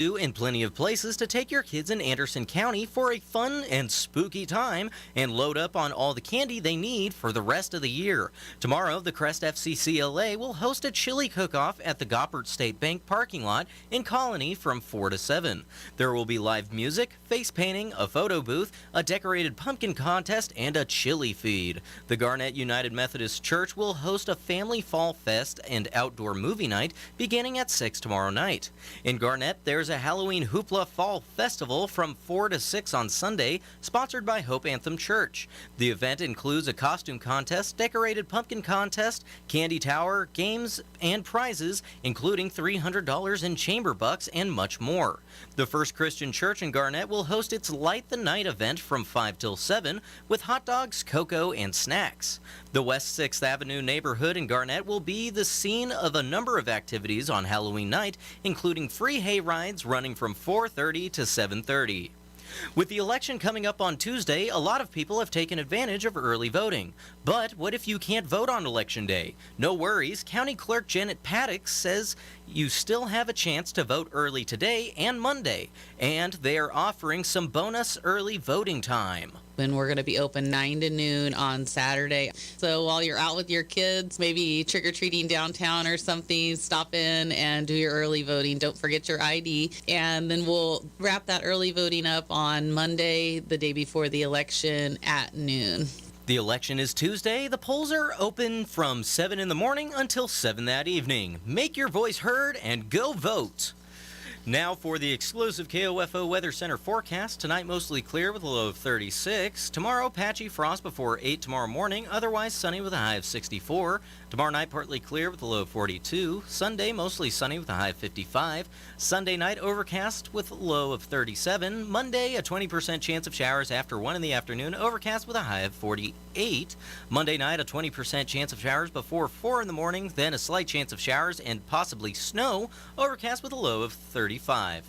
And plenty of places to take your kids in Anderson County for a fun and spooky time and load up on all the candy they need for the rest of the year. Tomorrow, the Crest FCCLA will host a chili cook-off at the Goppert State Bank parking lot in Colony from 4 to 7. There will be live music, face painting, a photo booth, a decorated pumpkin contest, and a chili feed. The Garnett United Methodist Church will host a family fall fest and outdoor movie night beginning at 6 tomorrow night. In Garnett, there's a Halloween Hoopla Fall Festival from 4 to 6 on Sunday, sponsored by Hope Anthem Church. The event includes a costume contest, decorated pumpkin contest, candy tower, games, and prizes, including $300 in chamber bucks and much more. The First Christian Church in Garnett will host its Light the Night event from 5 till 7 with hot dogs, cocoa, and snacks. The West 6th Avenue neighborhood in Garnett will be the scene of a number of activities on Halloween night, including free hay rides running from 4:30 to 7:30. With the election coming up on Tuesday, a lot of people have taken advantage of early voting. But what if you can't vote on Election Day? No worries. County Clerk Janet Paddock says you still have a chance to vote early today and Monday, and they are offering some bonus early voting time. And we're going to be open 9 to noon on Saturday. So while you're out with your kids, maybe trick-or-treating downtown or something, stop in and do your early voting. Don't forget your ID. And then we'll wrap that early voting up on Monday, the day before the election at noon. The election is Tuesday. The polls are open from 7 in the morning until 7 that evening. Make your voice heard and go vote. Now for the exclusive KOFO Weather Center forecast. Tonight mostly clear with a low of 36. Tomorrow patchy frost before 8 tomorrow morning. Otherwise sunny with a high of 64. Tomorrow night partly clear with a low of 42. Sunday mostly sunny with a high of 55. Sunday night overcast with a low of 37. Monday a 20% chance of showers after 1 in the afternoon. Overcast with a high of 48. Monday night a 20% chance of showers before 4 in the morning. Then a slight chance of showers and possibly snow. Overcast with a low of 35.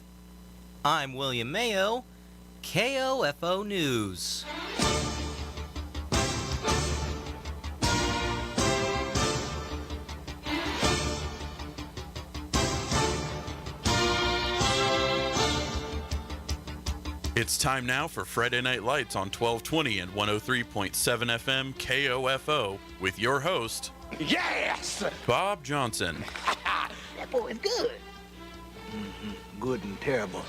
I'm William Mayo, KOFO News. It's time now for Friday Night Lights on 1220 and 103.7 FM KOFO with your host, Yes! Bob Johnson. That boy is good. Good and terrible.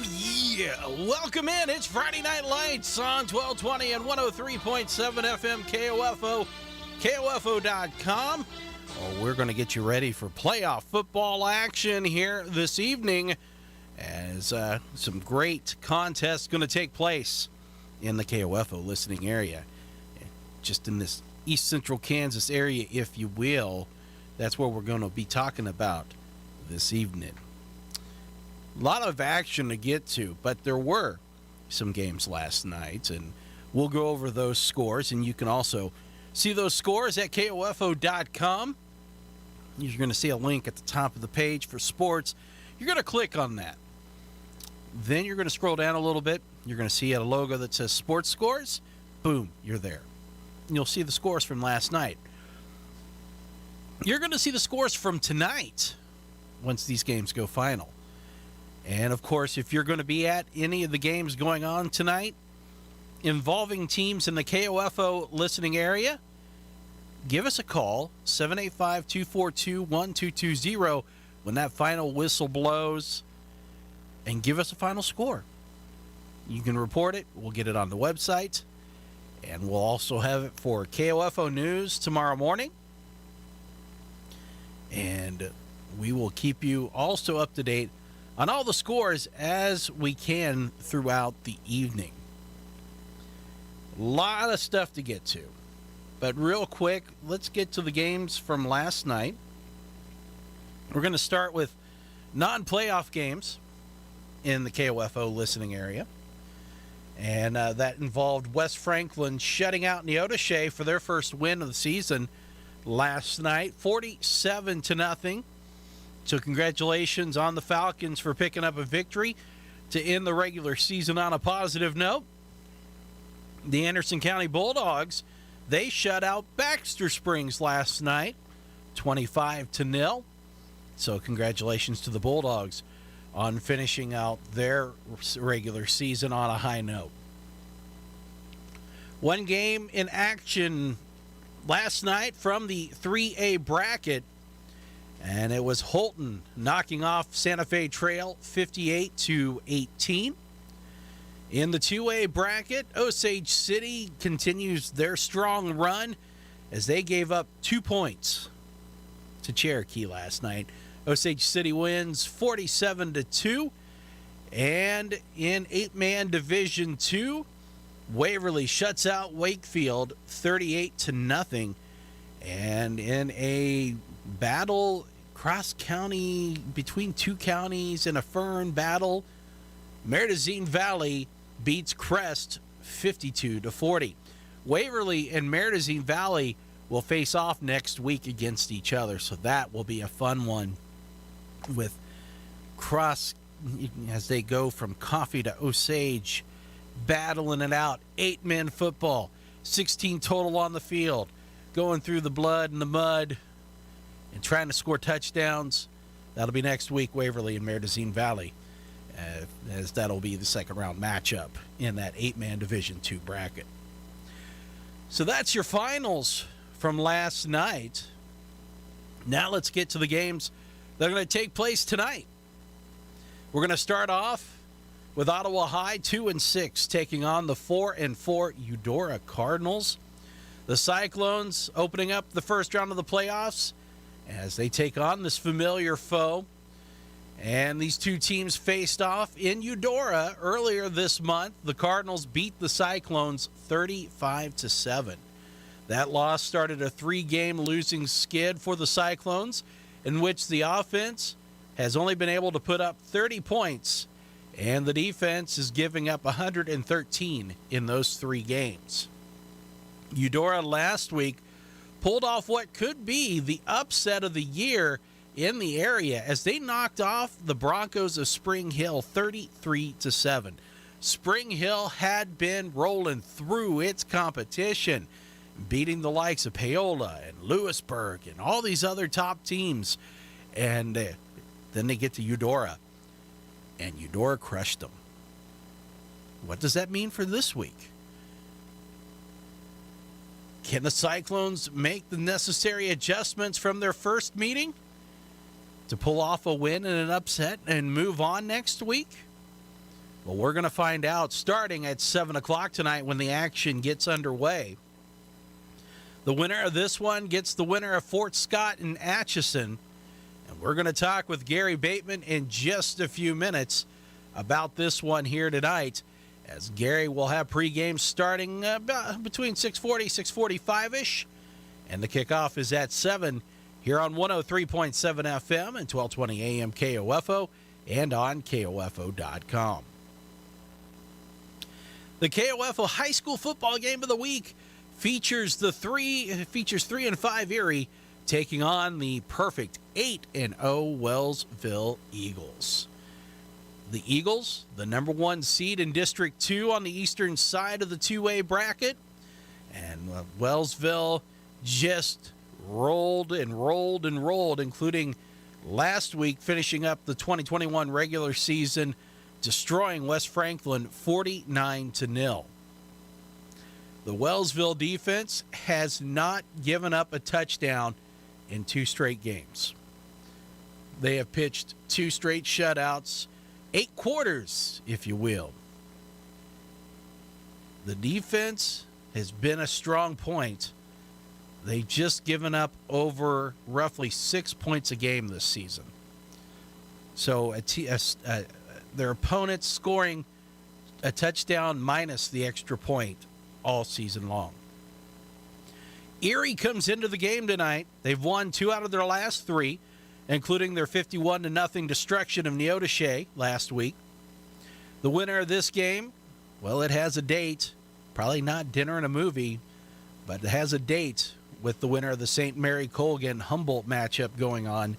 Yeah, welcome in. It's Friday Night Lights on 1220 and 103.7 FM KOFO, KOFO.com. Well, we're going to get you ready for playoff football action here this evening as some great contests going to take place in the KOFO listening area. Just in this east central Kansas area, if you will. That's what we're going to be talking about this evening. A lot of action to get to, but there were some games last night, and we'll go over those scores, and you can also see those scores at KOFO.com. You're going to see a link at the top of the page for sports. You're going to click on that. Then you're going to scroll down a little bit. You're going to see a logo that says Sports Scores. Boom, you're there. And you'll see the scores from last night. You're going to see the scores from tonight once these games go final. And, of course, if you're going to be at any of the games going on tonight involving teams in the KOFO listening area, give us a call, 785-242-1220, when that final whistle blows, and give us a final score. You can report it. We'll get it on the website, and we'll also have it for KOFO News tomorrow morning. And we will keep you also up to date on all the scores as we can throughout the evening. A lot of stuff to get to. But real quick, let's get to the games from last night. We're going to start with non-playoff games in the KOFO listening area. And that involved West Franklin shutting out Neodesha for their first win of the season last night, 47-0. So congratulations on the Falcons for picking up a victory to end the regular season on a positive note. The Anderson County Bulldogs, they shut out Baxter Springs last night, 25-0. So congratulations to the Bulldogs on finishing out their regular season on a high note. One game in action last night from the 3A bracket, and it was Holton knocking off Santa Fe Trail 58-18. In the 2A bracket, Osage City continues their strong run as they gave up 2 points to Cherokee last night. Osage City wins 47-2. And in 8-man Division 2, Waverly shuts out Wakefield 38-0. And in a battle cross-county between two counties in a Fern battle, Meredazine Valley beats Crest 52-40. Waverly and Meredazine Valley will face off next week against each other, so that will be a fun one with cross as they go from Coffee to Osage, battling it out. 8-man football, 16 total on the field, going through the blood and the mud and trying to score touchdowns. That'll be next week, Waverly and Meredazine Valley, as that'll be the second round matchup in that 8-man Division II bracket. So that's your finals from last night. Now let's get to the games that are going to take place tonight. We're going to start off with Ottawa High 2-6 taking on the 4-4 Eudora Cardinals. The Cyclones opening up the first round of the playoffs as they take on this familiar foe. And these two teams faced off in Eudora earlier this month. The Cardinals beat the Cyclones 35-7. That loss started a 3-game losing skid for the Cyclones, in which the offense has only been able to put up 30 points, and the defense is giving up 113 in those 3 games. Eudora last week pulled off what could be the upset of the year in the area as they knocked off the Broncos of Spring Hill 33-7. Spring Hill had been rolling through its competition, beating the likes of Paola and Lewisburg and all these other top teams. And then they get to Eudora, and Eudora crushed them. What does that mean for this week? Can the Cyclones make the necessary adjustments from their first meeting to pull off a win and an upset and move on next week? Well, we're going to find out starting at 7 o'clock tonight when the action gets underway. The winner of this one gets the winner of Fort Scott and Atchison. And we're going to talk with Gary Bateman in just a few minutes about this one here tonight, as Gary will have pregame starting between 6:40, 6:45-ish. And the kickoff is at 7 here on 103.7 FM and 1220 AM KOFO and on KOFO.com. The KOFO High School Football Game of the Week features 3 and 5 Erie taking on the perfect 8-0 Wellsville Eagles. The Eagles, the number 1 seed in District 2 on the eastern side of the 2A bracket, and Wellsville just rolled, including last week finishing up the 2021 regular season, destroying West Franklin 49-0. The Wellsville defense has not given up a touchdown in 2 straight games. They have pitched 2 straight shutouts, 8 quarters, if you will. The defense has been a strong point. They've just given up over roughly 6 points a game this season. So their opponents scoring a touchdown minus the extra point all season long. Erie comes into the game tonight. They've won 2 out of their last 3, including their 51-0 destruction of Neodesha last week. The winner of this game, well, it has a date. Probably not dinner and a movie, but it has a date with the winner of the St. Mary Colgan Humboldt matchup going on.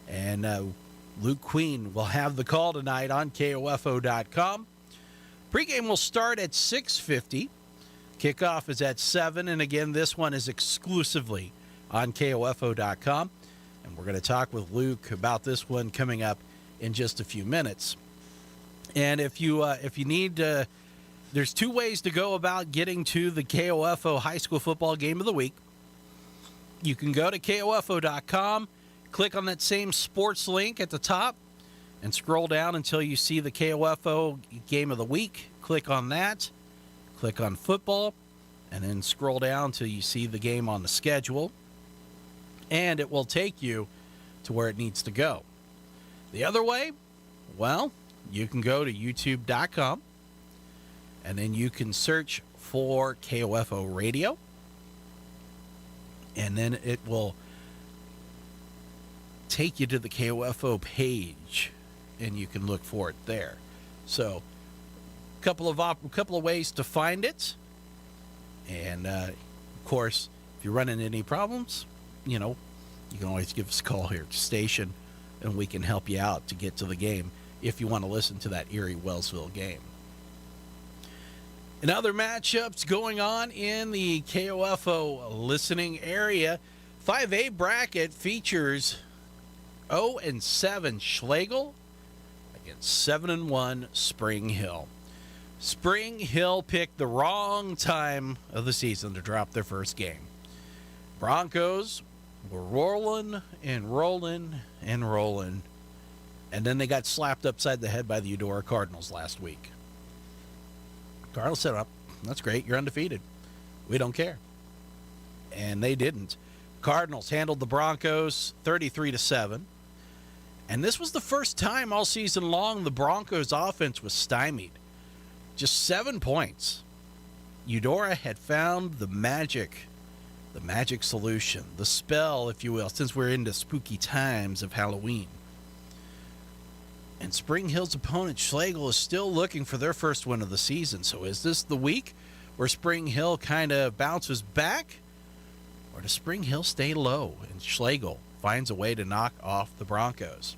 And Luke Queen will have the call tonight on KOFO.com. Pregame will start at 6:50. Kickoff is at 7, and again, this one is exclusively on KOFO.com. And we're going to talk with Luke about this one coming up in just a few minutes. And if you need, there's two ways to go about getting to the KOFO High School Football Game of the Week. You can go to KOFO.com, click on that same sports link at the top, and scroll down until you see the KOFO Game of the Week. Click on that, click on football, and then scroll down until you see the game on the schedule. And it will take you to where it needs to go. The other way, well, you can go to youtube.com, and then you can search for KOFO Radio, and then it will take you to the KOFO page, and you can look for it there. So, a couple of ways to find it, and of course, if you're running into any problems, you can always give us a call here at the station, and we can help you out to get to the game if you want to listen to that Erie-Wellsville game. In other matchups going on in the KOFO listening area, 5A bracket features 0-7 Schlegel against 7-1 Spring Hill. Spring Hill picked the wrong time of the season to drop their first game. Broncos were rolling, and then they got slapped upside the head by the Eudora Cardinals last week. Cardinals said, that's great, you're undefeated. We don't care. And they didn't. Cardinals handled the Broncos 33-7. And this was the first time all season long the Broncos offense was stymied. Just 7 points. Eudora had found the magic solution, the spell, if you will, since we're into spooky times of Halloween. And Spring Hill's opponent, Schlegel, is still looking for their first win of the season. So is this the week where Spring Hill kind of bounces back? Or does Spring Hill stay low and Schlegel finds a way to knock off the Broncos?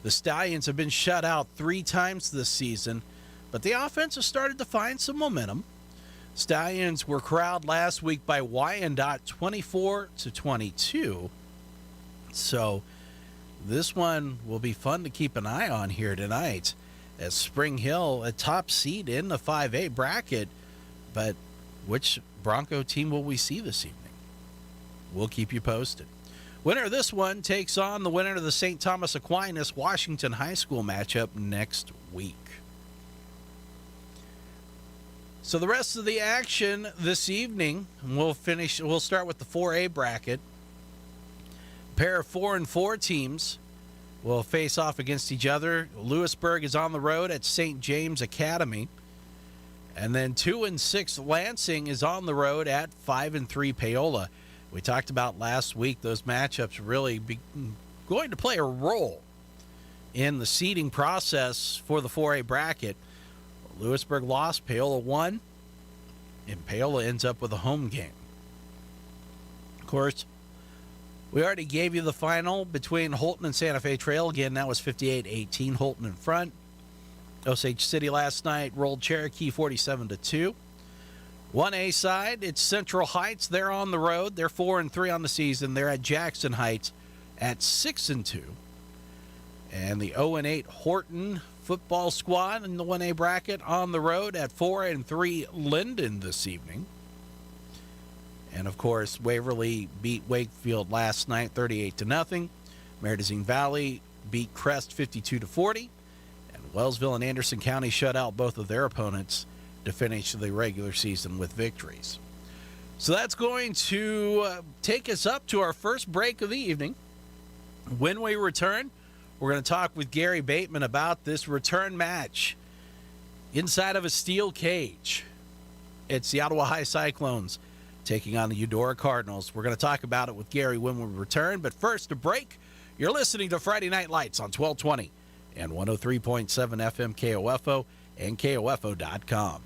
The Stallions have been shut out 3 times this season, but the offense has started to find some momentum. Stallions were corralled last week by Wyandotte 24-22. So this one will be fun to keep an eye on here tonight, as Spring Hill, a top seed in the 5A bracket. But which Bronco team will we see this evening? We'll keep you posted. Winner of this one takes on the winner of the St. Thomas Aquinas Washington High School matchup next week. So the rest of the action this evening, we'll start with the 4A bracket. A pair of 4-4 teams will face off against each other. Lewisburg is on the road at St. James Academy. And then 2-6 Lansing is on the road at 5-3 Paola. We talked about last week, those matchups really going to play a role in the seeding process for the 4A bracket. Lewisburg lost, Paola won, and Paola ends up with a home game. Of course, we already gave you the final between Holton and Santa Fe Trail. Again, that was 58-18, Holton in front. Osage City last night rolled Cherokee 47-2. 1A side, it's Central Heights. They're on the road. They're 4-3 on the season. They're at Jackson Heights at 6-2. And the 0-8 Horton football squad in the 1A bracket on the road at 4-3 Linden this evening. And of course, Waverly beat Wakefield last night 38-0. Meridazine Valley beat Crest 52-40. And Wellsville and Anderson County shut out both of their opponents to finish the regular season with victories. So that's going to take us up to our first break of the evening. When we return, we're going to talk with Gary Bateman about this return match inside of a steel cage. It's the Ottawa High Cyclones taking on the Eudora Cardinals. We're going to talk about it with Gary when we return. But first, a break. You're listening to Friday Night Lights on 1220 and 103.7 FM KOFO and KOFO.com.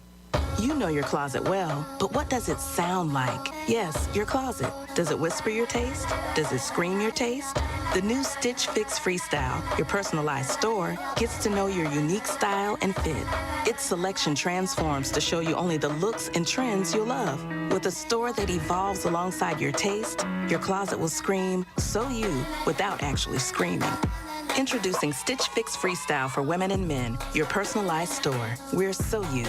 You know your closet well, but what does it sound like? Yes, your closet. Does it whisper your taste? Does it scream your taste? The new Stitch Fix Freestyle, your personalized store, gets to know your unique style and fit. Its selection transforms to show you only the looks and trends you'll love. With a store that evolves alongside your taste, your closet will scream, so you, without actually screaming. Introducing Stitch Fix Freestyle for women and men, your personalized store. We're so you.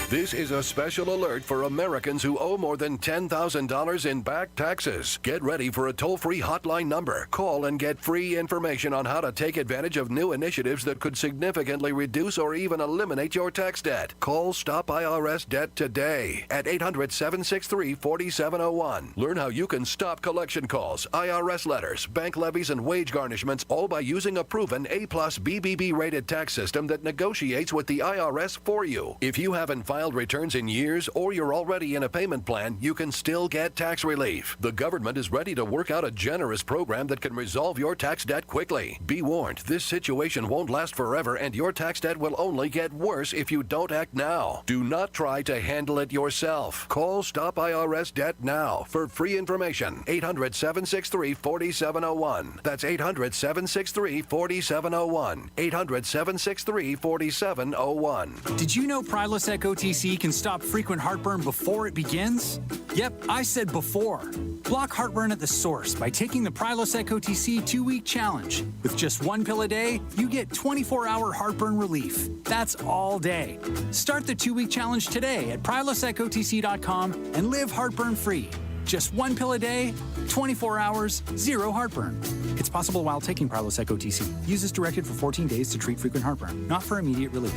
This is a special alert for Americans who owe more than $10,000 in back taxes. Get ready for a toll-free hotline number. Call and get free information on how to take advantage of new initiatives that could significantly reduce or even eliminate your tax debt. Call Stop IRS Debt today at 800-763-4701. Learn how you can stop collection calls, IRS letters, bank levies, and wage garnishments, all by using a proven A+ BBB rated tax system that negotiates with the IRS for you. If you haven't filed returns in years or you're already in a payment plan, you can still get tax relief. The government is ready to work out a generous program that can resolve your tax debt quickly. Be warned, this situation won't last forever and your tax debt will only get worse if you don't act now. Do not try to handle it yourself. Call Stop IRS Debt now for free information. 800-763-4701. That's 800-763-4701. 800-763-4701. Did you know Prilosec OTC can stop frequent heartburn before it begins? Yep, I said before. Block heartburn at the source by taking the Prilosec OTC 2-week challenge. With just one pill a day, you get 24-hour heartburn relief. That's all day. Start the 2-week challenge today at prilosecotc.com and live heartburn-free. Just one pill a day, 24 hours, zero heartburn. It's possible while taking Prilosec OTC. Use as directed for 14 days to treat frequent heartburn, not for immediate relief.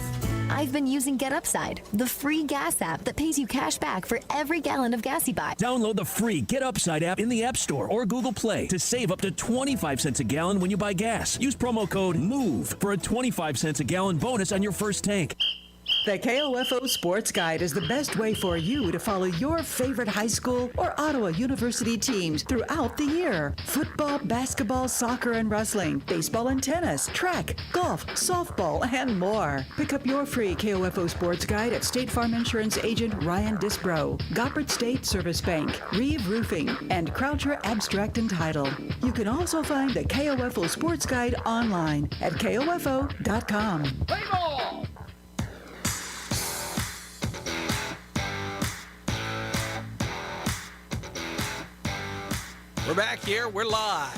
I've been using Get Upside, the free gas app that pays you cash back for every gallon of gas you buy. Download the free Get Upside app in the App Store or Google Play to save up to 25 cents a gallon when you buy gas. Use promo code MOVE for a 25 cents a gallon bonus on your first tank. The KOFO Sports Guide is the best way for you to follow your favorite high school or Ottawa University teams throughout the year. Football, basketball, soccer, and wrestling, baseball and tennis, track, golf, softball, and more. Pick up your free KOFO Sports Guide at State Farm Insurance agent Ryan Disbro, Goppert State Service Bank, Reeve Roofing, and Croucher Abstract and Title. You can also find the KOFO Sports Guide online at KOFO.com. Play ball! We're back here. We're live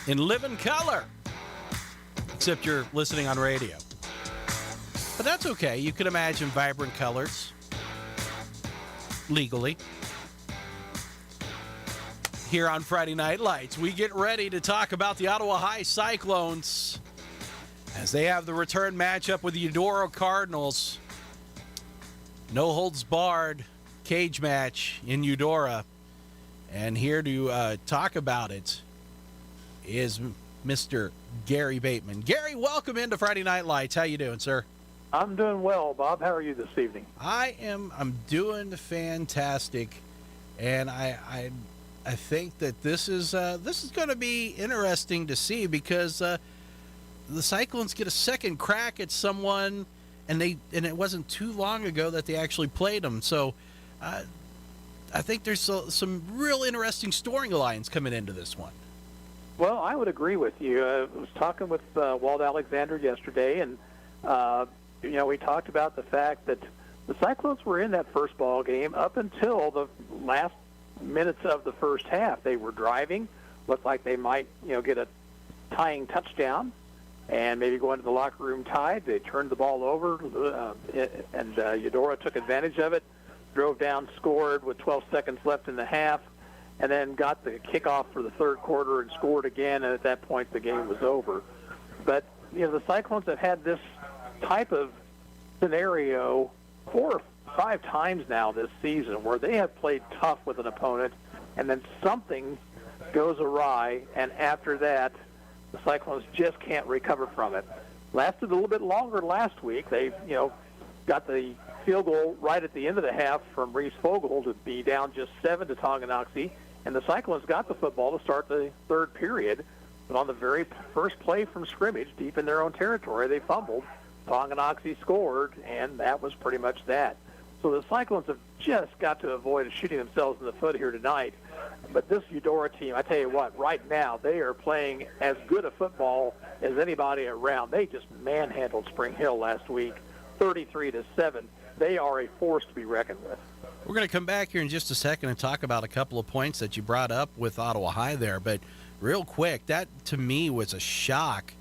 in living color, except you're listening on radio. But that's okay. You can imagine vibrant colors legally. Here on Friday Night Lights, we get ready to talk about the Ottawa High Cyclones as they have the return matchup with the Eudora Cardinals. No holds barred cage match in Eudora. And here to talk about it is Mr. Gary Bateman. Gary, welcome into Friday Night Lights. How you doing, sir? I'm doing well, Bob. How are you this evening? I'm doing fantastic, and I think that this is going to be interesting to see because the Cyclones get a second crack at someone, and it wasn't too long ago that they actually played them. So. I think there's some real interesting storylines coming into this one. Well, I would agree with you. I was talking with Walt Alexander yesterday, and we talked about the fact that the Cyclones were in that first ball game up until the last minutes of the first half. They were driving, looked like they might get a tying touchdown, and maybe go into the locker room tied. They turned the ball over, and Eudora took advantage of it. Drove down, scored with 12 seconds left in the half, and then got the kickoff for the third quarter and scored again, and at that point the game was over. But, the Cyclones have had this type of scenario 4 or 5 times now this season where they have played tough with an opponent, and then something goes awry, and after that the Cyclones just can't recover from it. Lasted a little bit longer last week. They, got the field goal right at the end of the half from Reese Fogel to be down just 7 to Tonganoxie, and the Cyclones got the football to start the third period, but on the very first play from scrimmage, deep in their own territory, they fumbled. Tonganoxie scored, and that was pretty much that. So the Cyclones have just got to avoid shooting themselves in the foot here tonight. But this Eudora team, I tell you what, right now they are playing as good a football as anybody around. They just manhandled Spring Hill last week, 33-7. They are a force to be reckoned with. We're going to come back here in just a second and talk about a couple of points that you brought up with Ottawa High there. But real quick, that to me was a shock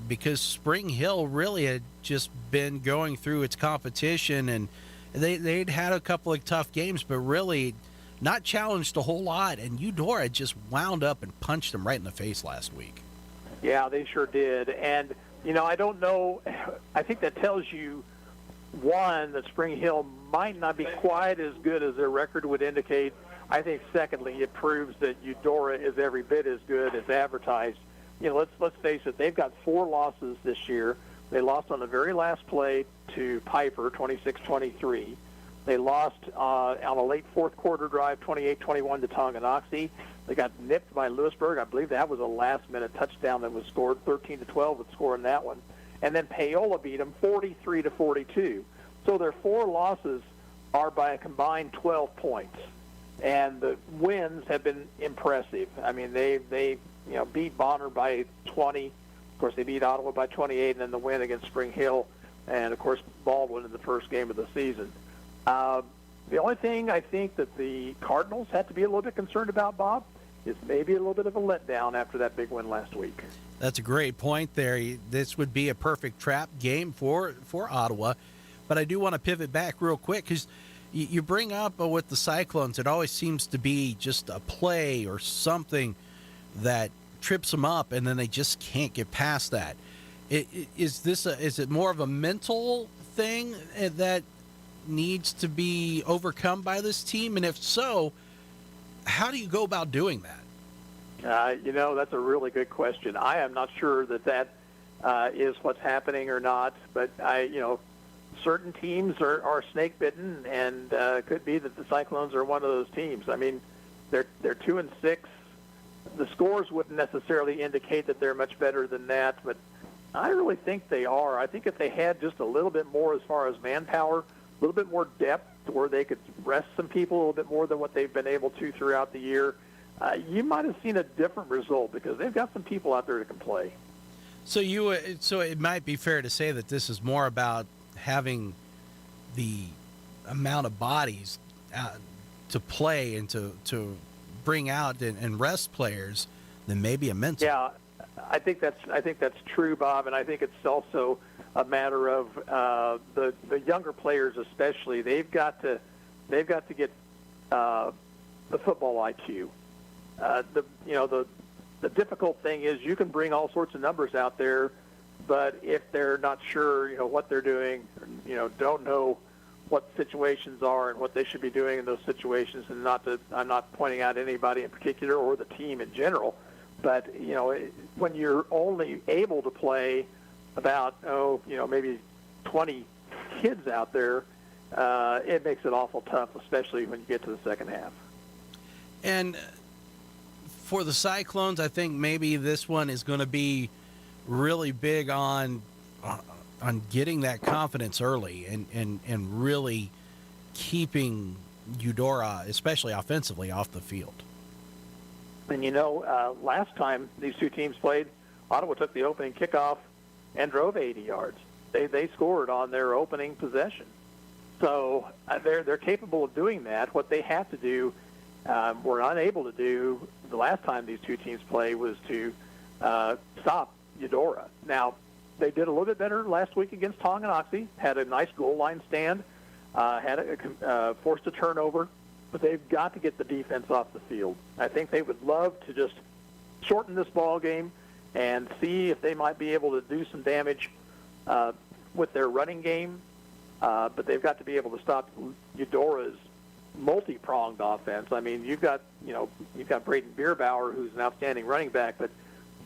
because Spring Hill really had just been going through its competition, and they'd had a couple of tough games, but really not challenged a whole lot. And Eudora just wound up and punched them right in the face last week. Yeah, they sure did. And, I don't know. I think that tells you, one, that Spring Hill might not be quite as good as their record would indicate. I think, secondly, it proves that Eudora is every bit as good as advertised. Let's face it, they've got 4 losses this year. They lost on the very last play to Piper, 26-23. They lost on a late fourth quarter drive, 28-21 to Tonganoxie. They got nipped by Lewisburg. I believe that was a last-minute touchdown that was scored, 13-12 would score in that one. And then Paola beat them 43-42. So their 4 losses are by a combined 12 points. And the wins have been impressive. I mean, they beat Bonner by 20. Of course, they beat Ottawa by 28, and then the win against Spring Hill, and, of course, Baldwin in the first game of the season. The only thing I think that the Cardinals have to be a little bit concerned about, Bob, is maybe a little bit of a letdown after that big win last week. That's a great point there. This would be a perfect trap game for Ottawa. But I do want to pivot back real quick because you bring up with the Cyclones, it always seems to be just a play or something that trips them up, and then they just can't get past that. Is it more of a mental thing that needs to be overcome by this team? And if so, how do you go about doing that? That's a really good question. I am not sure that is what's happening or not, but certain teams are snake bitten, and could be that the Cyclones are one of those teams. I mean, they're 2-6. The scores wouldn't necessarily indicate that they're much better than that, but I really think they are. I think if they had just a little bit more as far as manpower, a little bit more depth where they could rest some people a little bit more than what they've been able to throughout the year, you might have seen a different result because they've got some people out there that can play. So it might be fair to say that this is more about having the amount of bodies to play and to bring out and rest players than maybe a mental. Yeah, I think that's true, Bob, and I think it's also a matter of the younger players, especially. They've got to get the football IQ. The difficult thing is you can bring all sorts of numbers out there, but if they're not sure, what they're doing, don't know what situations are and what they should be doing in those situations, and I'm not pointing out anybody in particular or the team in general, but when you're only able to play about maybe 20 kids out there, it makes it awful tough, especially when you get to the second half. And for the Cyclones, I think maybe this one is going to be really big on getting that confidence early and really keeping Eudora, especially offensively, off the field. And last time these two teams played, Ottawa took the opening kickoff and drove 80 yards. They scored on their opening possession. So they're capable of doing that. What they have to do, were unable to do the last time these two teams played, was to stop Eudora. Now, they did a little bit better last week against Tonganoxie, had a nice goal line stand, forced a turnover, but they've got to get the defense off the field. I think they would love to just shorten this ball game and see if they might be able to do some damage with their running game, but they've got to be able to stop Eudora's multi-pronged offense. I mean, you've got Braden Bierbauer, who's an outstanding running back, but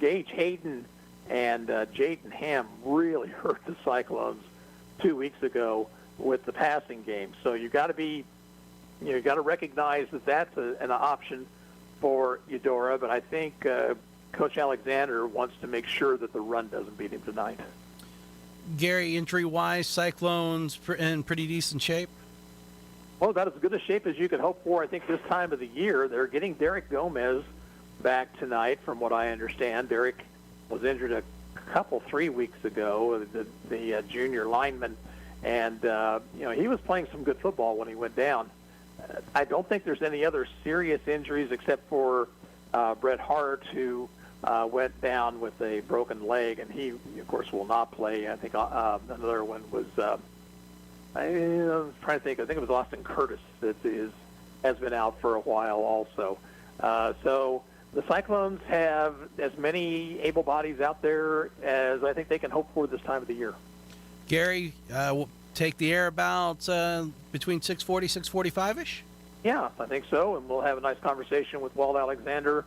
Gage Hayden and Jaden Ham really hurt the Cyclones 2 weeks ago with the passing game. So you got to recognize that that's an option for Eudora, but I think Coach Alexander wants to make sure that the run doesn't beat him tonight. Gary, injury-wise, Cyclones in pretty decent shape? Well, about as good a shape as you could hope for. I think this time of the year, they're getting Derek Gomez back tonight, from what I understand. Derek was injured 3 weeks ago, the junior lineman, and he was playing some good football when he went down. I don't think there's any other serious injuries except for Bret Hart, who went down with a broken leg, and he, of course, will not play. I think another one was, I'm trying to think, I think it was Austin Curtis that has been out for a while also. So the Cyclones have as many able bodies out there as I think they can hope for this time of the year. Gary, we'll take the air about between 6:40, 6:45-ish? Yeah, I think so, and we'll have a nice conversation with Walt Alexander,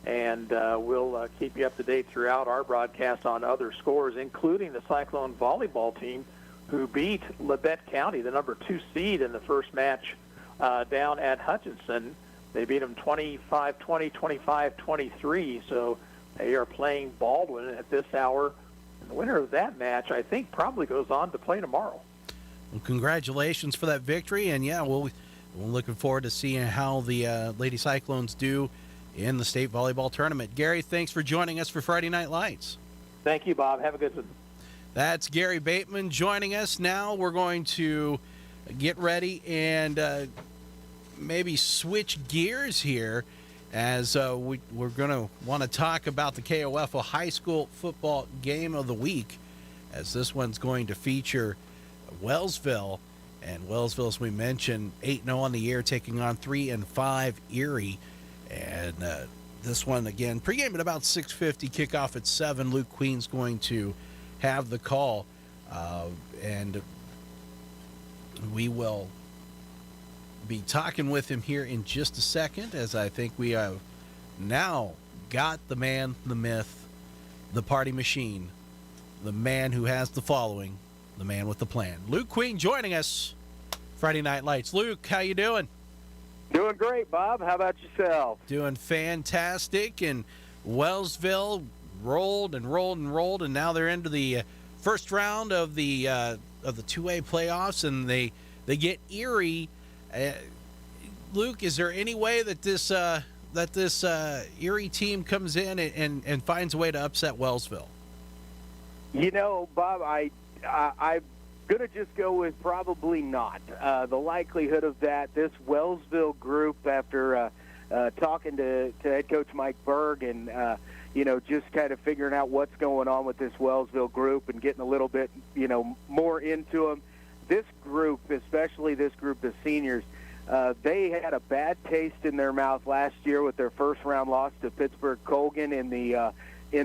and we'll keep you up to date throughout our broadcast on other scores, including the Cyclone volleyball team, who beat Labette County, the number 2 seed, in the first match down at Hutchinson. They beat them 25-20, 25-23, so they are playing Baldwin at this hour. And the winner of that match, I think, probably goes on to play tomorrow. Well, congratulations for that victory, and yeah, we're looking forward to seeing how the Lady Cyclones do in the state volleyball tournament. Gary, thanks for joining us for Friday Night Lights. Thank you, Bob. Have a good one. That's Gary Bateman joining us. Now we're going to get ready and maybe switch gears here as we're going to want to talk about the KOFO High School football game of the week, as this one's going to feature Wellsville. And Wellsville, as we mentioned, 8-0 on the year, taking on 3-5 Erie. And this one, again, pregame at about 6:50, kickoff at 7. Luke Queen's going to have the call. And we will be talking with him here in just a second, as I think we have now got the man, the myth, the party machine, the man who has the following, the man with the plan. Luke Queen joining us, Friday Night Lights. Luke, how you doing? Doing great, Bob. How about yourself? Doing fantastic. And Wellsville rolled and rolled and rolled, and now they're into the first round of the 2A playoffs, and they get Erie. Luke, is there any way that this Erie team comes in and finds a way to upset Wellsville? You know, Bob, I'm going to just go with probably not. The likelihood of that, this Wellsville group, after talking to head coach Mike Berg and, just kind of figuring out what's going on with this Wellsville group and getting a little bit, more into them, this group, especially this group of seniors, they had a bad taste in their mouth last year with their first-round loss to Pittsburgh Colgan in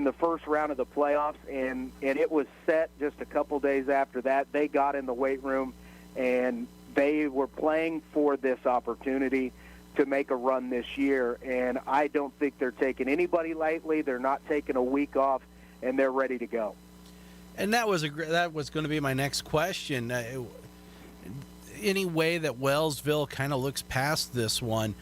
the first round of the playoffs, and it was set just a couple days after that. They got in the weight room, and they were playing for this opportunity to make a run this year, and I don't think they're taking anybody lightly. They're not taking a week off, and they're ready to go. And that was going to be my next question. Any way that Wellsville kind of looks past this one,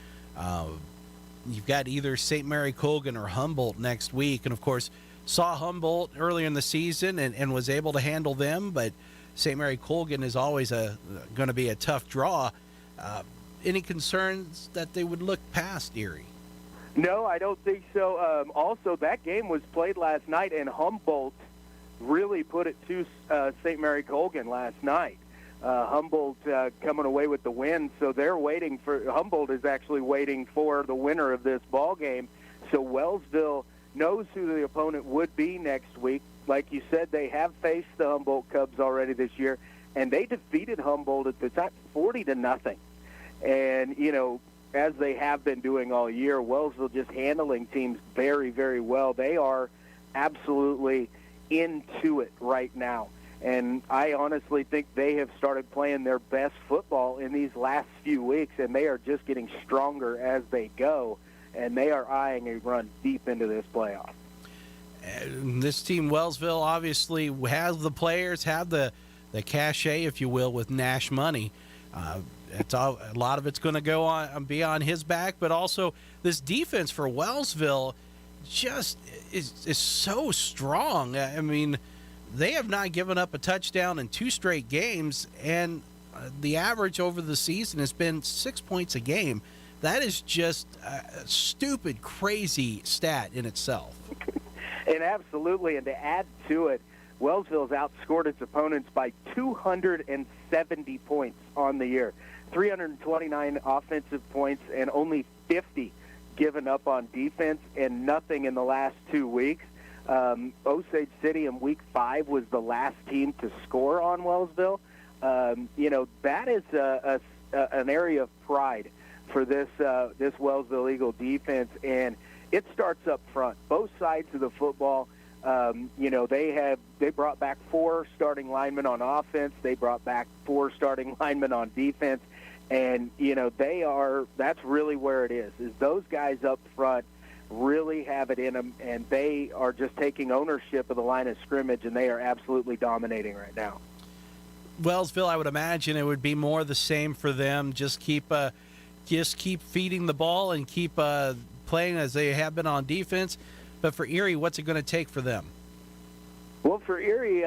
you've got either St. Mary Colgan or Humboldt next week, and of course saw Humboldt earlier in the season and was able to handle them, but St. Mary Colgan is always going to be a tough draw. Any concerns that they would look past Erie? No, I don't think so. Also, that game was played last night, and Humboldt really put it to St. Mary Colgan last night. Humboldt coming away with the win, so Humboldt is actually waiting for the winner of this ball game. So Wellsville knows who the opponent would be next week. Like you said, they have faced the Humboldt Cubs already this year, and they defeated Humboldt at the time 40-0. And, as they have been doing all year, Wellsville just handling teams very, very well. They are absolutely into it right now. And I honestly think they have started playing their best football in these last few weeks, and they are just getting stronger as they go, and they are eyeing a run deep into this playoff. And this team, Wellsville, obviously has the players, have the cachet, if you will, with Nash money. A lot of it's going to be on his back, but also this defense for Wellsville just is so strong. I mean, they have not given up a touchdown in 2 straight games, and the average over the season has been 6 points a game. That is just a stupid, crazy stat in itself. And absolutely, and to add to it, Wellsville's outscored its opponents by 270 points on the year, 329 offensive points and only 50 given up on defense and nothing in the last 2 weeks. Osage City in Week 5 was the last team to score on Wellsville. That is an area of pride for this Wellsville Eagle defense, and it starts up front. Both sides of the football. They brought back 4 starting linemen on offense. They brought back 4 starting linemen on defense, and that's really where it is those guys up front really have it in them, and they are just taking ownership of the line of scrimmage, and they are absolutely dominating right now. Wellsville, I would imagine it would be more the same for them. Just keep feeding the ball and keep playing as they have been on defense. But for Erie, what's it going to take for them? Well, for Erie,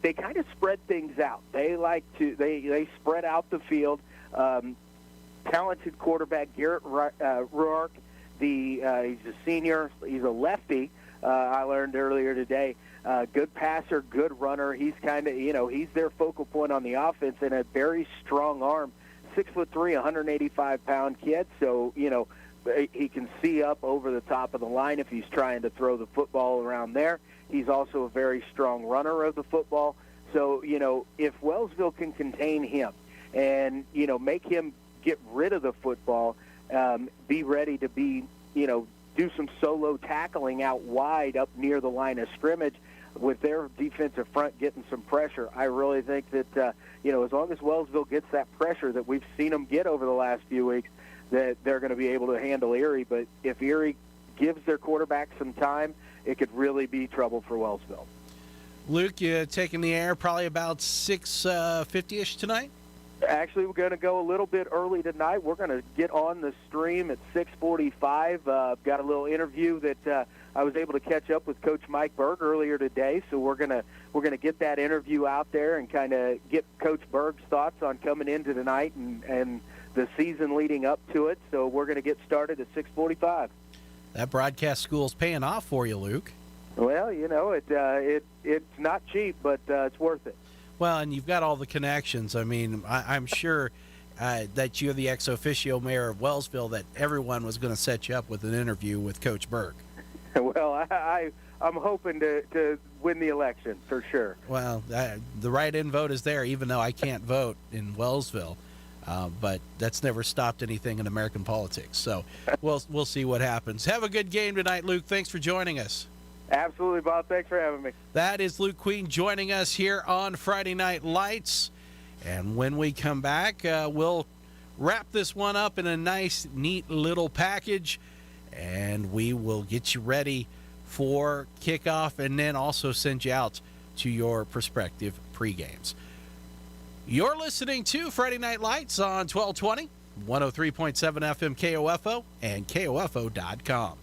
they kind of spread things out. They they spread out the field. Talented quarterback Garrett Rourke. He's a senior. He's a lefty. I learned earlier today. Good passer, good runner. He's he's their focal point on the offense, and a very strong arm. 6'3", 185-pound kid. So he can see up over the top of the line if he's trying to throw the football around there. He's also a very strong runner of the football. So if Wellsville can contain him and make him get rid of the football. Be ready to do some solo tackling out wide up near the line of scrimmage with their defensive front getting some pressure. I really think that, as long as Wellsville gets that pressure that we've seen them get over the last few weeks, that they're going to be able to handle Erie. But if Erie gives their quarterback some time, it could really be trouble for Wellsville. Luke, you taking the air probably about 6:50-ish tonight? Actually, we're going to go a little bit early tonight. We're going to get on the stream at 6:45. Got a little interview that I was able to catch up with Coach Mike Berg earlier today, so we're going to get that interview out there and kind of get Coach Berg's thoughts on coming into tonight and the season leading up to it. So we're going to get started at 6:45. That broadcast school's paying off for you, Luke. Well, it's not cheap, but it's worth it. Well, and you've got all the connections. I mean, I'm sure that you're the ex-officio mayor of Wellsville, that everyone was going to set you up with an interview with Coach Berg. Well, I'm hoping to win the election for sure. Well, the write-in vote is there, even though I can't vote in Wellsville. But that's never stopped anything in American politics. So we'll see what happens. Have a good game tonight, Luke. Thanks for joining us. Absolutely, Bob. Thanks for having me. That is Luke Queen joining us here on Friday Night Lights. And when we come back, we'll wrap this one up in a nice, neat little package. And we will get you ready for kickoff and then also send you out to your prospective pregames. You're listening to Friday Night Lights on 1220, 103.7 FM KOFO, and KOFO.com.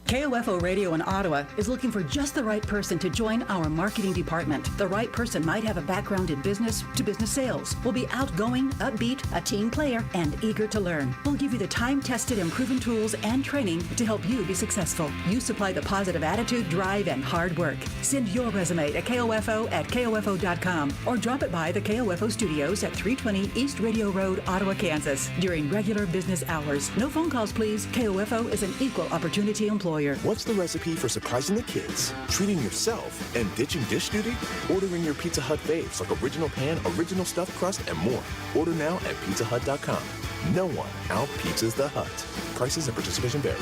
KOFO Radio in Ottawa is looking for just the right person to join our marketing department. The right person might have a background in business-to-business sales, will be outgoing, upbeat, a team player, and eager to learn. We'll give you the time-tested and proven tools and training to help you be successful. You supply the positive attitude, drive, and hard work. Send your resume to KOFO@KOFO.com or drop it by the KOFO studios at 320 East Radio Road, Ottawa, Kansas, during regular business hours. No phone calls, please. KOFO is an equal opportunity employer. What's the recipe for surprising the kids, treating yourself, and ditching dish duty? Ordering your Pizza Hut faves like original pan, original stuffed crust, and more. Order now at pizzahut.com. No one out-pizzas the Hut. Prices and participation vary.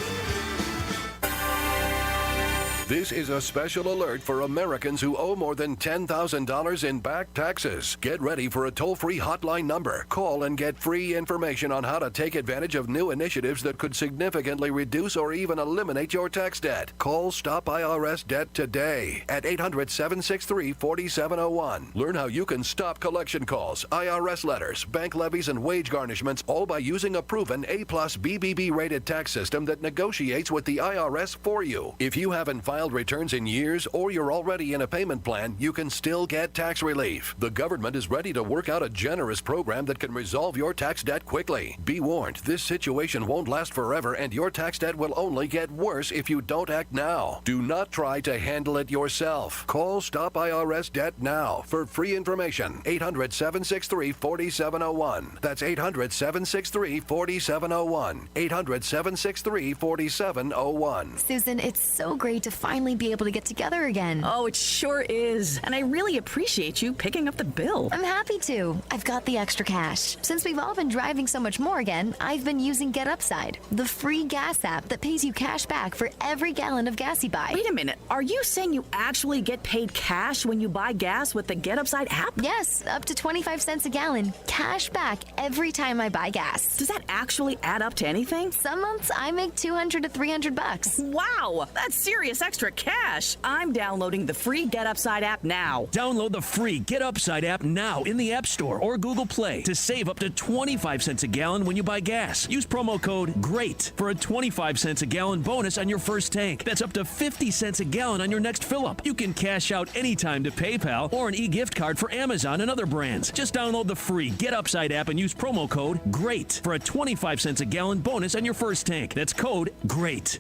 This is a special alert for Americans who owe more than $10,000 in back taxes. Get ready for a toll-free hotline number. Call and get free information on how to take advantage of new initiatives that could significantly reduce or even eliminate your tax debt. Call Stop IRS Debt today at 800-763-4701. Learn how you can stop collection calls, IRS letters, bank levies, and wage garnishments, all by using a proven A+ BBB rated tax system that negotiates with the IRS for you. If you haven't filed filed returns in years or you're already in a payment plan, you can still get tax relief. The government is ready to work out a generous program that can resolve your tax debt quickly. Be warned, this situation won't last forever and your tax debt will only get worse if you don't act now. Do not try to handle it yourself. Call Stop IRS Debt now for free information. 800-763-4701. That's 800-763-4701. 800-763-4701. Susan, it's so great to finally be able to get together again. Oh, it sure is. And I really appreciate you picking up the bill. I'm happy to. I've got the extra cash. Since we've all been driving so much more again, I've been using Get Upside, the free gas app that pays you cash back for every gallon of gas you buy. Wait a minute. Are you saying you actually get paid cash when you buy gas with the Get Upside app? Yes, up to 25 cents a gallon. Cash back every time I buy gas. Does that actually add up to anything? Some months I make $200 to $300. Wow, that's serious extra cash. I'm downloading the free Get Upside app now. Download the free Get Upside app now in the App Store or Google Play to save up to 25 cents a gallon when you buy gas. Use promo code GREAT for a 25 cents a gallon bonus on your first tank. That's up to 50 cents a gallon on your next fill-up. You can cash out anytime to PayPal or an e-gift card for Amazon and other brands. Just download the free Get Upside app and use promo code GREAT for a 25 cents a gallon bonus on your first tank. That's code GREAT.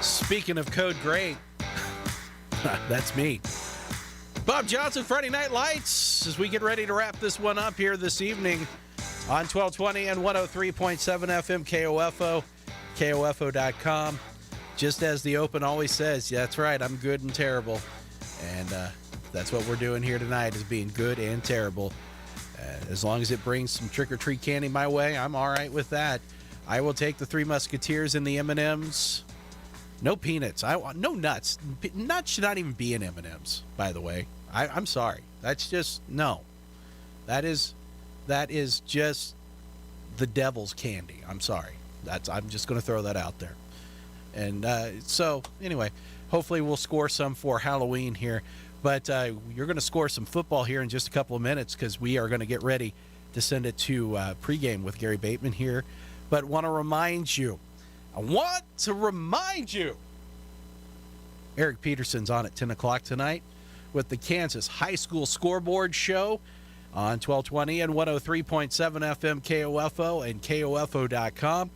Speaking of code great, that's me. Bob Johnson, Friday Night Lights, as we get ready to wrap this one up here this evening on 1220 and 103.7 FM KOFO, KOFO.com. Just as the Open always says, yeah, that's right, I'm good and terrible. And that's what we're doing here tonight, is being good and terrible. As long as it brings some trick-or-treat candy my way, I'm all right with that. I will take the Three Musketeers and the M&Ms. No peanuts. I want no nuts. Nuts should not even be in M&Ms, by the way. I'm sorry. That's just, no. That is just the devil's candy. I'm sorry. I'm just going to throw that out there. And so, anyway, hopefully we'll score some for Halloween here. But you're going to score some football here in just a couple of minutes, because we are going to get ready to send it to pregame with Gary Bateman here. But I want to remind you, Eric Peterson's on at 10 o'clock tonight with the Kansas High School Scoreboard Show on 1220 and 103.7 FM KOFO and KOFO.com.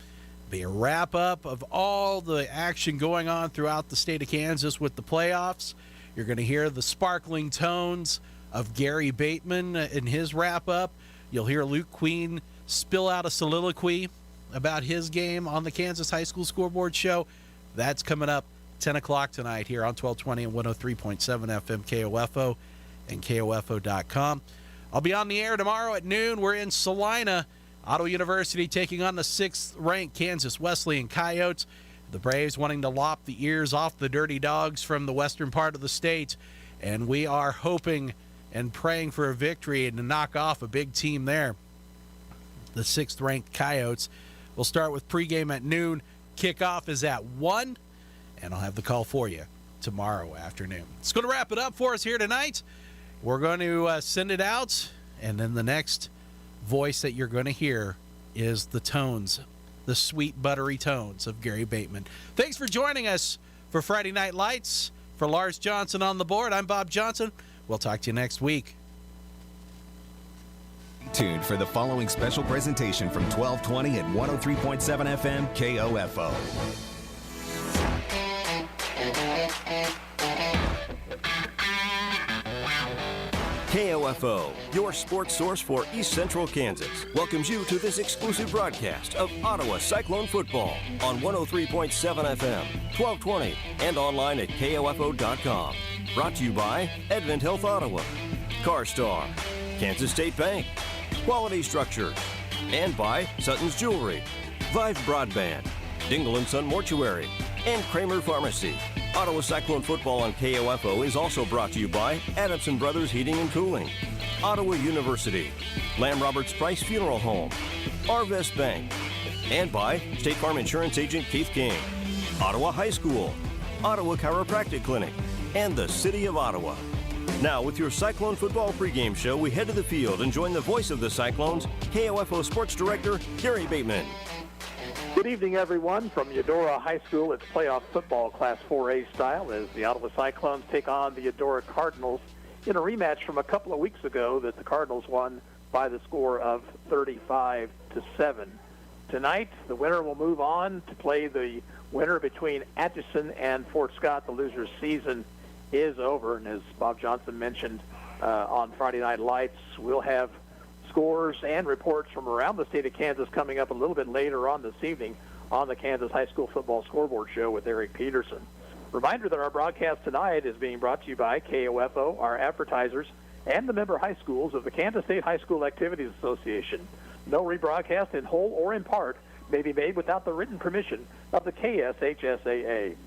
Be a wrap-up of all the action going on throughout the state of Kansas with the playoffs. You're going to hear the sparkling tones of Gary Bateman in his wrap-up. You'll hear Luke Queen spill out a soliloquy about his game on the Kansas High School Scoreboard Show. That's coming up 10 o'clock tonight here on 1220 and 103.7 FM KOFO and KOFO.com. I'll be on the air tomorrow at noon. We're in Salina. Ottawa University taking on the 6th-ranked Kansas Wesleyan Coyotes. The Braves wanting to lop the ears off the Dirty Dogs from the western part of the state. And we are hoping and praying for a victory and to knock off a big team there. The 6th-ranked Coyotes. We'll start with pregame at noon. Kickoff is at 1, and I'll have the call for you tomorrow afternoon. It's going to wrap it up for us here tonight. We're going to send it out, and then the next voice that you're going to hear is the tones, the sweet, buttery tones of Gary Bateman. Thanks for joining us for Friday Night Lights. For Lars Johnson on the board, I'm Bob Johnson. We'll talk to you next week. Tuned for the following special presentation from 1220 and 103.7 FM KOFO. KOFO, your sports source for East Central Kansas, welcomes you to this exclusive broadcast of Ottawa Cyclone football on 103.7 FM, 1220, and online at KOFO.com. Brought to you by Advent Health Ottawa, CarStar, Kansas State Bank, Quality Structures, and by Sutton's Jewelry, Vive Broadband, Dingle & Son Mortuary, and Kramer Pharmacy. Ottawa Cyclone football on KOFO is also brought to you by Adamson Brothers Heating and Cooling, Ottawa University, Lamb Roberts Price Funeral Home, Arvest Bank, and by State Farm Insurance Agent Keith King, Ottawa High School, Ottawa Chiropractic Clinic, and the City of Ottawa. Now, with your Cyclone football pregame show, we head to the field and join the voice of the Cyclones, KOFO Sports Director Gary Bateman. Good evening, everyone. From Eudora High School, it's playoff football Class 4A style as the Ottawa Cyclones take on the Eudora Cardinals in a rematch from a couple of weeks ago that the Cardinals won by the score of 35-7. Tonight, the winner will move on to play the winner between Atchison and Fort Scott. The loser's season is over, and as Bob Johnson mentioned on Friday Night Lights, we'll have scores and reports from around the state of Kansas coming up a little bit later on this evening on the Kansas High School Football Scoreboard Show with Eric Peterson. Reminder that our broadcast tonight is being brought to you by KOFO, our advertisers, and the member high schools of the Kansas State High School Activities Association. No rebroadcast in whole or in part may be made without the written permission of the KSHSAA.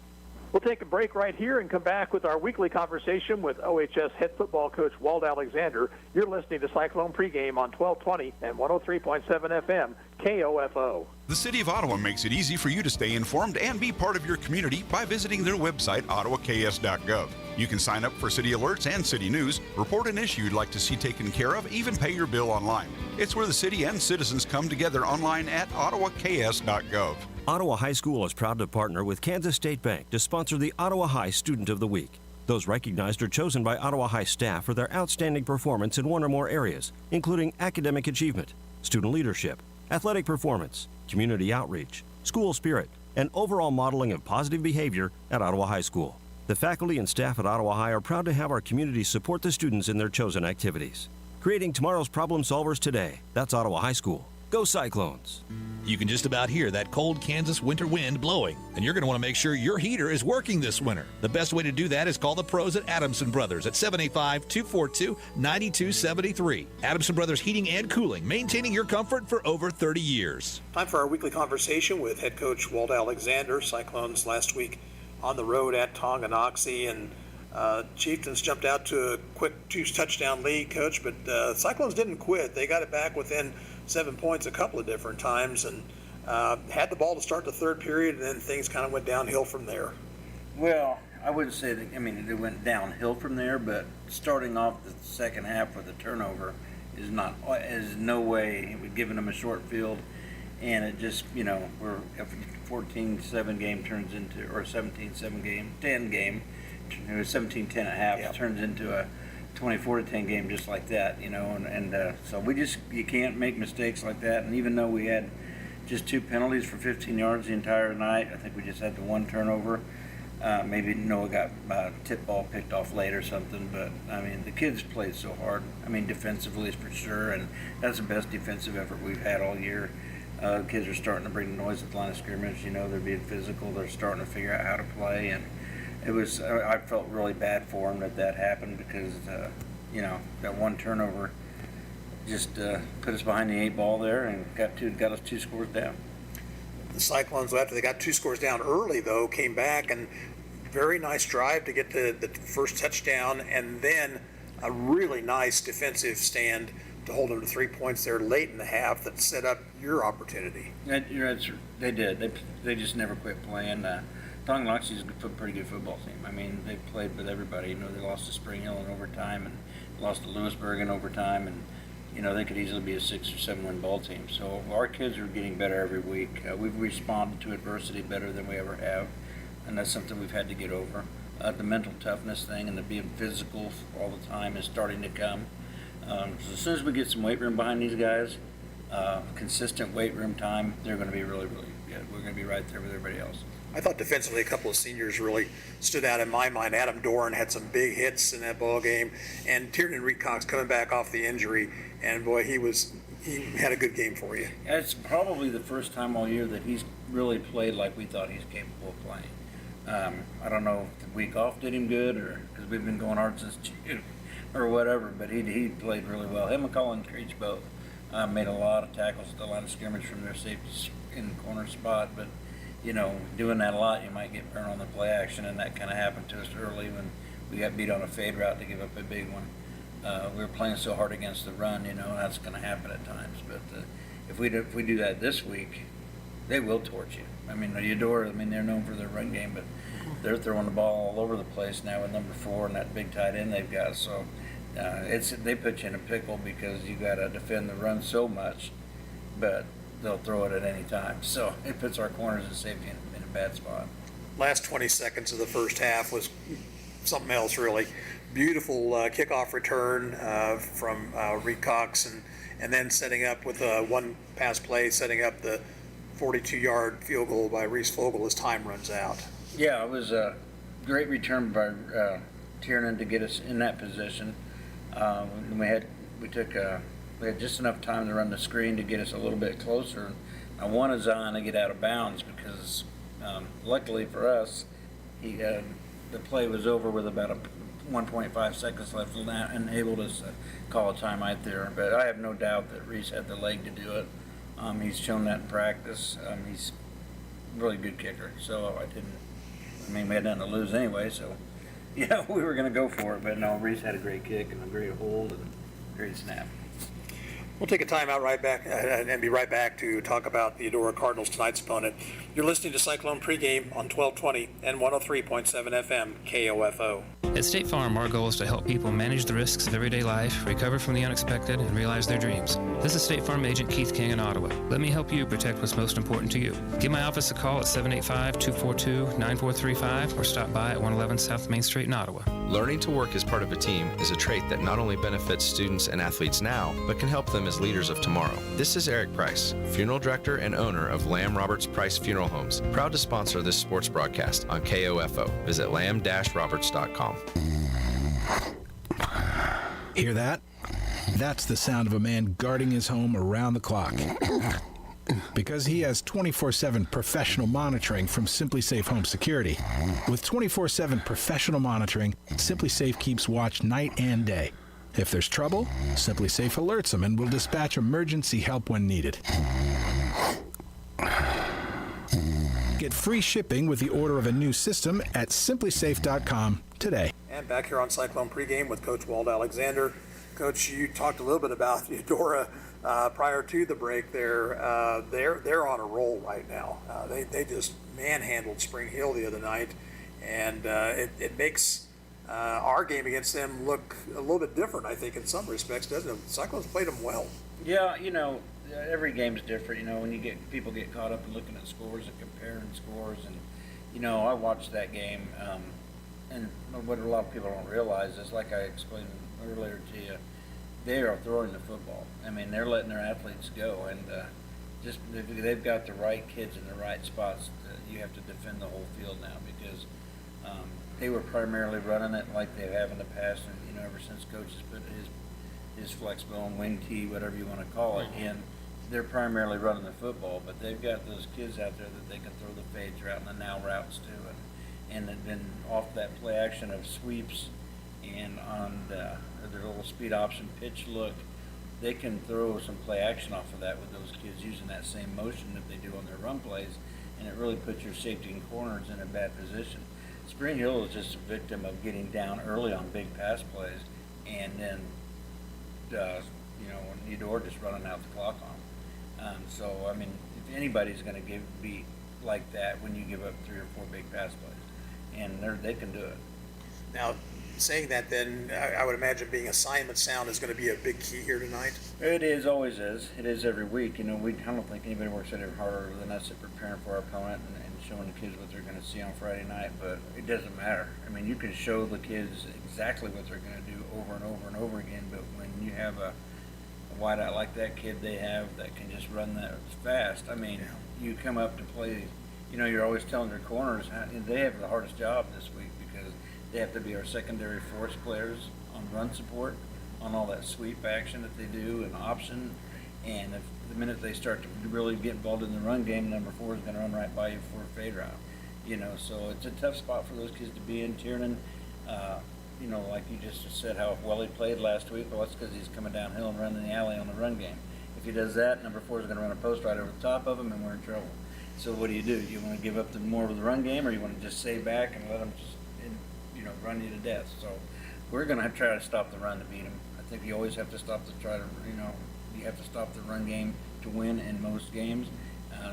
We'll take a break right here and come back with our weekly conversation with OHS head football coach Walt Alexander. You're listening to Cyclone Pregame on 1220 and 103.7 FM, KOFO. The City of Ottawa makes it easy for you to stay informed and be part of your community by visiting their website, ottawaks.gov. You can sign up for city alerts and city news, report an issue you'd like to see taken care of, even pay your bill online. It's where the city and citizens come together online at ottawaks.gov. Ottawa High School is proud to partner with Kansas State Bank to sponsor the Ottawa High Student of the Week. Those recognized are chosen by Ottawa High staff for their outstanding performance in one or more areas, including academic achievement, student leadership, athletic performance, community outreach, school spirit, and overall modeling of positive behavior at Ottawa High School. The faculty and staff at Ottawa High are proud to have our community support the students in their chosen activities. Creating tomorrow's problem solvers today. That's Ottawa High School. Go Cyclones! You can just about hear that cold Kansas winter wind blowing, and you're going to want to make sure your heater is working this winter. The best way to do that is call the pros at Adamson Brothers at 785-242-9273. Adamson Brothers Heating and Cooling, maintaining your comfort for over 30 years. Time for our weekly conversation with head coach Walt Alexander. Cyclones last week on the road at Tonganoxie, and Chieftains jumped out to a quick 2-touchdown lead, Coach, but Cyclones didn't quit. They got it back within 7 points a couple of different times and had the ball to start the third period, and then things kind of went downhill from there. Well, I wouldn't say that, it went downhill from there, but starting off the second half with a turnover is no way. We've given them a short field, and it just, we're if a 14-7 game turns into, or 17-7 game, 10 game, it was 17-10 at half, It turns into a 24-10 game just like that, so you can't make mistakes like that. And even though we had just 2 penalties for 15 yards the entire night, I think we just had the 1 turnover. Maybe Noah got a tip ball picked off late or something, but the kids played so hard. Defensively for sure, and that's the best defensive effort we've had all year. The kids are starting to bring the noise at the line of scrimmage. They're being physical. They're starting to figure out how to play, and I felt really bad for them that happened because, that 1 turnover just put us behind the 8 ball there and got us 2 scores down. The Cyclones, after they got 2 scores down early, though, came back and very nice drive to get the first touchdown, and then a really nice defensive stand to hold them to 3 points there late in the half that set up your opportunity. They did. They just never quit playing. Tonganoxie is a pretty good football team. They've played with everybody. They lost to Spring Hill in overtime and lost to Lewisburg in overtime, and they could easily be a 6 or 7 win ball team. So our kids are getting better every week. We've responded to adversity better than we ever have, and that's something we've had to get over. The mental toughness thing and the being physical all the time is starting to come. So as soon as we get some weight room behind these guys, consistent weight room time, they're going to be really, really good. We're going to be right there with everybody else. I thought defensively a couple of seniors really stood out in my mind. Adam Doran had some big hits in that ball game, and Tiernan Reed-Cox coming back off the injury, and boy, he had a good game for you. It's probably the first time all year that he's really played like we thought he's capable of playing. I don't know if the week off did him good, or because we've been going hard since June, or whatever, but he played really well. Him and Colin Creech both made a lot of tackles at the line of scrimmage from their safety in the corner spot, but doing that a lot, you might get burned on the play action, and that kind of happened to us early when we got beat on a fade route to give up a big one. We were playing so hard against the run, and that's going to happen at times. But if we do that this week, they will torch you. Eudora, they're known for their run game, but they're throwing the ball all over the place now with number 4 and that big tight end they've got. So they put you in a pickle because you got to defend the run so much, but they'll throw it at any time. So it puts our corners and safety in a bad spot. Last 20 seconds of the first half was something else, really. Beautiful kickoff return from Reed Cox, and then setting up with one pass play, setting up the 42-yard field goal by Reese Fogel as time runs out. Yeah, it was a great return by Tiernan to get us in that position. We had just enough time to run the screen to get us a little bit closer. I wanted Zion to get out of bounds because, luckily for us, the play was over with about 1.5 seconds left and enabled us to call a timeout there. But I have no doubt that Reese had the leg to do it. He's shown that in practice. He's a really good kicker. So we had nothing to lose anyway. So, we were going to go for it. But no, Reese had a great kick and a great hold and a great snap. We'll take a timeout right back and be right back to talk about the Eudora Cardinals, tonight's opponent. You're listening to Cyclone Pregame on 1220 and 103.7 FM KOFO. At State Farm, our goal is to help people manage the risks of everyday life, recover from the unexpected, and realize their dreams. This is State Farm Agent Keith King in Ottawa. Let me help you protect what's most important to you. Give my office a call at 785-242-9435 or stop by at 111 South Main Street in Ottawa. Learning to work as part of a team is a trait that not only benefits students and athletes now, but can help them as leaders of tomorrow. This is Eric Price, Funeral Director and owner of Lamb Roberts Price Funeral Homes, proud to sponsor this sports broadcast on KOFO. Visit lamb-roberts.com. Hear that? That's the sound of a man guarding his home around the clock. Because he has 24/7 professional monitoring from Simply Safe Home Security. With 24/7 professional monitoring, Simply Safe keeps watch night and day. If there's trouble, Simply Safe alerts them and will dispatch emergency help when needed. Get free shipping with the order of a new system at simplysafe.com today. And back here on Cyclone Pregame with Coach Walt Alexander. Coach, you talked a little bit about Eudora prior to the break. They're on a roll right now. They just manhandled Spring Hill the other night, and it makes our game against them look a little bit different, I think, in some respects, doesn't it? Cyclones played them well. Yeah, every game's different. When people get caught up in looking at scores and comparing scores, and I watched that game, and what a lot of people don't realize is, like I explained earlier to you, they are throwing the football. They're letting their athletes go, and just they've got the right kids in the right spots. You have to defend the whole field now because they were primarily running it like they have in the past, and ever since Coach has put his flex bone, wing tee, whatever you want to call it, in. They're primarily running the football, but they've got those kids out there that they can throw the fades route and the now routes to, and then off that play action of sweeps and on their little speed option pitch look, they can throw some play action off of that with those kids using that same motion that they do on their run plays, and it really puts your safety and corners in a bad position. Spring Hill is just a victim of getting down early on big pass plays, and then when Eudora just running out the clock on. If anybody's going to be like that when you give up 3 or 4 big pass plays, and they can do it. Now, saying that, then I would imagine being assignment sound is going to be a big key here tonight. It is, always is. It is every week. I don't think anybody works any harder than us at preparing for our opponent and showing the kids what they're going to see on Friday night. But it doesn't matter. You can show the kids exactly what they're going to do over and over and over again. But when you have a wideout like that kid they have that can just run that fast, you come up to play. You're always telling their corners they have the hardest job this week because they have to be our secondary force players on run support, on all that sweep action that they do and option. And if the minute they start to really get involved in the run game, number 4 is going to run right by you for a fade route. So it's a tough spot for those kids to be in. Tiernan, like you just said, how well he played last week. Well, that's because he's coming downhill and running the alley on the run game. If he does that, number 4 is going to run a post right over the top of him, and we're in trouble. So what do? You want to give up more of the run game, or you want to just stay back and let them just run you to death? So we're going to try to stop the run to beat them. I think you always have to stop you have to stop the run game to win in most games.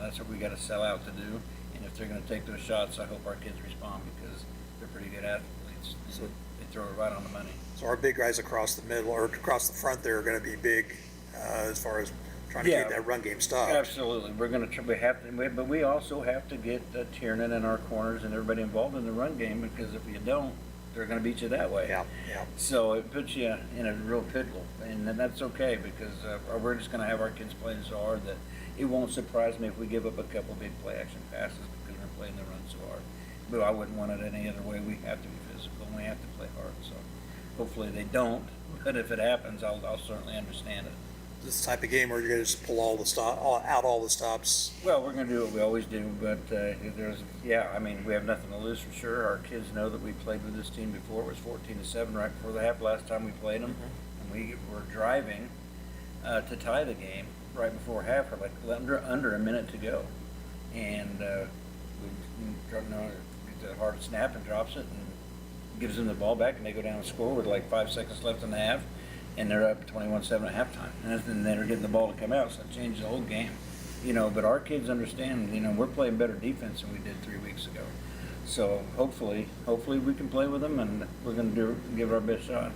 That's what we got to sell out to do. And if they're going to take those shots, I hope our kids respond because they're pretty good athletes. So they throw it right on the money. So our big guys across the middle or across the front there are going to be big as far as trying to keep that run game stopped. Absolutely. We're going to but we also have to get Tiernan in our corners and everybody involved in the run game, because if you don't, they're going to beat you that way. Yeah. So it puts you in a real pickle, and that's okay, because we're just going to have our kids playing so hard that it won't surprise me if we give up a couple big play action passes because we're playing the run so hard. But I wouldn't want it any other way. We have to be physical and we have to play hard. So hopefully they don't. But if it happens, I'll certainly understand it. This type of game where you're going to just pull all the stops. Well, we're going to do what we always do, but we have nothing to lose for sure. Our kids know that we played with this team before. It was 14-7 right before the half last time we played them, and we were driving to tie the game right before half, or like under a minute to go, and we get the hard snap and drops it and gives them the ball back, and they go down and score with like 5 seconds left in the half. And they're up 21-7 at halftime, and then they're getting the ball to come out, so it changed the whole game, But our kids understand, we're playing better defense than we did 3 weeks ago. So hopefully we can play with them, and we're going to give it our best shot.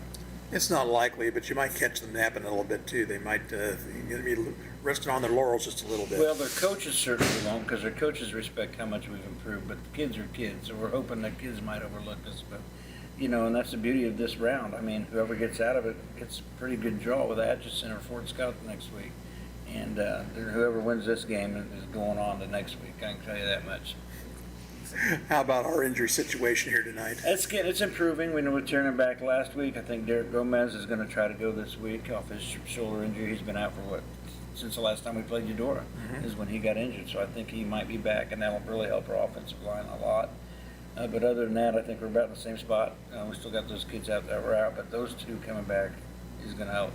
It's not likely, but you might catch them napping a little bit too. They might be resting on their laurels just a little bit. Well, their coaches certainly won't, because their coaches respect how much we've improved. But the kids are kids, so we're hoping that kids might overlook us, but. And that's the beauty of this round. I mean, whoever gets out of it gets a pretty good draw with Atchison or Fort Scott next week. And whoever wins this game is going on to next week. I can tell you that much. How about our injury situation here tonight? It's improving. We know we turned him back last week. I think Derek Gomez is going to try to go this week off his shoulder injury. He's been out for since the last time we played Eudora is when he got injured. So I think he might be back, and that'll really help our offensive line a lot. But other than that, I think we're about in the same spot. We still got those kids out that were out, but those two coming back is going to help.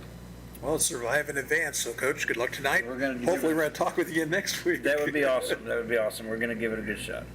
Well, survive in advance. So, Coach, good luck tonight. Hopefully we're going to talk with you again next week. That would be awesome. We're going to give it a good shot.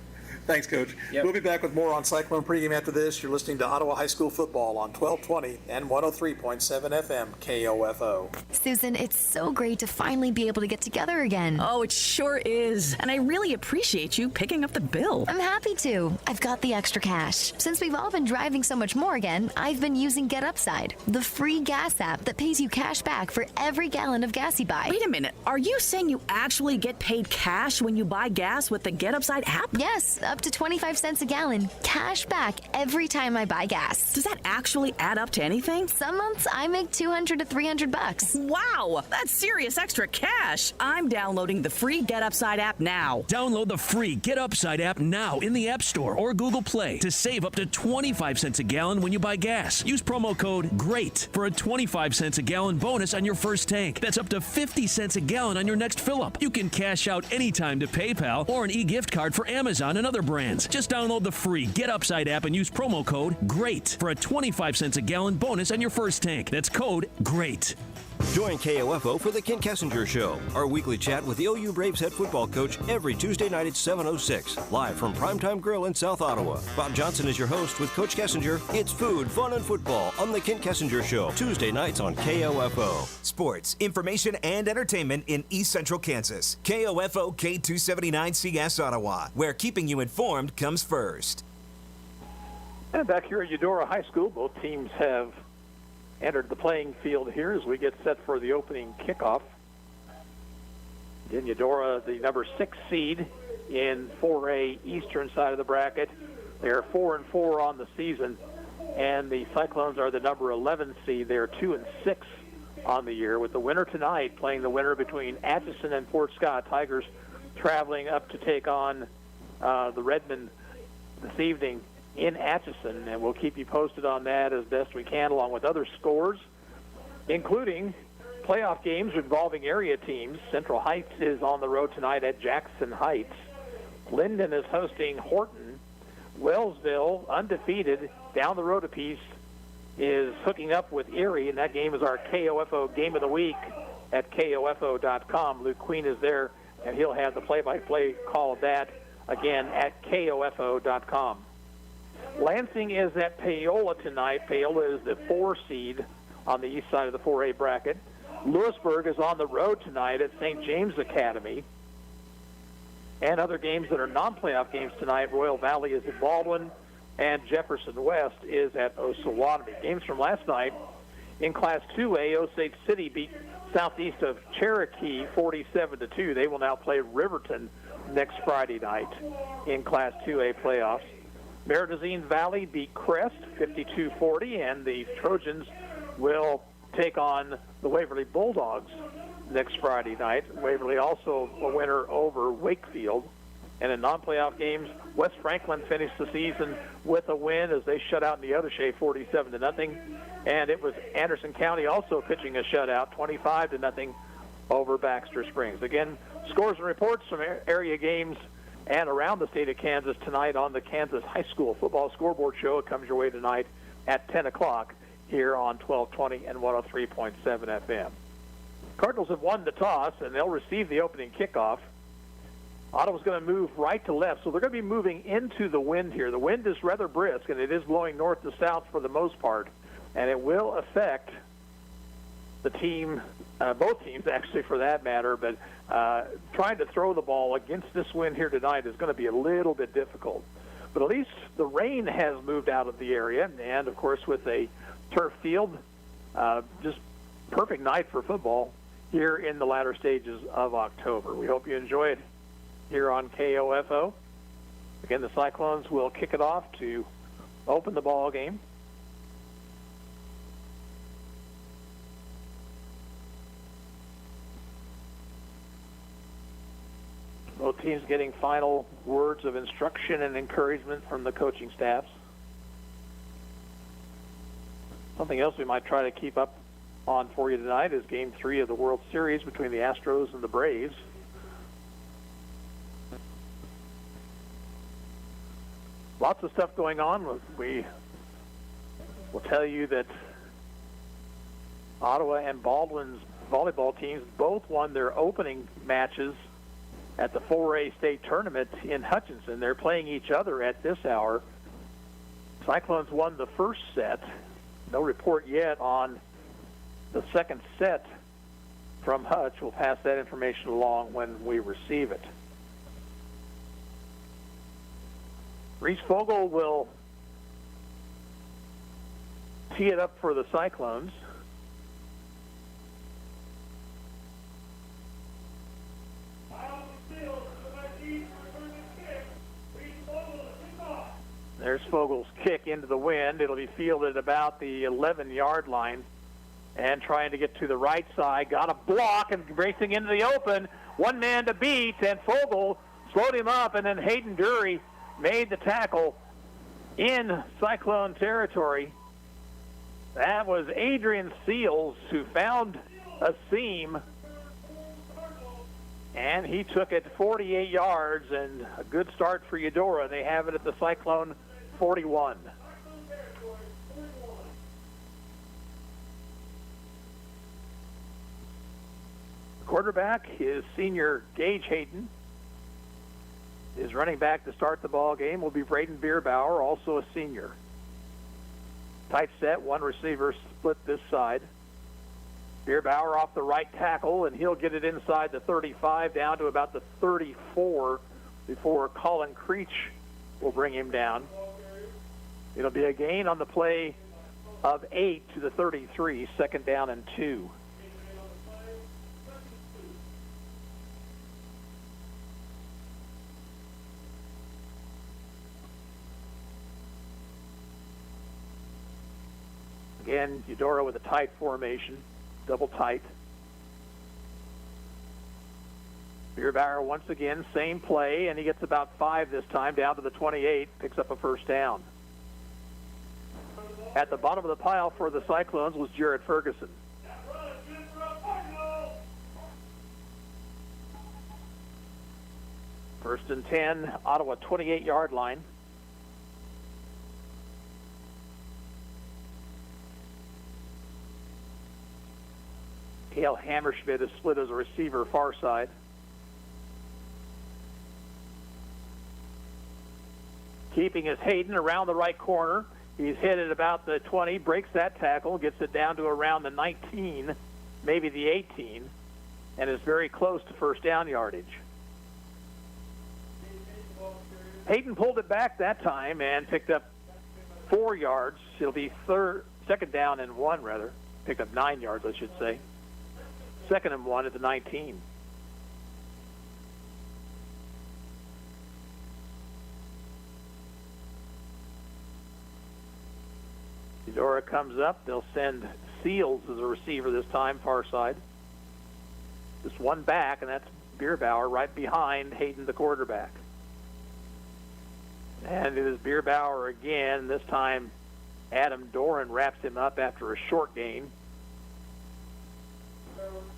Thanks, Coach. Yep. We'll be back with more on Cyclone pregame after this. You're listening to Ottawa High School football on 1220 and 103.7 FM KOFO. Susan, it's so great to finally be able to get together again. Oh, it sure is. And I really appreciate you picking up the bill. I'm happy to. I've got the extra cash. Since we've all been driving so much more again, I've been using Get Upside, the free gas app that pays you cash back for every gallon of gas you buy. Wait a minute. Are you saying you actually get paid cash when you buy gas with the Get Upside app? Yes, up to 25 cents a gallon. Cash back every time I buy gas. Does that actually add up to anything? Some months I make $200 to $300. Wow, that's serious extra cash. I'm downloading the free Get Upside app now. Download the free Get Upside app now in the App Store or Google Play to save up to 25 cents a gallon when you buy gas. Use promo code GREAT for a 25 cents a gallon bonus on your first tank. That's up to 50 cents a gallon on your next fill-up. You can cash out anytime to PayPal or an e-gift card for Amazon and other brands. Just download the free Get Upside app and use promo code GREAT for a 25 cents a gallon bonus on your first tank. That's code GREAT. Join KOFO for the Kent Kessinger Show, our weekly chat with the OU Braves head football coach every Tuesday night at 7:06, live from Primetime Grill in South Ottawa. Bob Johnson is your host with Coach Kessinger. It's food, fun, and football on the Kent Kessinger Show, Tuesday nights on KOFO. Sports, information, and entertainment in East Central Kansas. KOFO K279CS Ottawa, where keeping you informed comes first. And back here at Eudora High School, both teams have entered the playing field here as we get set for the opening kickoff. Again, Eudora, the number 6 seed in 4A eastern side of the bracket. They're 4-4 on the season, and the Cyclones are the number 11 seed. They're 2-6 on the year, with the winner tonight playing the winner between Atchison and Fort Scott. Tigers traveling up to take on the Redmond this evening in Atchison, and we'll keep you posted on that as best we can, along with other scores, including playoff games involving area teams. Central Heights is on the road tonight at Jackson Heights. Linden is hosting Horton. Wellsville, undefeated, down the road a piece, is hooking up with Erie, and that game is our KOFO Game of the Week at KOFO.com. Luke Queen is there, and he'll have the play-by-play call of that, again, at KOFO.com. Lansing is at Paola tonight. Paola is the 4 seed on the east side of the 4A bracket. Lewisburg is on the road tonight at St. James Academy. And other games that are non-playoff games tonight, Royal Valley is at Baldwin, and Jefferson West is at Osawatomie. Games from last night in Class 2A, Osage City beat southeast of Cherokee 47-2. They will now play Riverton next Friday night in Class 2A playoffs. Maridazine Valley beat Crest 52-40, and the Trojans will take on the Waverly Bulldogs next Friday night. Waverly also a winner over Wakefield. And in non-playoff games, West Franklin finished the season with a win as they shut out Neodesha 47-0. And it was Anderson County also pitching a shutout, 25-0 over Baxter Springs. Again, scores and reports from area games and around the state of Kansas tonight on the Kansas High School Football Scoreboard Show. It comes your way tonight at 10 o'clock here on 1220 and 103.7 FM. Cardinals have won the toss, and they'll receive the opening kickoff. Ottawa's going to move right to left, so they're going to be moving into the wind here. The wind is rather brisk, and it is blowing north to south for the most part, and it will affect the team, both teams actually for that matter, but trying to throw the ball against this wind here tonight is going to be a little bit difficult. But at least the rain has moved out of the area, and of course with a turf field, just perfect night for football here in the latter stages of October. We hope you enjoy it here on KOFO. Again, the Cyclones will kick it off to open the ball game. Both teams getting final words of instruction and encouragement from the coaching staffs. Something else we might try to keep up on for you tonight is Game 3 of the World Series between the Astros and the Braves. Lots of stuff going on. We will tell you that Ottawa and Baldwin's volleyball teams both won their opening matches at the 4A state tournament in Hutchinson. They're playing each other at this hour. Cyclones won the first set. No report yet on the second set from Hutch. We'll pass that information along when we receive it. Reese Fogel will tee it up for the Cyclones. There's Fogel's kick into the wind. It'll be fielded about the 11-yard line and trying to get to the right side. Got a block and racing into the open. One man to beat, and Fogel slowed him up, and then Hayden Dury made the tackle in Cyclone territory. That was Adrian Seals who found a seam, and he took it 48 yards, and a good start for Eudora. They have it at the Cyclone 41. Quarterback is senior Gage Hayden. His running back to start the ball game will be Braden Bierbauer, also a senior. Tight set, one receiver split this side. Bierbauer off the right tackle, and he'll get it inside the 35 down to about the 34 before Colin Creech will bring him down. It'll be a gain on the play of 8 to the 33, second down and 2. Again, Eudora with a tight formation, double tight. Bierbauer once again, same play, and he gets about 5 this time, down to the 28, picks up a first down. At the bottom of the pile for the Cyclones was Jared Ferguson. First and 10, Ottawa 28-yard line. Cale Hammerschmidt is split as a receiver far side. Keeping his Hayden around the right corner. He's hit at about the 20, breaks that tackle, gets it down to around the 19, maybe the 18, and is very close to first down yardage. Hayden pulled it back that time and picked up 4 yards. It'll be second down and 1, rather. Picked up 9 yards, I should say. 2nd and 1 at the 19. Eudora comes up. They'll send Seals as a receiver this time, far side. Just one back, and that's Bierbauer right behind Hayden, the quarterback. And it is Bierbauer again. This time, Adam Doran wraps him up after a short gain.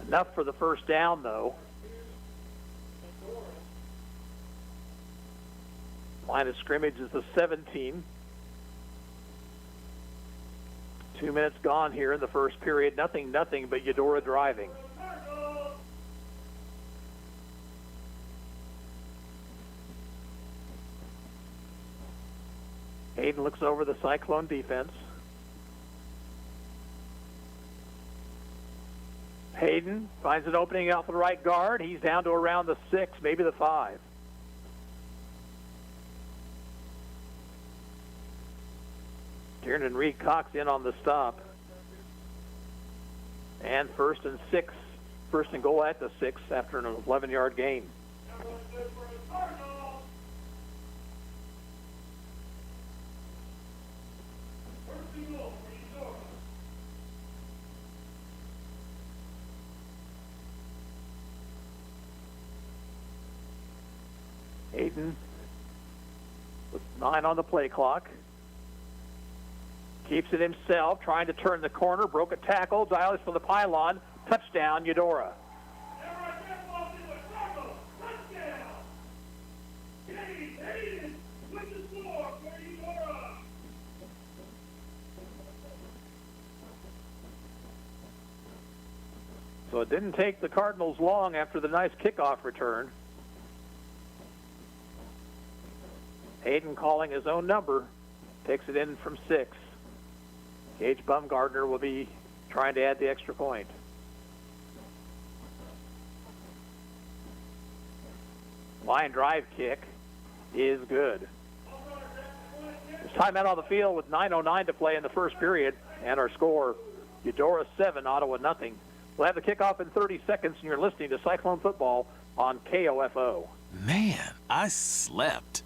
Enough for the first down, though. Line of scrimmage is the 17. 2 minutes gone here in the first period. Nothing, but Eudora driving. Hayden looks over the Cyclone defense. Hayden finds an opening out for the right guard. He's down to around the 6, maybe the 5. Tiernan Reed Cox in on the stop. And first and goal at the 6 after an 11-yard gain. Hayden with 9 on the play clock. Keeps it himself, trying to turn the corner. Broke a tackle. Dials for the pylon. Touchdown, Eudora. So it didn't take the Cardinals long after the nice kickoff return. Hayden calling his own number. Takes it in from 6. Gage Bumgardner will be trying to add the extra point. Line drive kick is good. There's timeout on the field with 9:09 to play in the first period, and our score, Eudora 7, Ottawa nothing. We'll have the kickoff in 30 seconds, and you're listening to Cyclone Football on KOFO. Man, I slept.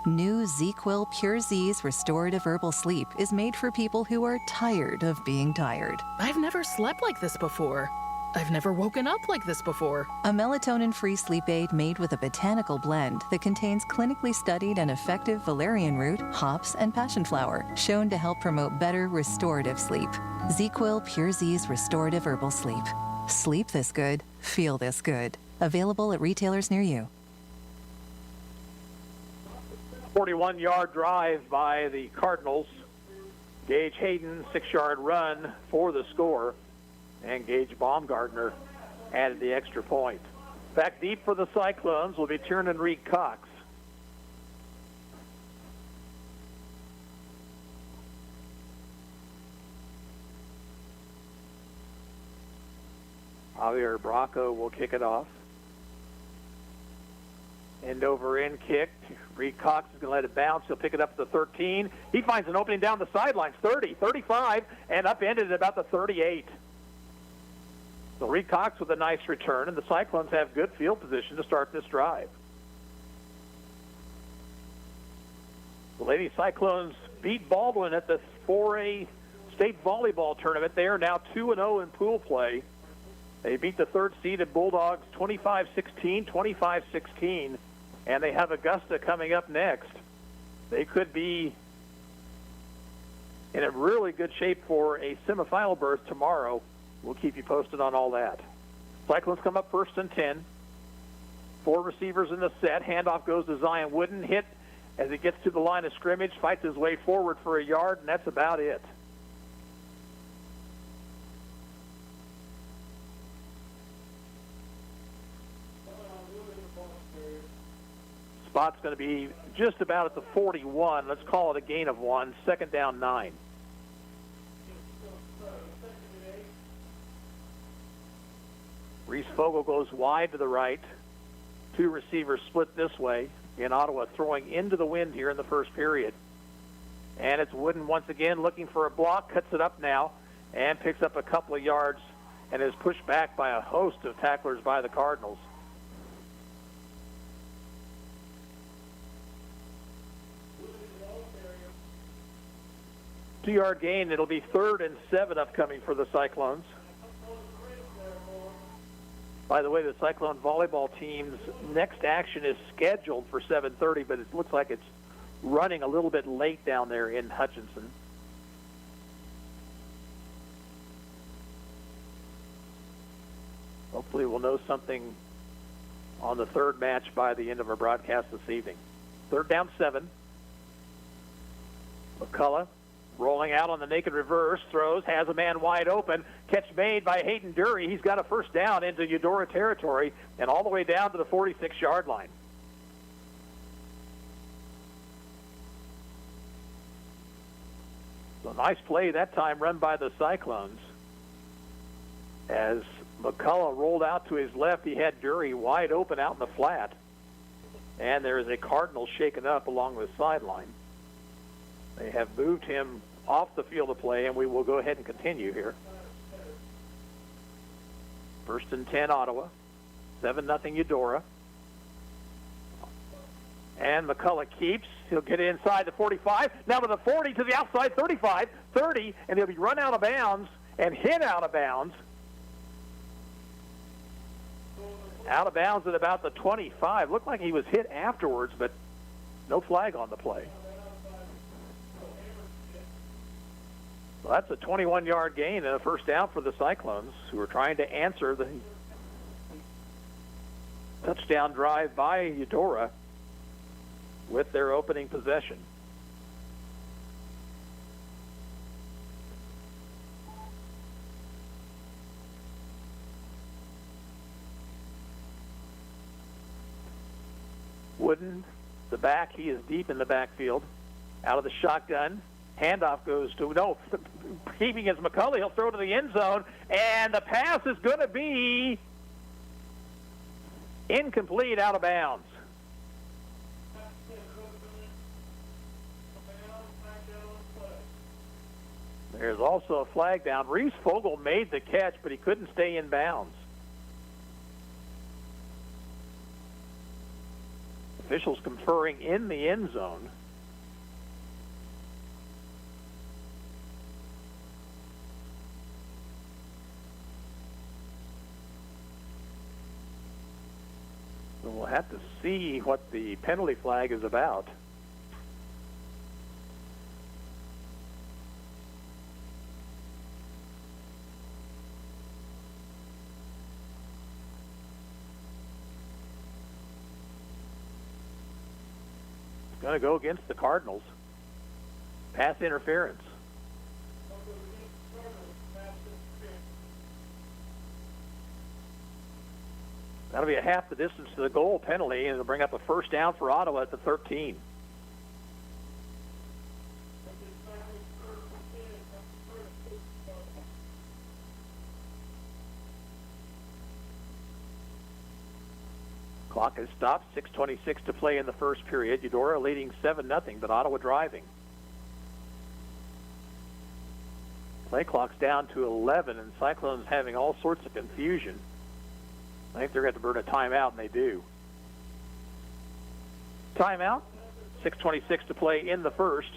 New ZzzQuil Pure Z's Restorative Herbal Sleep is made for people who are tired of being tired. I've never slept like this before. I've never woken up like this before. A melatonin-free sleep aid made with a botanical blend that contains clinically studied and effective valerian root, hops, and passion flower, shown to help promote better restorative sleep. ZzzQuil Pure Z's Restorative Herbal Sleep. Sleep this good, feel this good. Available at retailers near you. 41-yard drive by the Cardinals. Gage Hayden, 6-yard run for the score. And Gage Baumgartner added the extra point. Back deep for the Cyclones will be Tiernan Reed Cox. Javier Bracco will kick it off. End over end kick. Reed Cox is going to let it bounce. He'll pick it up at the 13. He finds an opening down the sidelines, 30, 35, and upended at about the 38. So Reed Cox with a nice return, and the Cyclones have good field position to start this drive. The Lady Cyclones beat Baldwin at the 4A state volleyball tournament. They are now 2-0 in pool play. They beat the third-seeded Bulldogs 25-16, 25-16, and they have Augusta coming up next. They could be in a really good shape for a semifinal berth tomorrow. We'll keep you posted on all that. Cyclones come up first and 10. 4 receivers in the set. Handoff goes to Zion Wooden. Hit as he gets to the line of scrimmage, fights his way forward for a yard, and that's about it. Spot's going to be just about at the 41. Let's call it a gain of 1. 2nd down, 9. Reese Fogle goes wide to the right. 2 receivers split this way. In Ottawa throwing into the wind here in the first period. And it's Wooden once again looking for a block. Cuts it up now and picks up a couple of yards and is pushed back by a host of tacklers by the Cardinals. Two-yard gain. It'll be 3rd and 7 upcoming for the Cyclones. By the way, the Cyclone volleyball team's next action is scheduled for 7:30, but it looks like it's running a little bit late down there in Hutchinson. Hopefully we'll know something on the third match by the end of our broadcast this evening. 3rd down 7. McCullough rolling out on the naked reverse, throws, has a man wide open. Catch made by Hayden Dury. He's got a first down into Eudora territory and all the way down to the 46-yard line. So nice play that time run by the Cyclones. As McCullough rolled out to his left, he had Dury wide open out in the flat. And there is a Cardinal shaken up along the sideline. They have moved him off the field of play, and we will go ahead and continue here. 1st and 10, Ottawa. 7-0 Eudora. And McCullough keeps. He'll get inside the 45. Now with the 40 to the outside, 35, 30, and he'll be run out of bounds and hit out of bounds. Out of bounds at about the 25. Looked like he was hit afterwards, but no flag on the play. So that's a 21-yard gain and a first down for the Cyclones, who are trying to answer the touchdown drive by Eudora with their opening possession. Wooden, the back, he is deep in the backfield. Out of the shotgun. Handoff goes to, keeping his McCullough. He'll throw to the end zone, and the pass is going to be incomplete, out of bounds. There's also a flag down. Reese Fogel made the catch, but he couldn't stay in bounds. Officials conferring in the end zone. So we'll have to see what the penalty flag is about. It's going to go against the Cardinals. Pass interference. That'll be a half the distance to the goal penalty, and it'll bring up a first down for Ottawa at the 13. Clock has stopped. 6:26 to play in the first period. Eudora leading 7-0, but Ottawa driving. Play clock's down to 11, and Cyclones having all sorts of confusion. I think they're going to burn a timeout, and they do. Timeout. 6:26 to play in the first.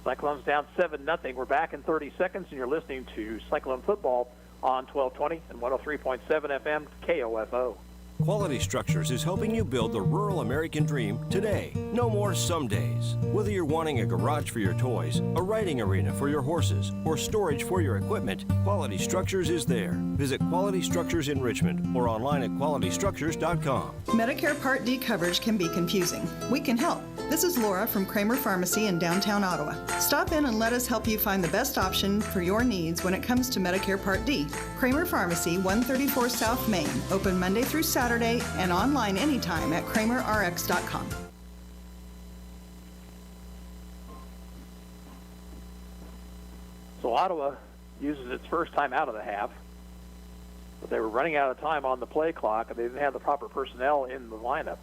Cyclones down 7-0. We're back in 30 seconds, and you're listening to Cyclone Football on 1220 and 103.7 FM KOFO. Quality Structures is helping you build the rural American dream today. No more some days. Whether you're wanting a garage for your toys, a riding arena for your horses, or storage for your equipment, Quality Structures is there. Visit Quality Structures in Richmond or online at qualitystructures.com. Medicare Part D coverage can be confusing. We can help. This is Laura from Kramer Pharmacy in downtown Ottawa. Stop in and let us help you find the best option for your needs when it comes to Medicare Part D. Kramer Pharmacy, 134 South Main, open Monday through Saturday and online anytime at kramerrx.com. So Ottawa uses its first time out of the half, but they were running out of time on the play clock, and they didn't have the proper personnel in the lineup.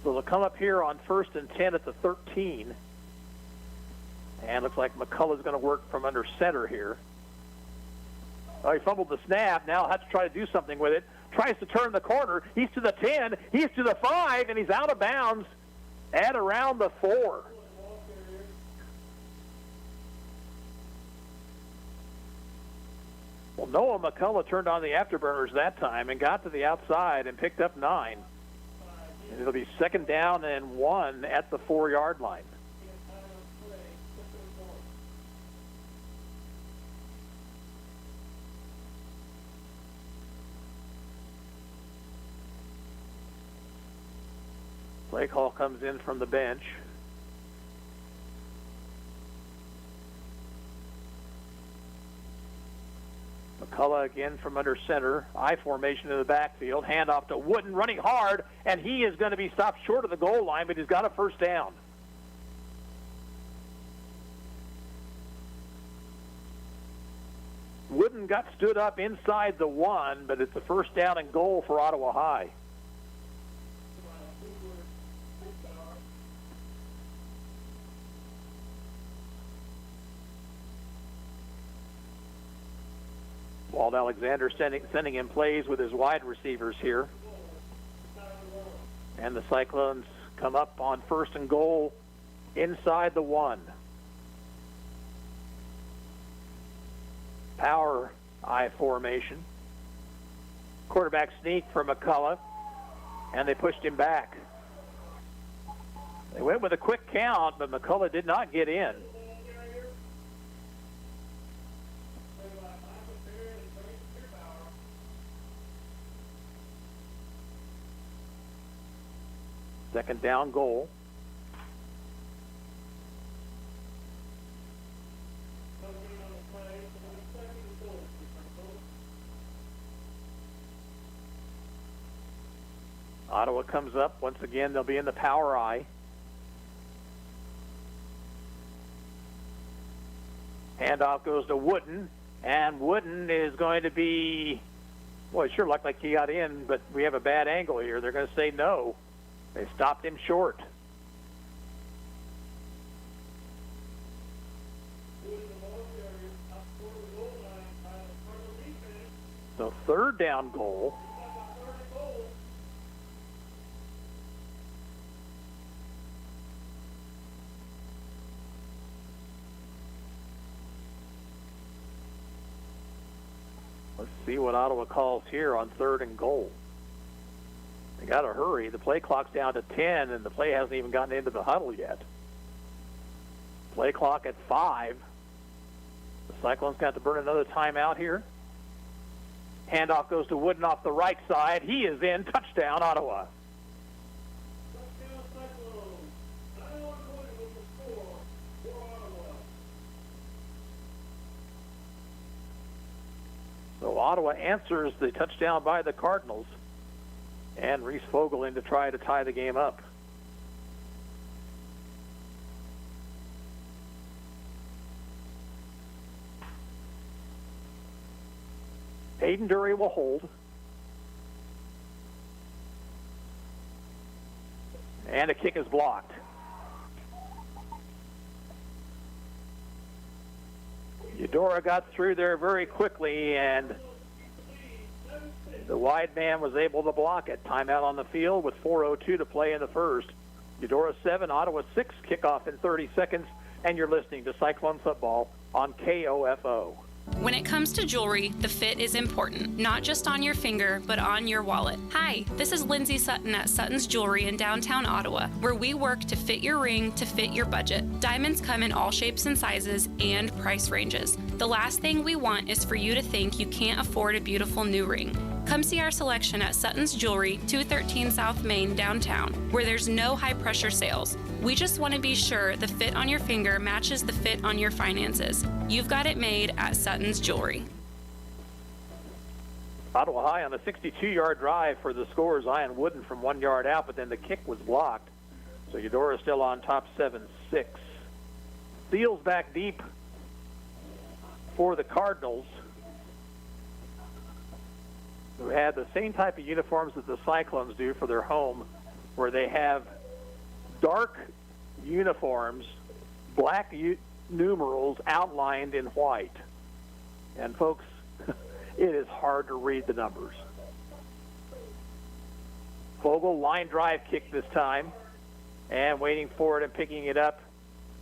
So they'll come up here on 1st and 10 at the 13, and looks like McCullough's going to work from under center here. Oh, he fumbled the snap. Now has to try to do something with it. Tries to turn the corner. He's to the 10. He's to the 5, and he's out of bounds at around the 4. Well, Noah McCullough turned on the afterburners that time and got to the outside and picked up 9. And it'll be 2nd down and 1 at the 4-yard line. Play call comes in from the bench. McCullough again from under center. I formation in the backfield. Handoff to Wooden, running hard, and he is going to be stopped short of the goal line, but he's got a first down. Wooden got stood up inside the 1, but it's a first down and goal for Ottawa High. Walt Alexander sending in plays with his wide receivers here. And the Cyclones come up on 1st and goal inside the 1. Power I formation. Quarterback sneak for McCullough, and they pushed him back. They went with a quick count, but McCullough did not get in. Second down goal. Ottawa comes up. Once again, they'll be in the power I. Handoff goes to Wooden, and Wooden is going to be, well, it sure looked like he got in, but we have a bad angle here. They're going to say no. They stopped him short. So 3rd down goal. Let's see what Ottawa calls here on 3rd and goal. They got to hurry. The play clock's down to 10, and the play hasn't even gotten into the huddle yet. Play clock at 5. The Cyclones got to burn another timeout here. Handoff goes to Wooden off the right side. He is in. Touchdown, Ottawa. So Ottawa answers the touchdown by the Cardinals. And Reese Fogel in to try to tie the game up. Hayden Dury will hold. And a kick is blocked. Eudora got through there very quickly, and the wide man was able to block it. Timeout on the field with 4:02 to play in the first. Eudora 7, Ottawa 6, kickoff in 30 seconds, and you're listening to Cyclone Football on KOFO. When it comes to jewelry, the fit is important, not just on your finger, but on your wallet. Hi, this is Lindsay Sutton at Sutton's Jewelry in downtown Ottawa, where we work to fit your ring to fit your budget. Diamonds come in all shapes and sizes and price ranges. The last thing we want is for you to think you can't afford a beautiful new ring. Come see our selection at Sutton's Jewelry, 213 South Main, downtown, where there's no high-pressure sales. We just want to be sure the fit on your finger matches the fit on your finances. You've got it made at Sutton's Jewelry. Ottawa High on a 62-yard drive for the score. Zion Wooden from 1 yard out, but then the kick was blocked. So Eudora still on top 7-6. Seals back deep for the Cardinals, who had the same type of uniforms that the Cyclones do for their home, where they have dark uniforms, black numerals outlined in white. And folks, it is hard to read the numbers. Vogel, line drive kick this time. And waiting for it and picking it up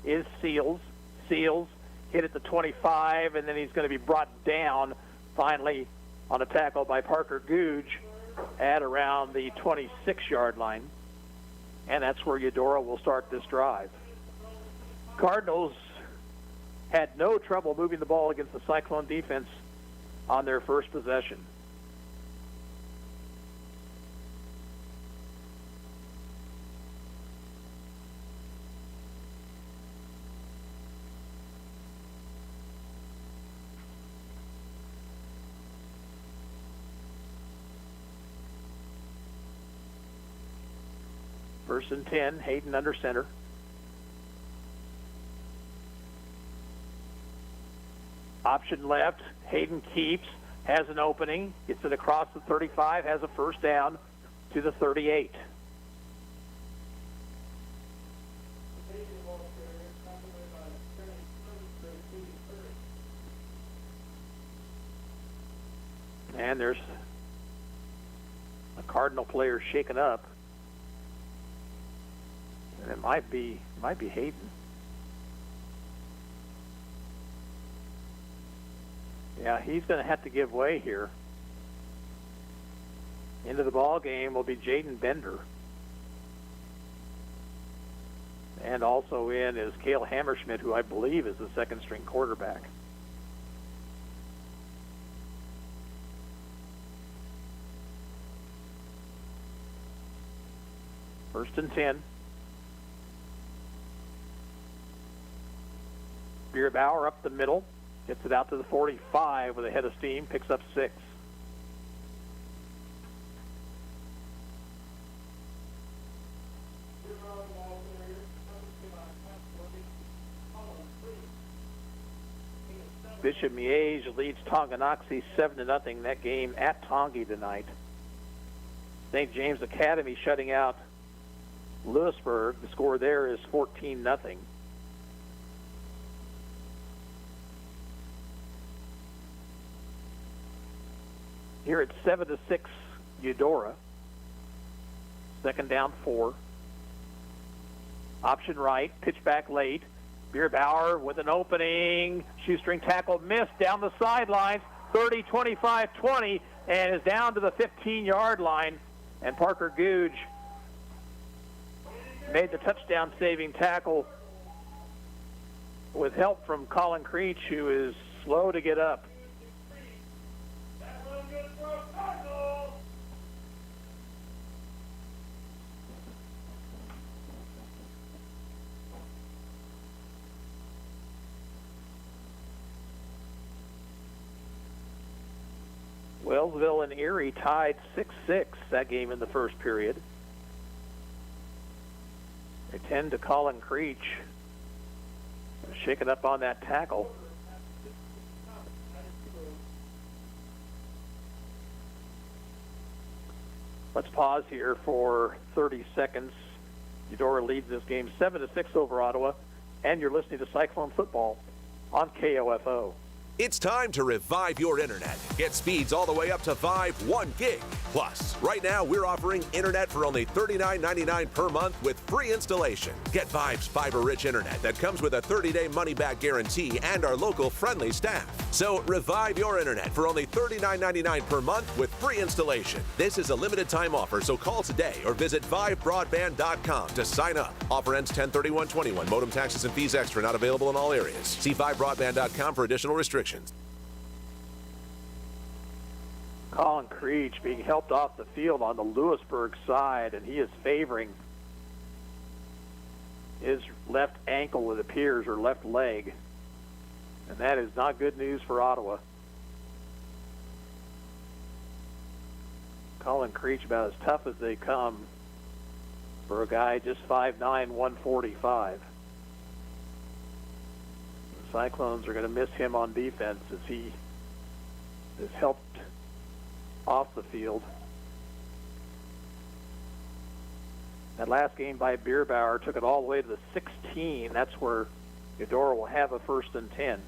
is Seals. Seals hit at the 25, and then he's going to be brought down finally on a tackle by Parker Googe at around the 26-yard line. And that's where Eudora will start this drive. Cardinals had no trouble moving the ball against the Cyclone defense on their first possession. First and 10, Hayden under center. Option left, Hayden keeps, has an opening, gets it across the 35, has a first down to the 38. And there's a Cardinal player shaken up. And it might be Hayden. Yeah, he's going to have to give way here. Into the ball game will be Jaden Bender. And also in is Cale Hammerschmidt, who I believe is the second-string quarterback. First and 10. Bierbauer up the middle, gets it out to the 45 with a head of steam, picks up 6. Bishop Miege leads Tonganoxie 7-0 that game at Tongi tonight. St. James Academy shutting out Lewisburg. The score there is 14-0. Here it's 7-6 Eudora. Second down 4. Option right, pitch back late. Bierbauer with an opening. Shoestring tackle missed down the sidelines. 30, 25, 20, and is down to the 15-yard line. And Parker Googe made the touchdown saving tackle with help from Colin Creech, who is slow to get up. Wellsville and Erie tied 6-6 that game in the first period. They tend to Colin Creech shaking up on that tackle. Let's pause here for 30 seconds. Eudora leads this game 7-6 over Ottawa, and you're listening to Cyclone Football on KOFO. It's time to revive your internet. Get speeds all the way up to Vive 1 gig. Plus, right now we're offering internet for only $39.99 per month with free installation. Get Vive's fiber-rich internet that comes with a 30-day money-back guarantee and our local friendly staff. So revive your internet for only $39.99 per month with free installation. This is a limited time offer, so call today or visit vivebroadband.com to sign up. Offer ends 10/31/21. Modem taxes and fees extra, not available in all areas. See vivebroadband.com for additional restrictions. Colin Creech being helped off the field on the Lewisburg side, and he is favoring his left ankle, it appears, or left leg. And that is not good news for Ottawa. Colin Creech about as tough as they come for a guy just 5'9", 145. The Cyclones are going to miss him on defense as he is helped off the field. That last game by Bierbauer took it all the way to the 16. That's where Eudora will have a 1st and 10.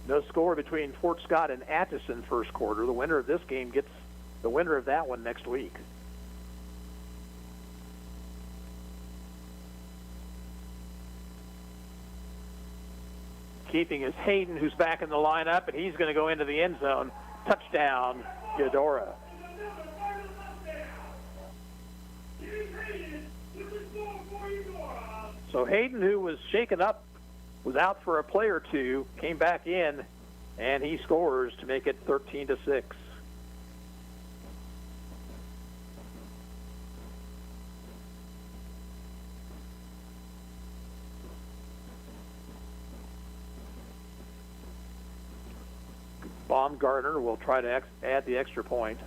No score between Fort Scott and Atchison first quarter. The winner of this game gets the winner of that one next week. Keeping is Hayden, who's back in the lineup, and he's going to go into the end zone. Touchdown, Eudora. So Hayden, who was shaken up, was out for a play or two, came back in, and he scores to make it 13-6. Baumgartner will try to add the extra point.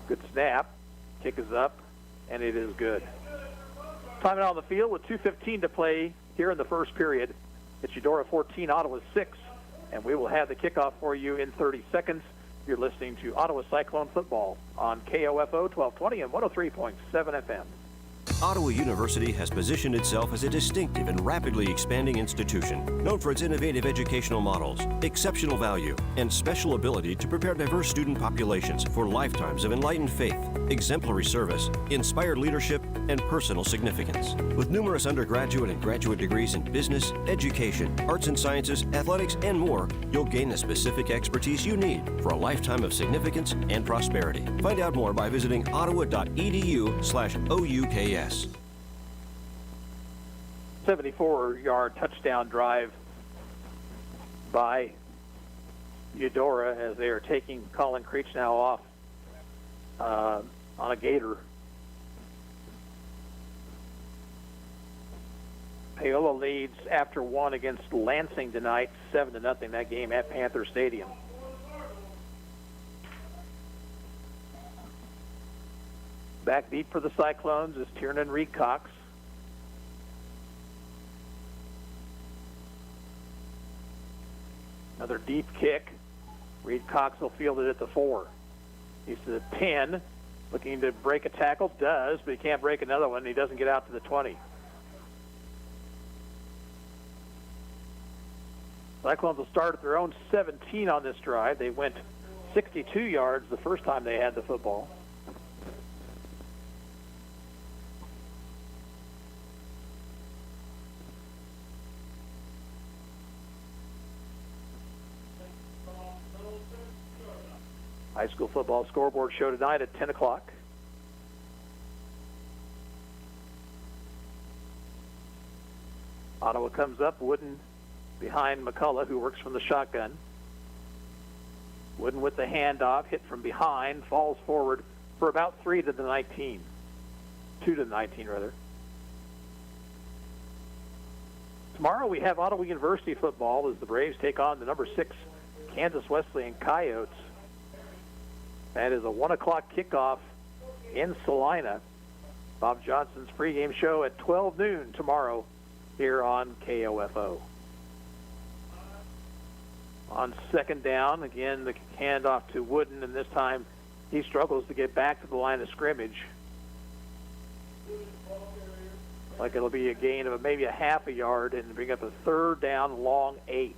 Good snap. Kick is up, and it is good. Time out on the field with 2:15 to play here in the first period. It's Eudora 14, Ottawa 6, and we will have the kickoff for you in 30 seconds. You're listening to Ottawa Cyclone Football on KOFO 1220 and 103.7 FM. Ottawa University has positioned itself as a distinctive and rapidly expanding institution, known for its innovative educational models, exceptional value, and special ability to prepare diverse student populations for lifetimes of enlightened faith, exemplary service, inspired leadership, and personal significance. With numerous undergraduate and graduate degrees in business, education, arts and sciences, athletics, and more, you'll gain the specific expertise you need for a lifetime of significance and prosperity. Find out more by visiting ottawa.edu/OUKS. 74-yard touchdown drive by Eudora as they are taking Colin Creech now off on a gator. Paola leads after one against Lansing tonight, 7-0, that game at Panther Stadium. Backbeat for the Cyclones is Tiernan Reed Cox. Another deep kick. Reed Cox will field it at the 4. He's to the 10, looking to break a tackle. Does, but he can't break another one. He doesn't get out to the 20. Cyclones will start at their own 17 on this drive. They went 62 yards the first time they had the football. High school football scoreboard show tonight at 10 o'clock. Ottawa comes up, Wooden behind McCullough, who works from the shotgun. Wooden with the handoff, hit from behind, falls forward for about 2 to the 19, rather. Tomorrow we have Ottawa University football as the Braves take on the number 6 Kansas Wesleyan Coyotes. That is a 1 o'clock kickoff in Salina. Bob Johnson's pregame show at 12 noon tomorrow here on KOFO. On second down, again, the handoff to Wooden, and this time he struggles to get back to the line of scrimmage. Like it'll be a gain of maybe a half a yard and bring up a third down, long 8.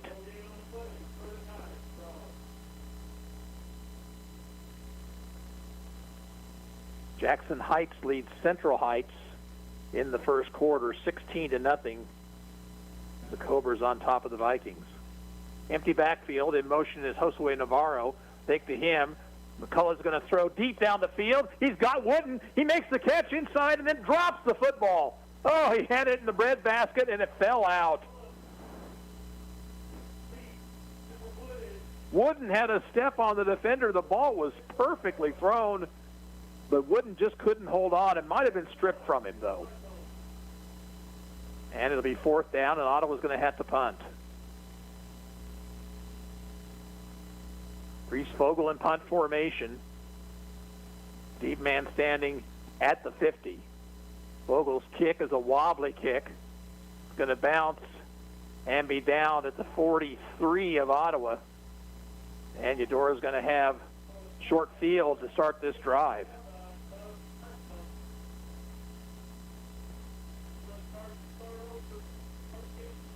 Jackson Heights leads Central Heights in the first quarter, 16-0. The Cobras on top of the Vikings. Empty backfield. In motion is Josue Navarro. Take to him. McCullough's going to throw deep down the field. He's got Wooden. He makes the catch inside and then drops the football. Oh, he had it in the breadbasket and it fell out. Wooden had a step on the defender. The ball was perfectly thrown, but Wooden just couldn't hold on. It might have been stripped from him, though. And it'll be fourth down, and Ottawa's going to have to punt. Reese Fogle in punt formation. Deep man standing at the 50. Fogle's kick is a wobbly kick. It's going to bounce and be down at the 43 of Ottawa. And Eudora's going to have short field to start this drive.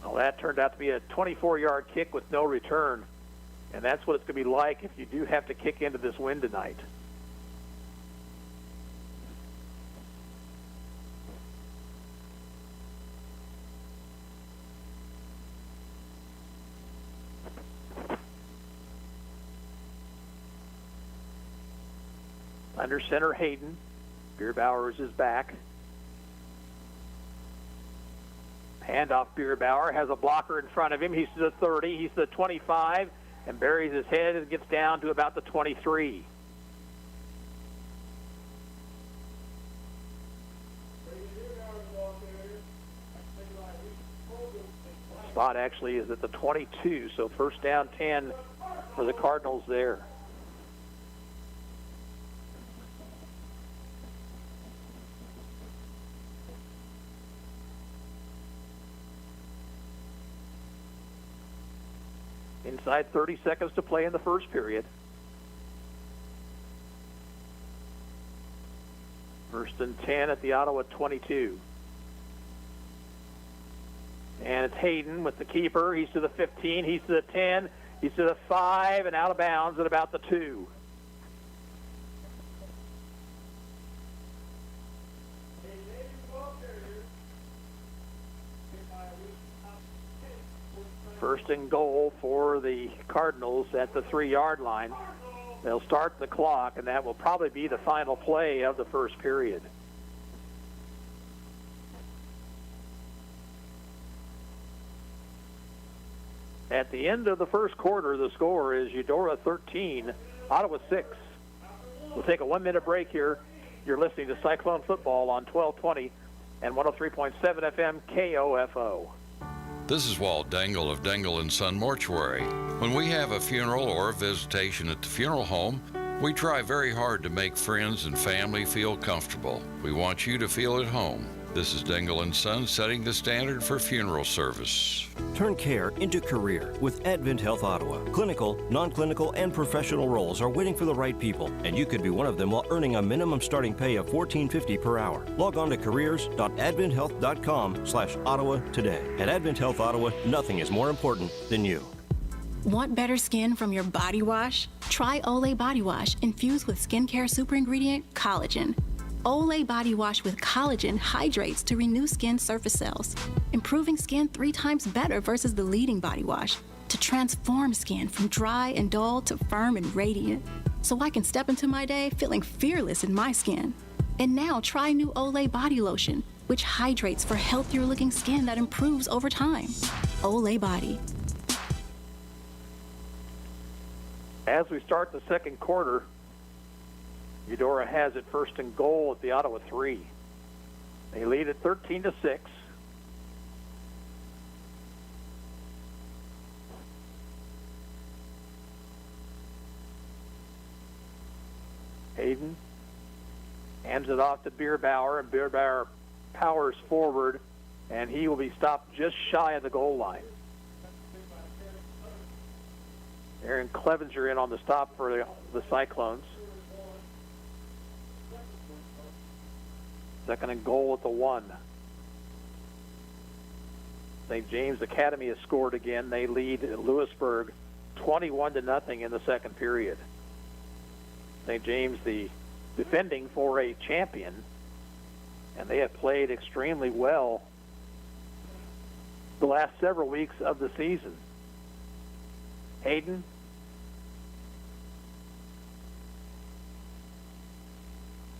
Well, that turned out to be a 24-yard kick with no return, and that's what it's going to be like if you do have to kick into this wind tonight. Under center, Hayden. Bierbauer is back. Handoff, Bierbauer has a blocker in front of him. He's to the 30, he's to the 25, and buries his head and gets down to about the 23. Spot actually is at the 22, so first down 10 for the Cardinals there. Inside 30 seconds to play in the first period. First and 10 at the Ottawa 22. And it's Hayden with the keeper. He's to the 15, he's to the 10, he's to the 5, and out of bounds at about the 2. First and goal for the Cardinals at the 3-yard line. They'll start the clock, and that will probably be the final play of the first period. At the end of the first quarter, the score is Eudora 13, Ottawa 6. We'll take a 1-minute break here. You're listening to Cyclone Football on 1220 and 103.7 FM KOFO. This is Walt Dangle of Dangle & Son Mortuary. When we have a funeral or a visitation at the funeral home, we try very hard to make friends and family feel comfortable. We want you to feel at home. This is Dangle & Son setting the standard for funeral service. Turn care into career with Advent Health Ottawa. Clinical, non-clinical, and professional roles are waiting for the right people, and you could be one of them while earning a minimum starting pay of $14.50 per hour. Log on to careers.adventhealth.com/Ottawa today. At Advent Health Ottawa, nothing is more important than you. Want better skin from your body wash? Try Olay Body Wash infused with skincare super ingredient collagen. Olay Body Wash with collagen hydrates to renew skin surface cells, improving skin 3 times better versus the leading body wash to transform skin from dry and dull to firm and radiant, so I can step into my day feeling fearless in my skin. And now try new Olay Body Lotion, which hydrates for healthier looking skin that improves over time. Olay Body. As we start the second quarter, Eudora has it first and goal at the Ottawa 3. They lead at 13-6. Hayden hands it off to Bierbauer, and Bierbauer powers forward, and he will be stopped just shy of the goal line. Aaron Clevenger in on the stop for the Cyclones. Second and goal at the 1. St. James Academy has scored again. They lead Lewisburg 21-0 in the second period. St. James, the defending 4A champion, and they have played extremely well the last several weeks of the season. Hayden.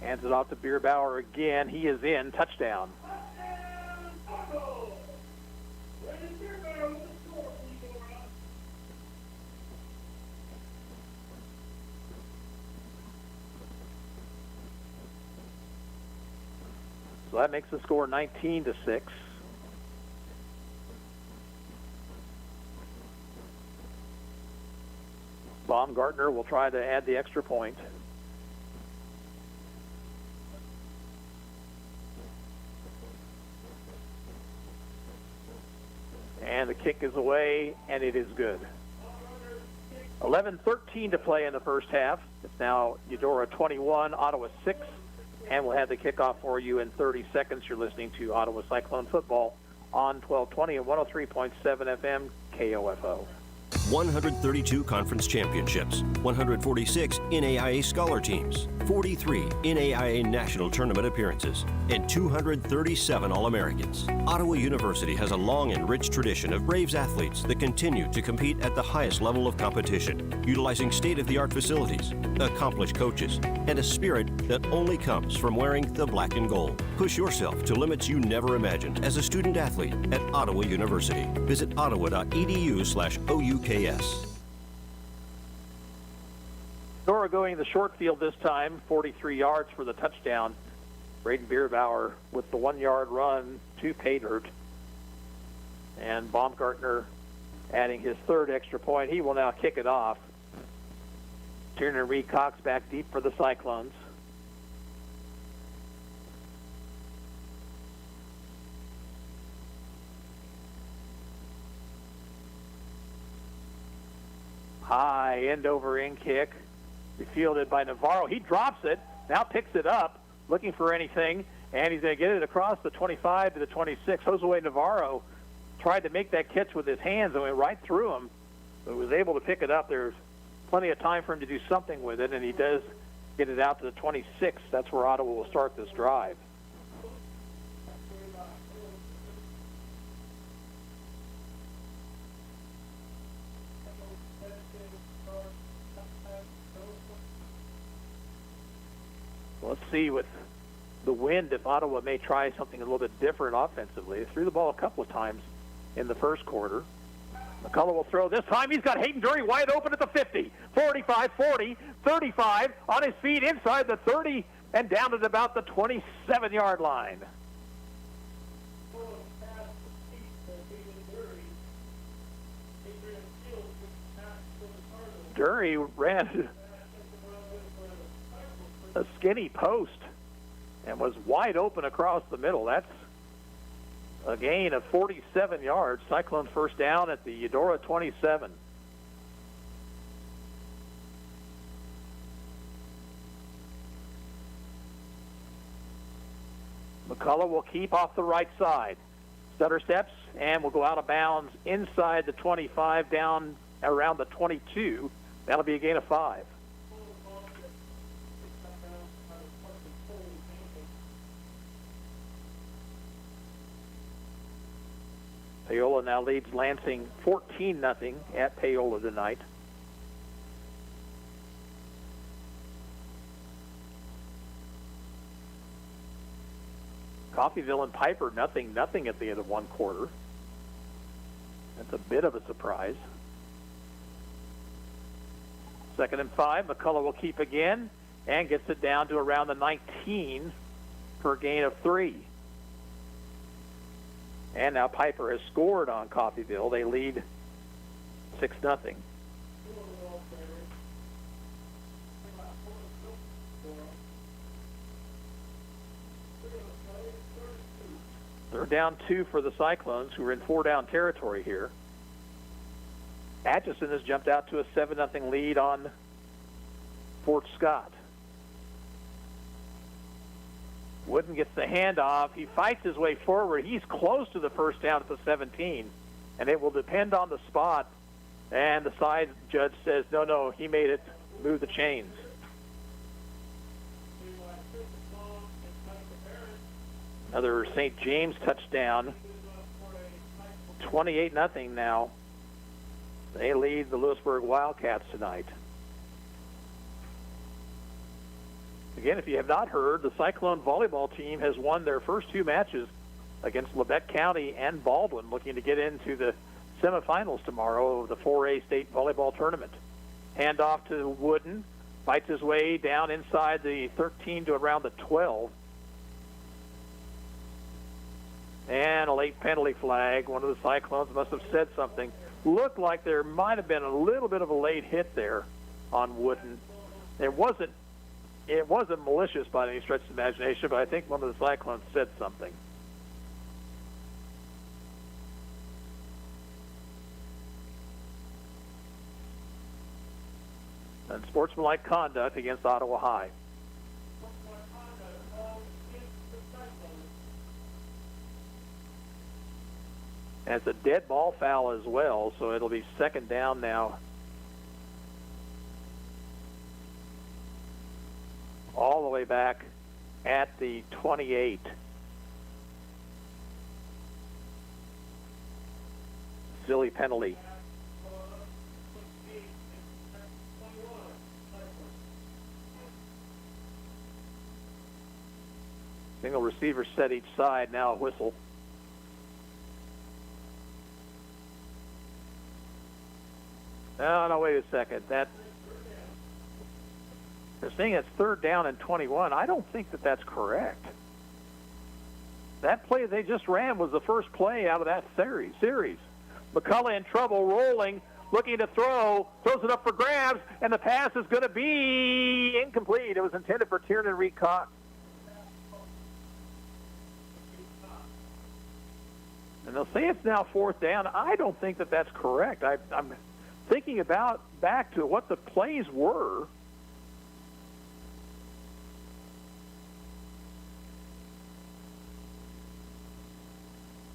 Hands it off to Bierbauer again. He is in. Touchdown. So that makes the score 19-6. Baumgartner will try to add the extra point. And the kick is away, and it is good. 11:13 to play in the first half. It's now Eudora 21, Ottawa 6, and we'll have the kickoff for you in 30 seconds. You're listening to Ottawa Cyclone Football on 1220 and 103.7 FM KOFO. 132 conference championships, 146 NAIA scholar teams, 43 NAIA national tournament appearances, and 237 All-Americans. Ottawa University has a long and rich tradition of Braves athletes that continue to compete at the highest level of competition, utilizing state-of-the-art facilities, accomplished coaches, and a spirit that only comes from wearing the black and gold. Push yourself to limits you never imagined as a student athlete at Ottawa University. Visit ottawa.edu/OUKS. Eudora going the short field this time, 43 yards for the touchdown. Braden Bierbauer with the 1-yard run to pay dirt. And Baumgartner adding his third extra point. He will now kick it off. Turner Reed Cox back deep for the Cyclones. High end over in kick. Fielded by Navarro. He drops it, now picks it up, looking for anything, and he's going to get it across the 25 to the 26. Josue Navarro tried to make that catch with his hands and went right through him, but was able to pick it up. There's plenty of time for him to do something with it, and he does get it out to the 26. That's where Ottawa will start this drive. Let's see with the wind if Ottawa may try something a little bit different offensively. They threw the ball a couple of times in the first quarter. McCullough will throw this time. He's got Hayden Dury wide open at the 50, 45, 40, 35, on his feet inside the 30 and down at about the 27-yard line. Dury ran a skinny post and was wide open across the middle. That's a gain of 47 yards. Cyclones first down at the Eudora 27. McCullough will keep off the right side. Stutter steps and will go out of bounds inside the 25 down around the 22. That'll be a gain of 5. Paola now leads Lansing 14-0 at Paola tonight. Coffeyville and Piper 0-0 at the end of one quarter. That's a bit of a surprise. 2nd and 5. McCullough will keep again and gets it down to around the 19 for a gain of 3. And now Piper has scored on Coffeyville. They lead 6-0. They're down 2 for the Cyclones, who are in 4-down territory here. Atchison has jumped out to a 7-0 lead on Fort Scott. Wooden gets the handoff. He fights his way forward. He's close to the first down at the 17, and it will depend on the spot. And the side judge says, no, he made it. Move the chains. Another St. James touchdown. 28-0 now. They lead the Lewisburg Wildcats tonight. Again, if you have not heard, the Cyclone volleyball team has won their first 2 matches against Labette County and Baldwin, looking to get into the semifinals tomorrow of the 4A state volleyball tournament. Handoff to Wooden, fights his way down inside the 13 to around the 12. And a late penalty flag. One of the Cyclones must have said something. Looked like there might have been a little bit of a late hit there on Wooden. It wasn't malicious by any stretch of the imagination, but I think one of the Cyclones said something. And sportsmanlike conduct against Ottawa High. And it's a dead ball foul as well, so it'll be second down now. All the way back at the 28. Silly penalty. Single receiver set each side, now a whistle. No, wait a second. They're saying it's third down and 21. I don't think that that's correct. That play they just ran was the first play out of that series. McCullough in trouble, rolling, looking to throw, throws it up for grabs, and the pass is going to be incomplete. It was intended for Tiernan Reed Cox. And they'll say it's now fourth down. I don't think that that's correct. I'm thinking back to what the plays were.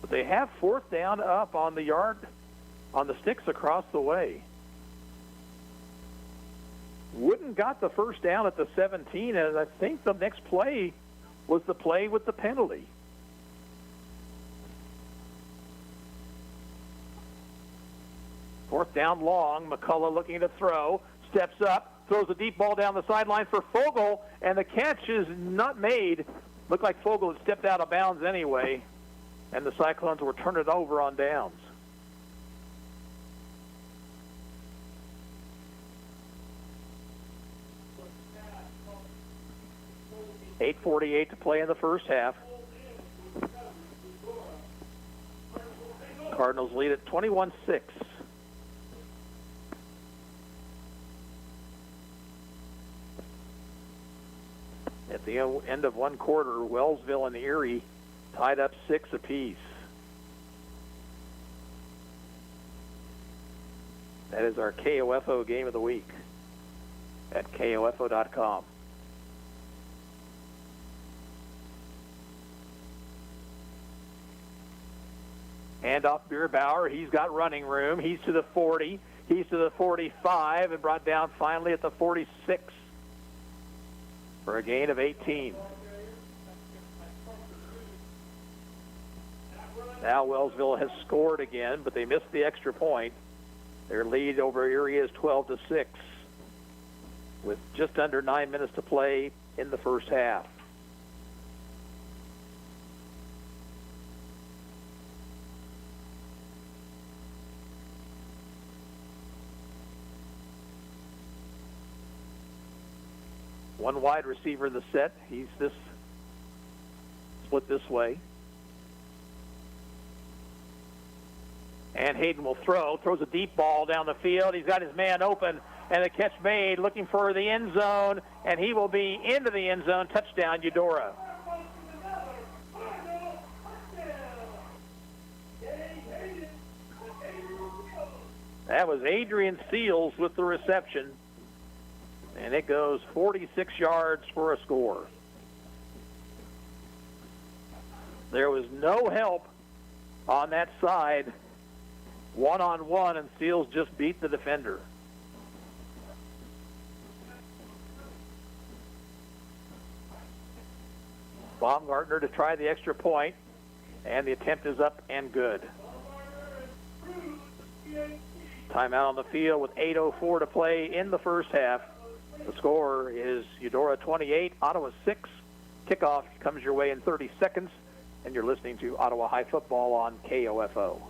But they have fourth down up on the yard, on the sticks across the way. Wooden got the first down at the 17, and I think the next play was the play with the penalty. Fourth down long. McCullough looking to throw. Steps up. Throws a deep ball down the sideline for Fogel. And the catch is not made. Looked like Fogel had stepped out of bounds anyway. And the Cyclones will turn it over on downs. $8:48 to play in the first half. Cardinals lead at 21-6. At the end of one quarter, Wellsville and Erie tied up 6 apiece. That is our KOFO game of the week at KOFO.com. Handoff Bierbauer. He's got running room. He's to the 40. He's to the 45 and brought down finally at the 46 for a gain of 18. Now Wellsville has scored again, but they missed the extra point. Their lead over Erie is 12-6 with just under 9 minutes to play in the first half. One wide receiver in the set. He's this split this way. And Hayden will throws a deep ball down the field. He's got his man open, and the catch made, looking for the end zone, and he will be into the end zone. Touchdown, Eudora. That was Adrian Seals with the reception. And it goes 46 yards for a score. There was no help on that side, one-on-one, and Seals just beat the defender. Baumgartner to try the extra point, and the attempt is up and good. Timeout on the field with 8:04 to play in the first half. The score is Eudora 28, Ottawa 6. Kickoff comes your way in 30 seconds, and you're listening to Ottawa High Football on KOFO.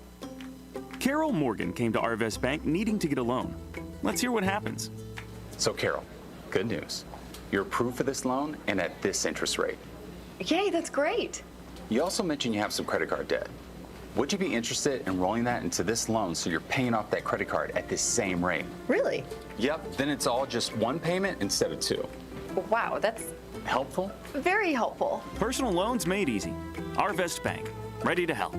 Carol Morgan came to Arvest Bank needing to get a loan. Let's hear what happens. So, Carol, good news. You're approved for this loan and at this interest rate. Yay, that's great. You also mentioned you have some credit card debt. Would you be interested in rolling that into this loan so you're paying off that credit card at this same rate? Really? Yep, then it's all just one payment instead of two. Wow, that's helpful? very helpful. Personal loans made easy. Arvest Bank, ready to help.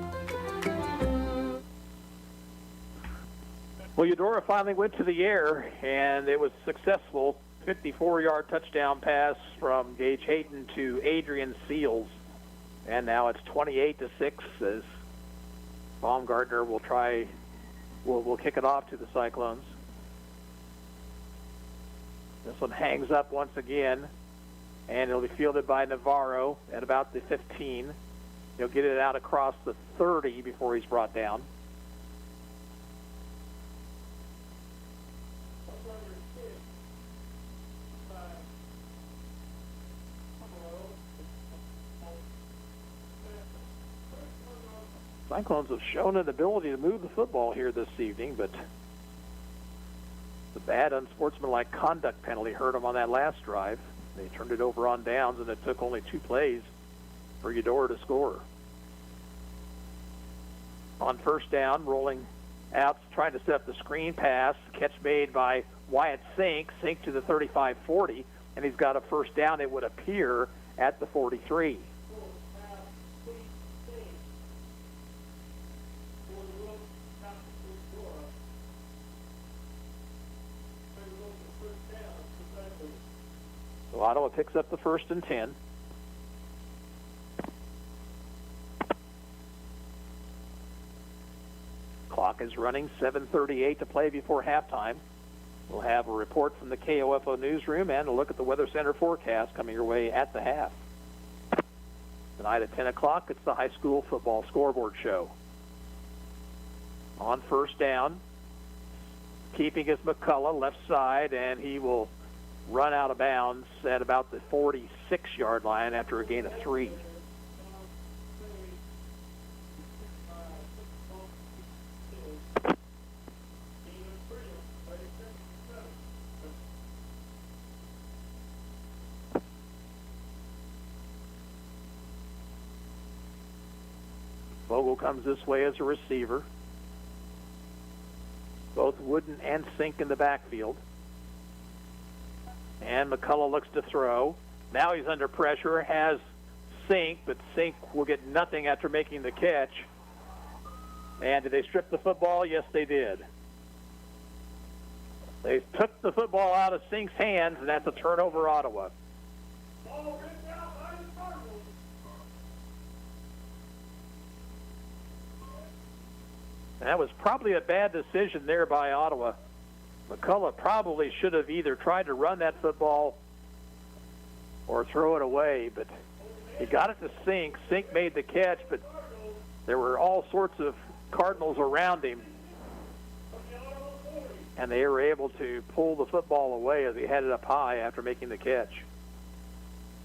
Well, Eudora finally went to the air, and it was successful. 54-yard touchdown pass from Gage Hayden to Adrian Seals. And now it's 28-6 as Baumgartner will kick it off to the Cyclones. This one hangs up once again, and it'll be fielded by Navarro at about the 15. He'll get it out across the 30 before he's brought down. Cyclones have shown an ability to move the football here this evening, but the bad unsportsmanlike conduct penalty hurt them on that last drive. They turned it over on downs, and it took only 2 plays for Eudora to score. On first down, rolling out, trying to set up the screen pass, catch made by Wyatt Sink to the 35-40, and he's got a first down, it would appear, at the 43. So Ottawa picks up the 1st and 10. Clock is running, 7:38 to play before halftime. We'll have a report from the KOFO newsroom and a look at the Weather Center forecast coming your way at the half. Tonight at 10 o'clock, it's the high school football scoreboard show. On first down, keeping is McCullough, left side, and he will run out of bounds at about the 46-yard line after a gain of 3. Vogel comes this way as a receiver. Both Wooden and Sink in the backfield. And McCullough looks to throw. Now he's under pressure, has Sink, but Sink will get nothing after making the catch. And did they strip the football? Yes, they did. They took the football out of Sink's hands, and that's a turnover, Ottawa. That was probably a bad decision there by Ottawa. McCullough probably should have either tried to run that football or throw it away, but he got it to Sink. Sink made the catch, but there were all sorts of Cardinals around him, and they were able to pull the football away as he had it up high after making the catch.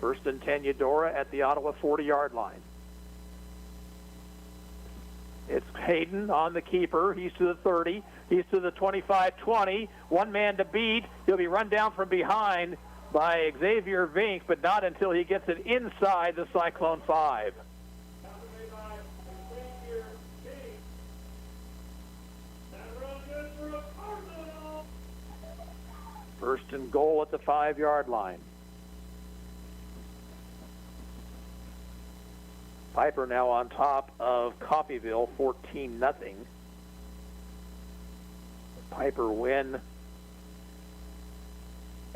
1st and 10, Eudora at the Ottawa 40-yard line. It's Hayden on the keeper. He's to the 30. He's to the 25-20. One man to beat. He'll be run down from behind by Xavier Vink, but not until he gets it inside the Cyclone 5. First and goal at the 5-yard line. Piper now on top of Coffeyville, 14-0. Piper win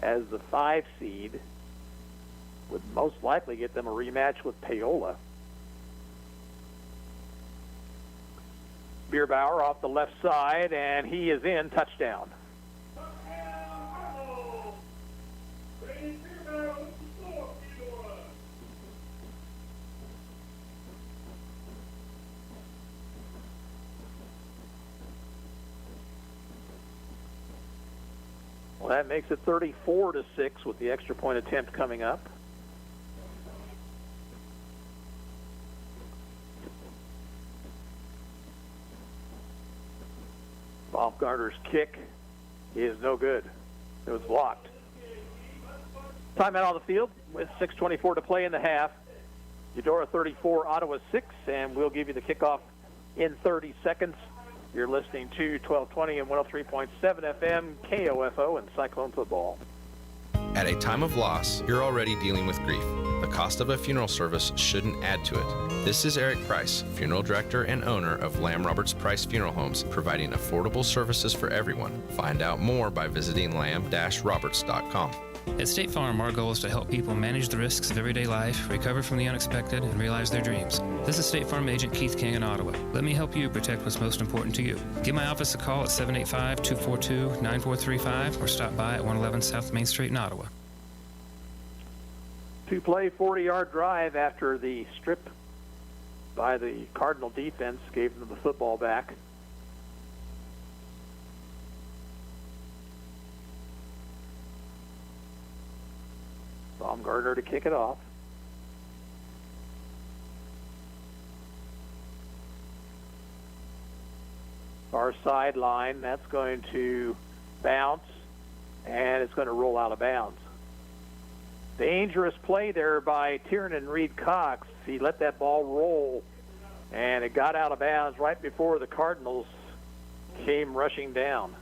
as the 5 seed would most likely get them a rematch with Paola. Bierbauer off the left side, and he is in, touchdown. Well, that makes it 34-6 with the extra point attempt coming up. Baumgartner's kick is no good. It was blocked. Timeout on the field with 6:24 to play in the half. Eudora 34, Ottawa 6, and we'll give you the kickoff in 30 seconds. You're listening to 1220 and 103.7 FM, KOFO, and Cyclone Football. At a time of loss, you're already dealing with grief. The cost of a funeral service shouldn't add to it. This is Eric Price, Funeral Director and owner of Lamb Roberts Price Funeral Homes, providing affordable services for everyone. Find out more by visiting lamb-roberts.com. At State Farm, our goal is to help people manage the risks of everyday life, recover from the unexpected, and realize their dreams. This is State Farm Agent Keith King in Ottawa. Let me help you protect what's most important to you. Give my office a call at 785-242-9435 or stop by at 111 South Main Street in Ottawa. Two-play 40-yard drive after the strip by the Cardinal defense gave them the football back. Baumgartner to kick it off. Far sideline, that's going to bounce, and it's going to roll out of bounds. Dangerous play there by Tiernan Reed-Cox. He let that ball roll, and it got out of bounds right before the Cardinals came rushing down.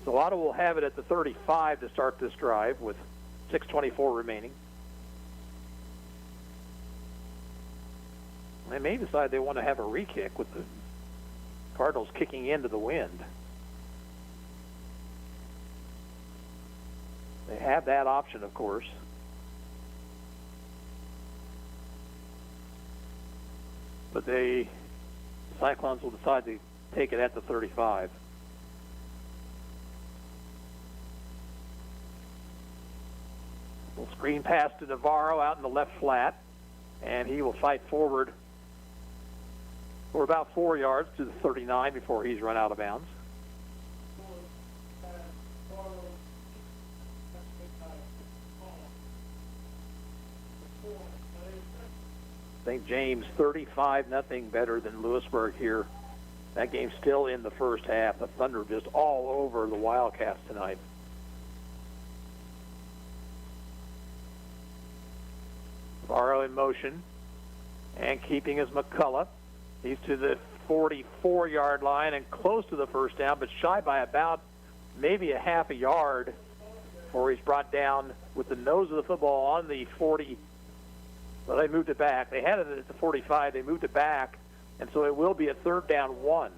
So Ottawa will have it at the 35 to start this drive with 6:24 remaining. They may decide they want to have a re-kick with the Cardinals kicking into the wind. They have that option, of course. But the Cyclones will decide to take it at the 35. Screen pass to Navarro out in the left flat, and he will fight forward for about 4 yards to the 39 before he's run out of bounds. St. James 35-0 better than Lewisburg here. That game's still in the first half. The Thunder just all over the Wildcats tonight. Navarro in motion, and keeping is McCullough. He's to the 44-yard line and close to the first down, but shy by about maybe a half a yard before he's brought down with the nose of the football on the 40. Well, they moved it back. They had it at the 45. They moved it back, and so it will be a 3rd down 1.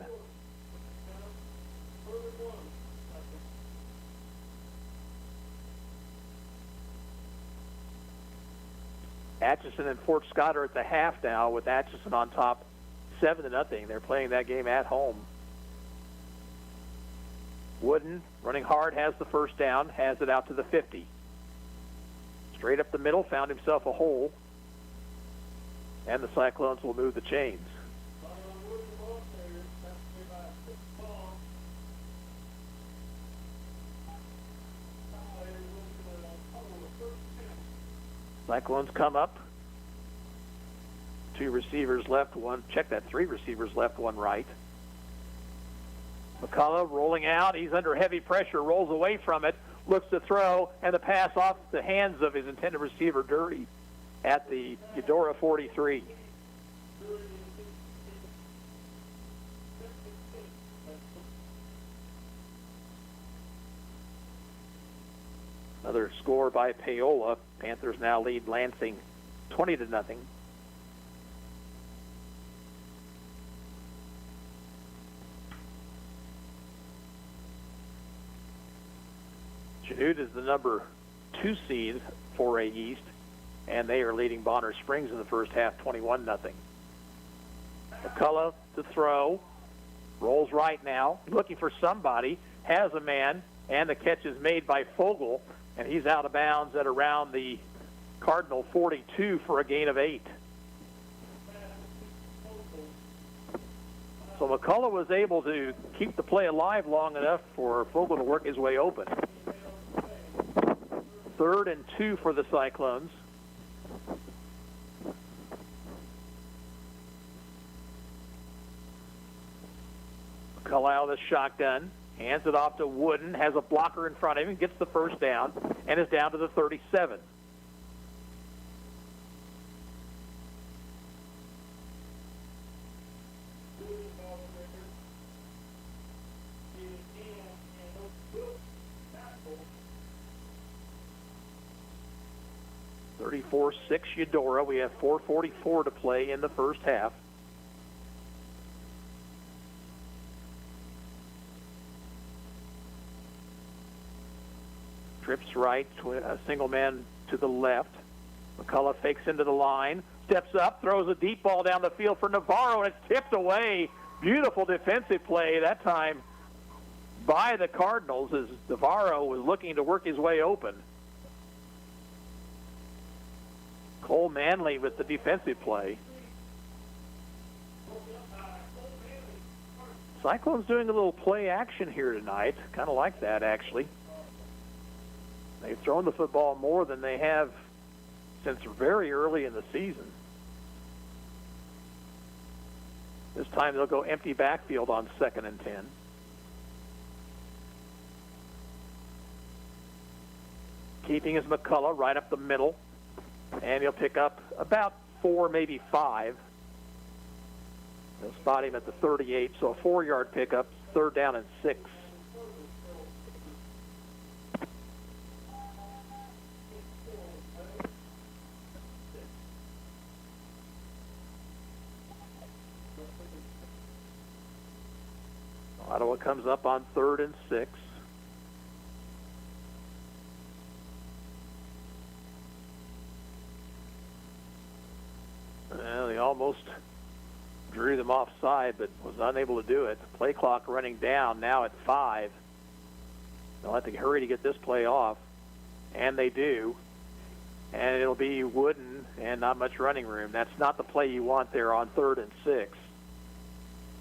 Atchison and Fort Scott are at the half now with Atchison on top 7-0. They're playing that game at home. Wooden, running hard, has the first down, has it out to the 50. Straight up the middle, found himself a hole, and the Cyclones will move the chains. Cyclones come up. 2 receivers left, 3 receivers left, 1 right. McCullough rolling out. He's under heavy pressure, rolls away from it, looks to throw, and the pass off the hands of his intended receiver, Dury, at the Eudora 43. Another score by Paola. Panthers now lead Lansing 20-0. Chanute is the number 2 seed, 4A East, and they are leading Bonner Springs in the first half 21-0. McCullough to throw, rolls right now, looking for somebody, has a man, and the catch is made by Fogel, and he's out of bounds at around the Cardinal 42 for a gain of 8. So McCullough was able to keep the play alive long enough for Fogel to work his way open. 3rd and 2 for the Cyclones. McCullough out of the shotgun. Hands it off to Wooden, has a blocker in front of him, gets the first down, and is down to the 37. (34-6) Eudora. We have 4:44 to play in the first half. trips right, a single man to the left. McCullough fakes into the line, steps up, throws a deep ball down the field for Navarro, and it's tipped away. Beautiful defensive play that time by the Cardinals as Navarro was looking to work his way open. Cole Manley with the defensive play. Cyclones doing a little play action here tonight. Kind of like that, actually. They've thrown the football more than they have since very early in the season. This time they'll go empty backfield on 2nd and 10. Keeping is McCullough right up the middle. And he'll pick up about 4, maybe 5. They'll spot him at the 38, so a 4-yard pickup, 3rd down and 6. Ottawa comes up on 3rd and 6. Well, they almost drew them offside, but was unable to do it. Play clock running down now at 5. They'll have to hurry to get this play off, and they do. And it'll be wooden and not much running room. That's not the play you want there on 3rd and 6.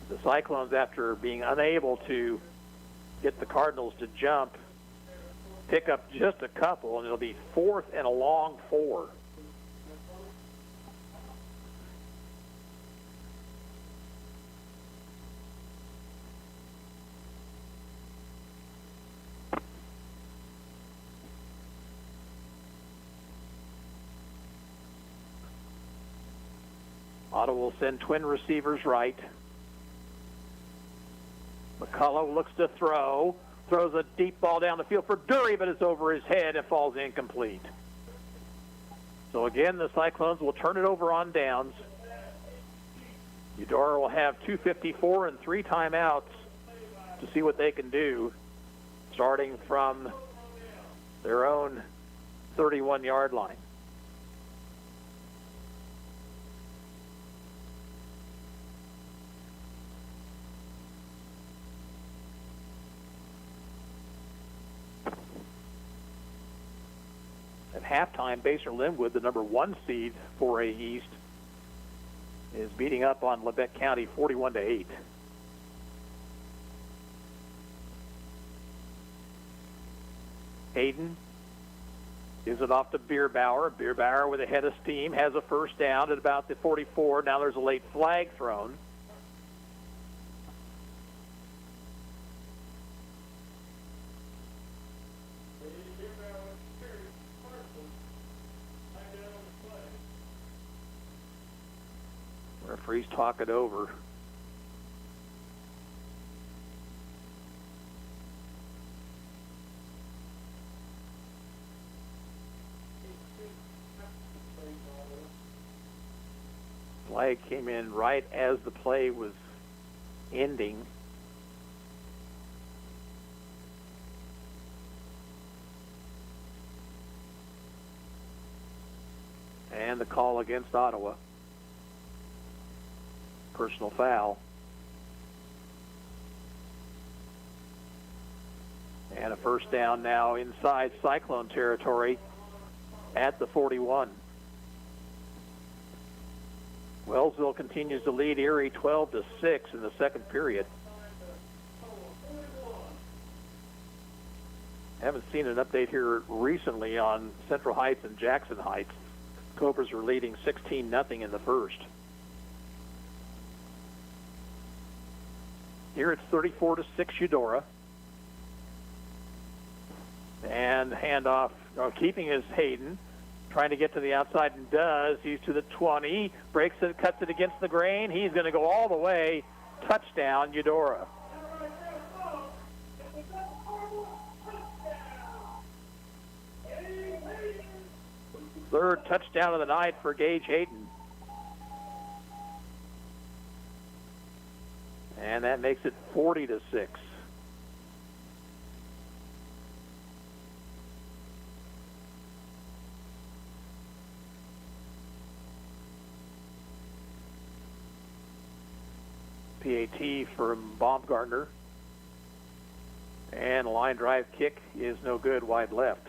The Cyclones, after being unable to get the Cardinals to jump, pick up just a couple, and it'll be 4th and a long 4. Ottawa will send twin receivers right. McCullough looks to throw, throws a deep ball down the field for Dury, but it's over his head and falls incomplete. So again, the Cyclones will turn it over on downs. Eudora will have 2:54 and 3 timeouts to see what they can do, starting from their own 31-yard line. At halftime, Basehor Linwood, the number 1 seed 4A East, is beating up on Labette County 41-8. Hayden gives it off to Bierbauer. Bierbauer with a head of steam has a first down at about the 44. Now there's a late flag thrown. Referees talk it over. Flag came in right as the play was ending. And the call against Ottawa. Personal foul. And a first down now inside Cyclone territory at the 41. Wellsville continues to lead Erie 12-6 in the second period. Haven't seen an update here recently on Central Heights and Jackson Heights. Cobras are leading 16-0 in the first. Here it's 34-6 Eudora. And handoff, keeping is Hayden. Trying to get to the outside and does. He's to the 20. Breaks it, cuts it against the grain. He's going to go all the way. Touchdown, Eudora. Third touchdown of the night for Gage Hayden. And that makes it 40-6. PAT from Baumgartner. And a line drive kick is no good, wide left.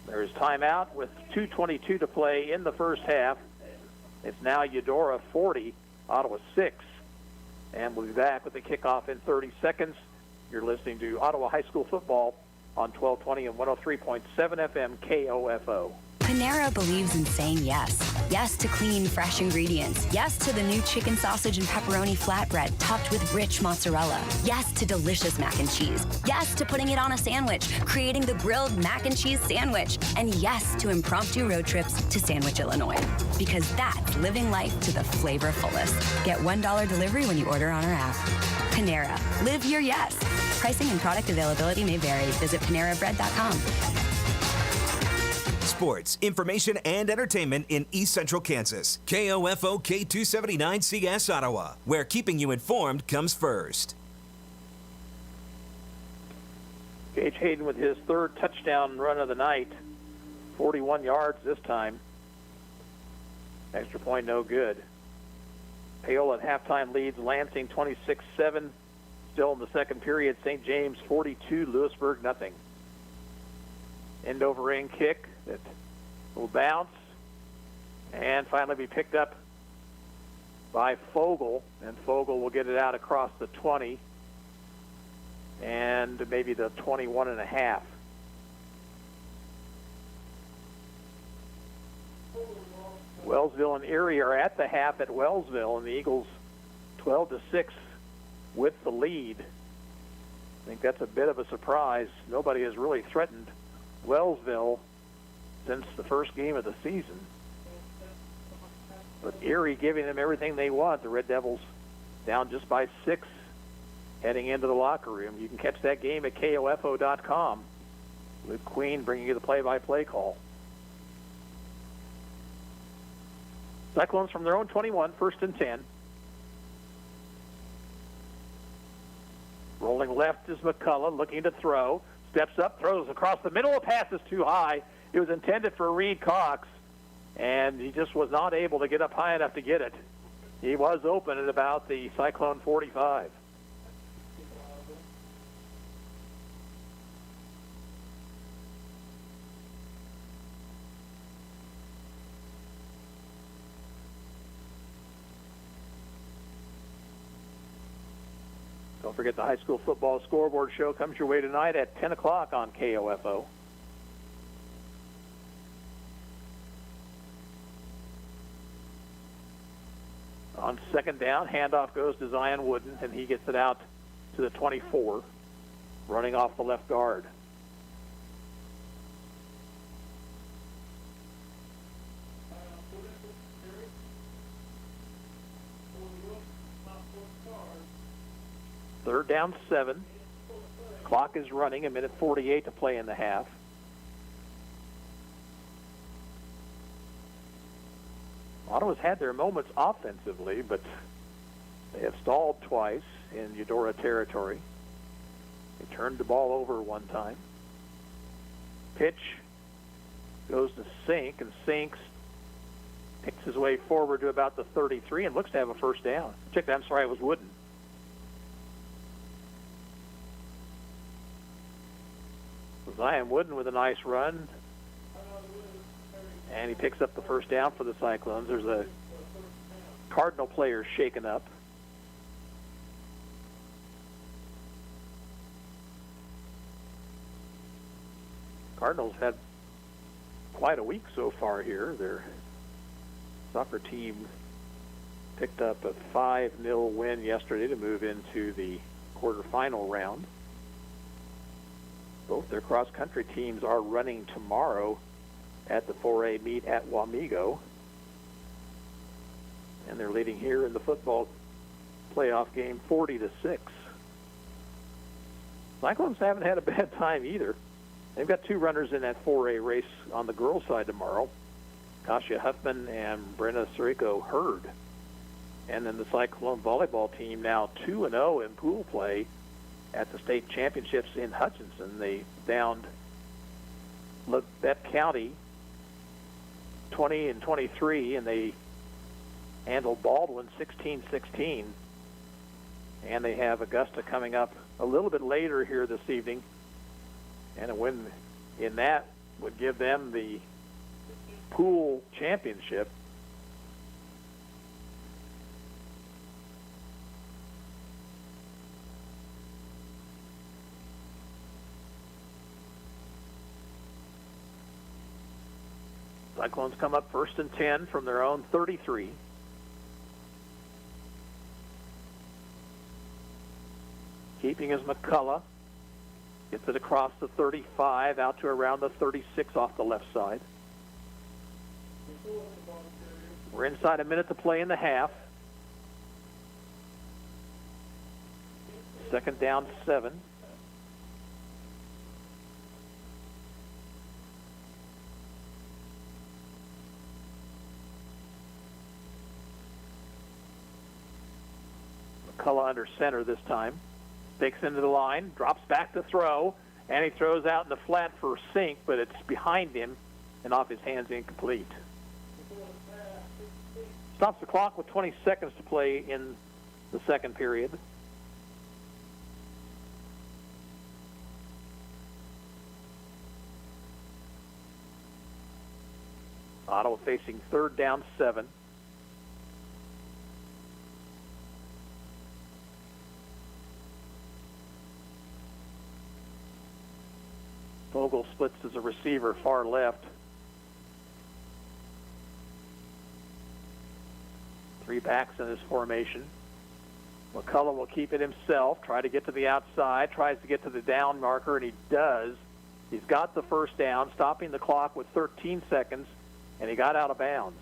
There's timeout with 2:22 to play in the first half. It's now Eudora 40, Ottawa 6. And we'll be back with the kickoff in 30 seconds. You're listening to Ottawa High School football on 1220 and 103.7 FM KOFO. Panera believes in saying yes. Yes to clean, fresh ingredients. Yes to the new chicken sausage and pepperoni flatbread topped with rich mozzarella. Yes to delicious mac and cheese. Yes to putting it on a sandwich, creating the grilled mac and cheese sandwich. And yes to impromptu road trips to Sandwich, Illinois. Because that's living life to the flavor fullest. Get $1 delivery when you order on our app. Panera. Live your yes. Pricing and product availability may vary. Visit PaneraBread.com. Sports, information, and entertainment in East Central Kansas. KOFO K279CS Ottawa, where keeping you informed comes first. Gage Hayden with his third touchdown run of the night. 41 yards this time. Extra point no good. Paola at halftime leads Lansing 26-7. Still in the second period, St. James 42, Lewisburg nothing. End over ring kick that will bounce and finally be picked up by Fogel, and Fogel will get it out across the 20 and maybe the 21.5. Wellsville and Erie are at the half at Wellsville, and the Eagles 12-6 with the lead. I think that's a bit of a surprise. Nobody has really threatened Wellsville since the first game of the season. But Erie giving them everything they want. The Red Devils down just by 6 heading into the locker room. You can catch that game at KOFO.com. Luke Queen bringing you the play-by-play call. Cyclones from their own 21, 1st and 10. Rolling left is McCullough, looking to throw. Steps up, throws across the middle. A pass is too high. It was intended for Reed Cox, and he just was not able to get up high enough to get it. He was open at about the Cyclone 45. Don't forget the high school football scoreboard show comes your way tonight at 10 o'clock on KOFO. On second down, handoff goes to Zion Wooden, and he gets it out to the 24, running off the left guard. Third down, 7. Clock is running, 1:48 to play in the half. Ottawa's had their moments offensively, but they have stalled twice in Eudora territory. They turned the ball over one time. Pitch goes to Sink, and Sinks picks his way forward to about the 33 and looks to have a first down. I'm sorry, it was Wooden. Zion Wooden with a nice run, and he picks up the first down for the Cyclones. There's a Cardinal player shaken up. Cardinals had quite a week so far here. Their soccer team picked up a 5-0 win yesterday to move into the quarterfinal round. Both their cross-country teams are running tomorrow at the 4A meet at Wamego. And they're leading here in the football playoff game 40-6. Cyclones haven't had a bad time either. They've got 2 runners in that 4A race on the girls' side tomorrow. Kasia Huffman and Brenna Sirico Hurd. And then the Cyclone volleyball team now 2-0 in pool play at the state championships in Hutchinson. They downed Labette County 20-23, and they handled Baldwin 16-16. And they have Augusta coming up a little bit later here this evening. And a win in that would give them the pool championship. Cyclones come up 1st and 10 from their own 33. Keeping is McCullough. Gets it across the 35, out to around the 36 off the left side. We're inside a minute to play in the half. 2nd down 7. McCullough under center this time. Takes into the line, drops back to throw, and he throws out in the flat for sink, but it's behind him and off his hands, incomplete. Stops the clock with 20 seconds to play in the second period. Ottawa facing 3rd down 7. Vogel splits as a receiver far left. 3 backs in this formation. McCullough will keep it himself, try to get to the outside, tries to get to the down marker, and he does. He's got the first down, stopping the clock with 13 seconds, and he got out of bounds.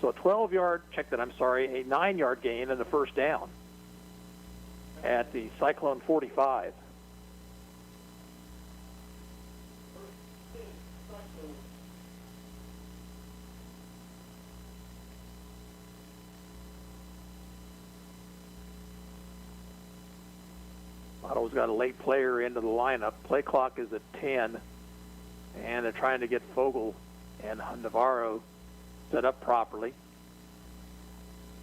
So a 12-yard, check that, I'm sorry, a 9-yard gain and the first down at the Cyclone 45. Ottawa's got a late player into the lineup. Play clock is at 10, and they're trying to get Vogel and Navarro set up properly.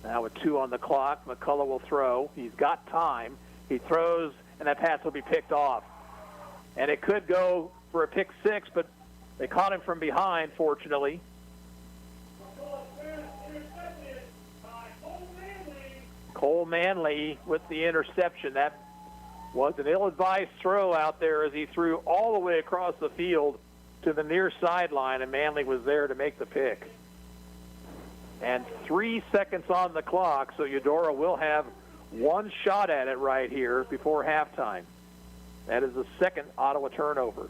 Now with 2 on the clock, McCullough will throw. He's got time. He throws, and that pass will be picked off. And it could go for a pick 6, but they caught him from behind, fortunately. Cole Manley with the interception. That was an ill-advised throw out there as he threw all the way across the field to the near sideline, and Manley was there to make the pick. And 3 seconds on the clock, so Eudora will have one shot at it right here before halftime. That is the second Ottawa turnover.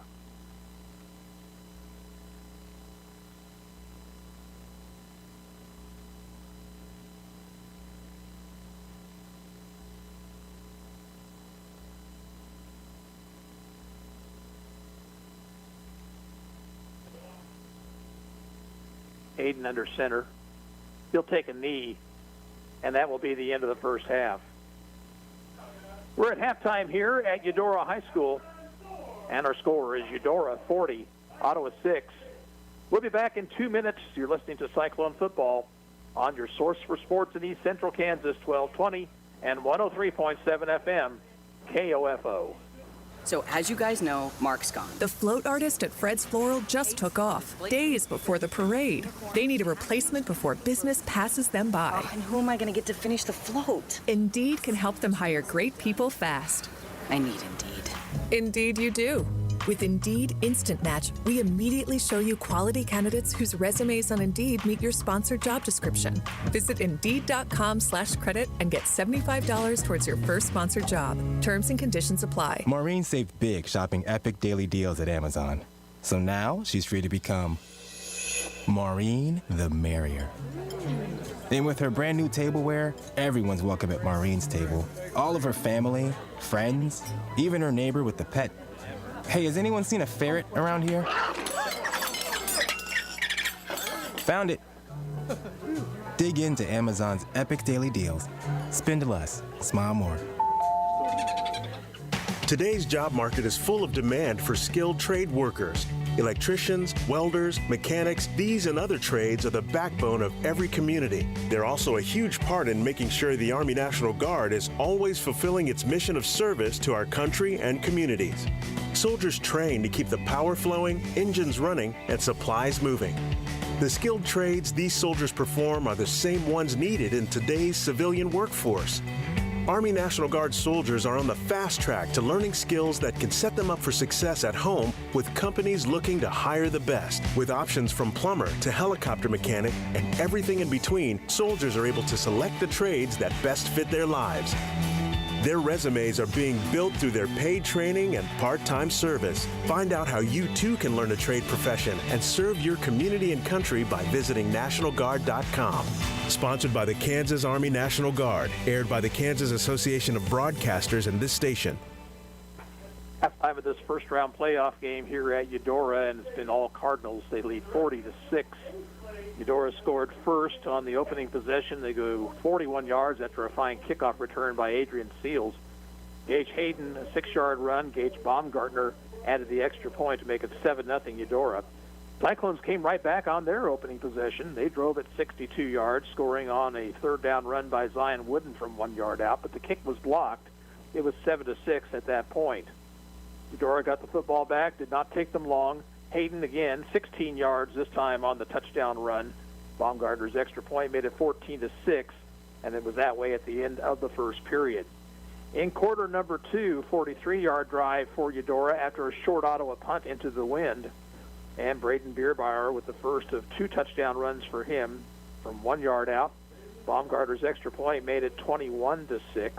Hayden under center. He'll take a knee, and that will be the end of the first half. We're at halftime here at Eudora High School, and our score is Eudora 40, Ottawa 6. We'll be back in 2 minutes. You're listening to Cyclone Football on your source for sports in East Central Kansas, 1220 and 103.7 FM, KOFO. So as you guys know, Mark's gone. The float artist at Fred's Floral just took off, days before the parade. They need a replacement before business passes them by. And who am I going to get to finish the float? Indeed can help them hire great people fast. I need Indeed. Indeed you do. With Indeed Instant Match, we immediately show you quality candidates whose resumes on Indeed meet your sponsored job description. Visit Indeed.com/credit and get $75 towards your first sponsored job. Terms and conditions apply. Maureen saved big shopping epic daily deals at Amazon. So now she's free to become Maureen the Merrier. And with her brand new tableware, everyone's welcome at Maureen's table. All of her family, friends, even her neighbor with the pet. Hey, has anyone seen a ferret around here? Found it. Dig into Amazon's epic daily deals. Spend less, smile more. Today's job market is full of demand for skilled trade workers. Electricians, welders, mechanics, these and other trades are the backbone of every community. They're also a huge part in making sure the Army National Guard is always fulfilling its mission of service to our country and communities. Soldiers train to keep the power flowing, engines running, and supplies moving. The skilled trades these soldiers perform are the same ones needed in today's civilian workforce. Army National Guard soldiers are on the fast track to learning skills that can set them up for success at home with companies looking to hire the best. With options from plumber to helicopter mechanic and everything in between, soldiers are able to select the trades that best fit their lives. Their resumes are being built through their paid training and part-time service. Find out how you too can learn a trade profession and serve your community and country by visiting NationalGuard.com. Sponsored by the Kansas Army National Guard. Aired by the Kansas Association of Broadcasters and this station. Halftime of this first-round playoff game here at Eudora, and it's been all Cardinals. They lead 40-6. Eudora scored first on the opening possession. They go 41 yards after a fine kickoff return by Adrian Seals. Gage Hayden, a 6-yard run. Gage Baumgartner added the extra point to make it 7-0 Eudora. Cyclones came right back on their opening possession. They drove it 62 yards, scoring on a third down run by Zion Wooden from 1 yard out, but the kick was blocked. It was 7-6 at that point. Eudora got the football back, did not take them long. Hayden again, 16 yards this time on the touchdown run. Baumgartner's extra point made it 14-6, and it was that way at the end of the first period. In quarter number 2, 43-yard drive for Eudora after a short Ottawa punt into the wind. And Braden Bierbauer with the first of 2 touchdown runs for him from 1 yard out. Baumgartner's extra point made it 21-6.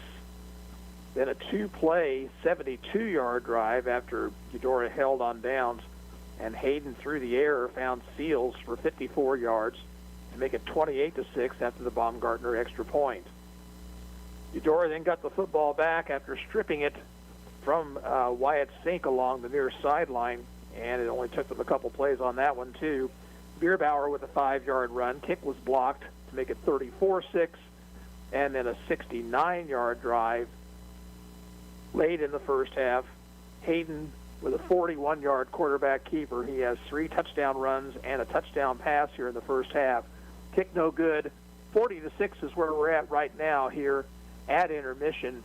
Then a 2-play, 72-yard drive after Eudora held on downs. And Hayden through the air found Seals for 54 yards to make it 28-6 after the Baumgartner extra point. Eudora then got the football back after stripping it from Wyatt Sink along the near sideline, and it only took them a couple plays on that one too. Bierbauer with a 5-yard run. Kick was blocked to make it 34-6, and then a 69-yard drive late in the first half. Hayden with a 41-yard quarterback keeper. He has 3 touchdown runs and a touchdown pass here in the first half. Kick no good. 40-6 is where we're at right now here at intermission,